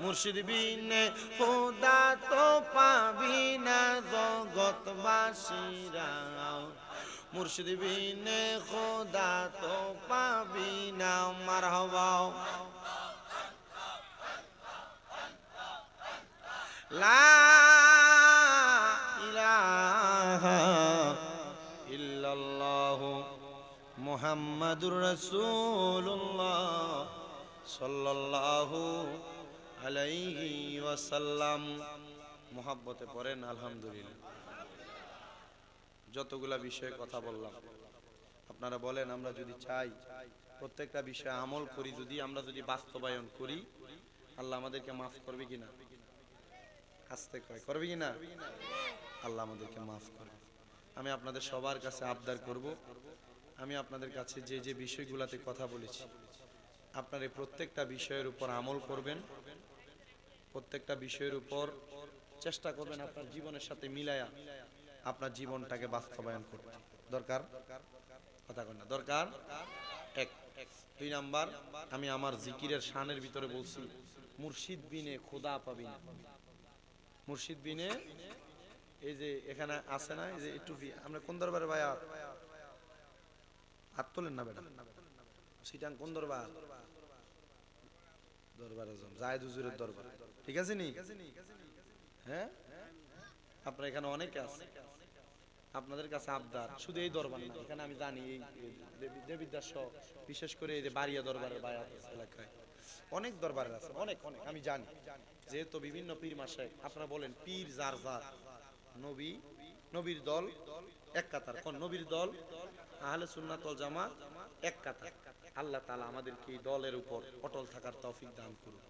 মুর্শিদ বিনে খোদা তো পাবি না জগৎবাসীরা মুর্শিদ বিনে খোদা তো পাবি না মারহাবা লা ইলাহা ইল্লাল্লাহ মুহাম্মাদুর রাসূলুল্লাহ সাল্লাল্লাহু আলাইহি ওয়াসাল্লাম মুহাব্বতে পড়েন আলহামদুলিল্লাহ যতগুলা বিষয়ে কথা বললাম আপনারা বলেন আমরা যদি চাই প্রত্যেকটা বিষয়ে আমল করি যদি আমরা যদি বাস্তবায়ন করি আল্লাহ আমাদেরকে মাফ করবে কিনা আস্তে করবে কিনা আল্লাহ আমাদেরকে মাফ করবে আমি আপনাদের সবার কাছে আবদার করব আমি আপনাদের কাছে যে যে বিষয়গুলোতে কথা বলেছি আপনারা প্রত্যেকটা বিষয়ের উপর আমল করবেন প্রত্যেকটা বিষয়ের উপর চেষ্টা করবেন আপনার জীবনের সাথে মিলায়া আপনার জীবনটাকে বাস্তবায়ন করতে দরকার কথা কন না দরকার এক দুই নাম্বার আমি আমার জিকিরের শানের ভিতরে বলছি মুর্শিদ বিনে খোদা পাবি না মুর্শিদ বিনে এই যে এখানে আছে না এই যে একটু আমরা কোন দরবারে ভাই হাত তোলেন না বেটা সিটাং কোন দরবার দরবারে জায়েদ হুজুরের দরবার ঠিক আছে নি হ্যাঁ আপনারা এখানে অনেকে আছে আপনাদের কাছে আবদার শুধু এই দরবার না এখানে আমি জানি এই দেবিদাস বিশেষ করে এই যে বাড়িয়া দরবারের বায়াত এলাকায় অনেক দরবারের আছে, অনেক অনেক আমি জানি। যেহেতু বিভিন্ন পীর মাসে আপনারা বলেন পীর যার যার, নবী নবীর দল এক কাতার, কোন নবীর দল আহলে সুন্নাত ওয়াল জামাত এক কাতার। আল্লাহ তাআলা আমাদেরকে এই দলের উপর অটল থাকার তৌফিক দান করুন।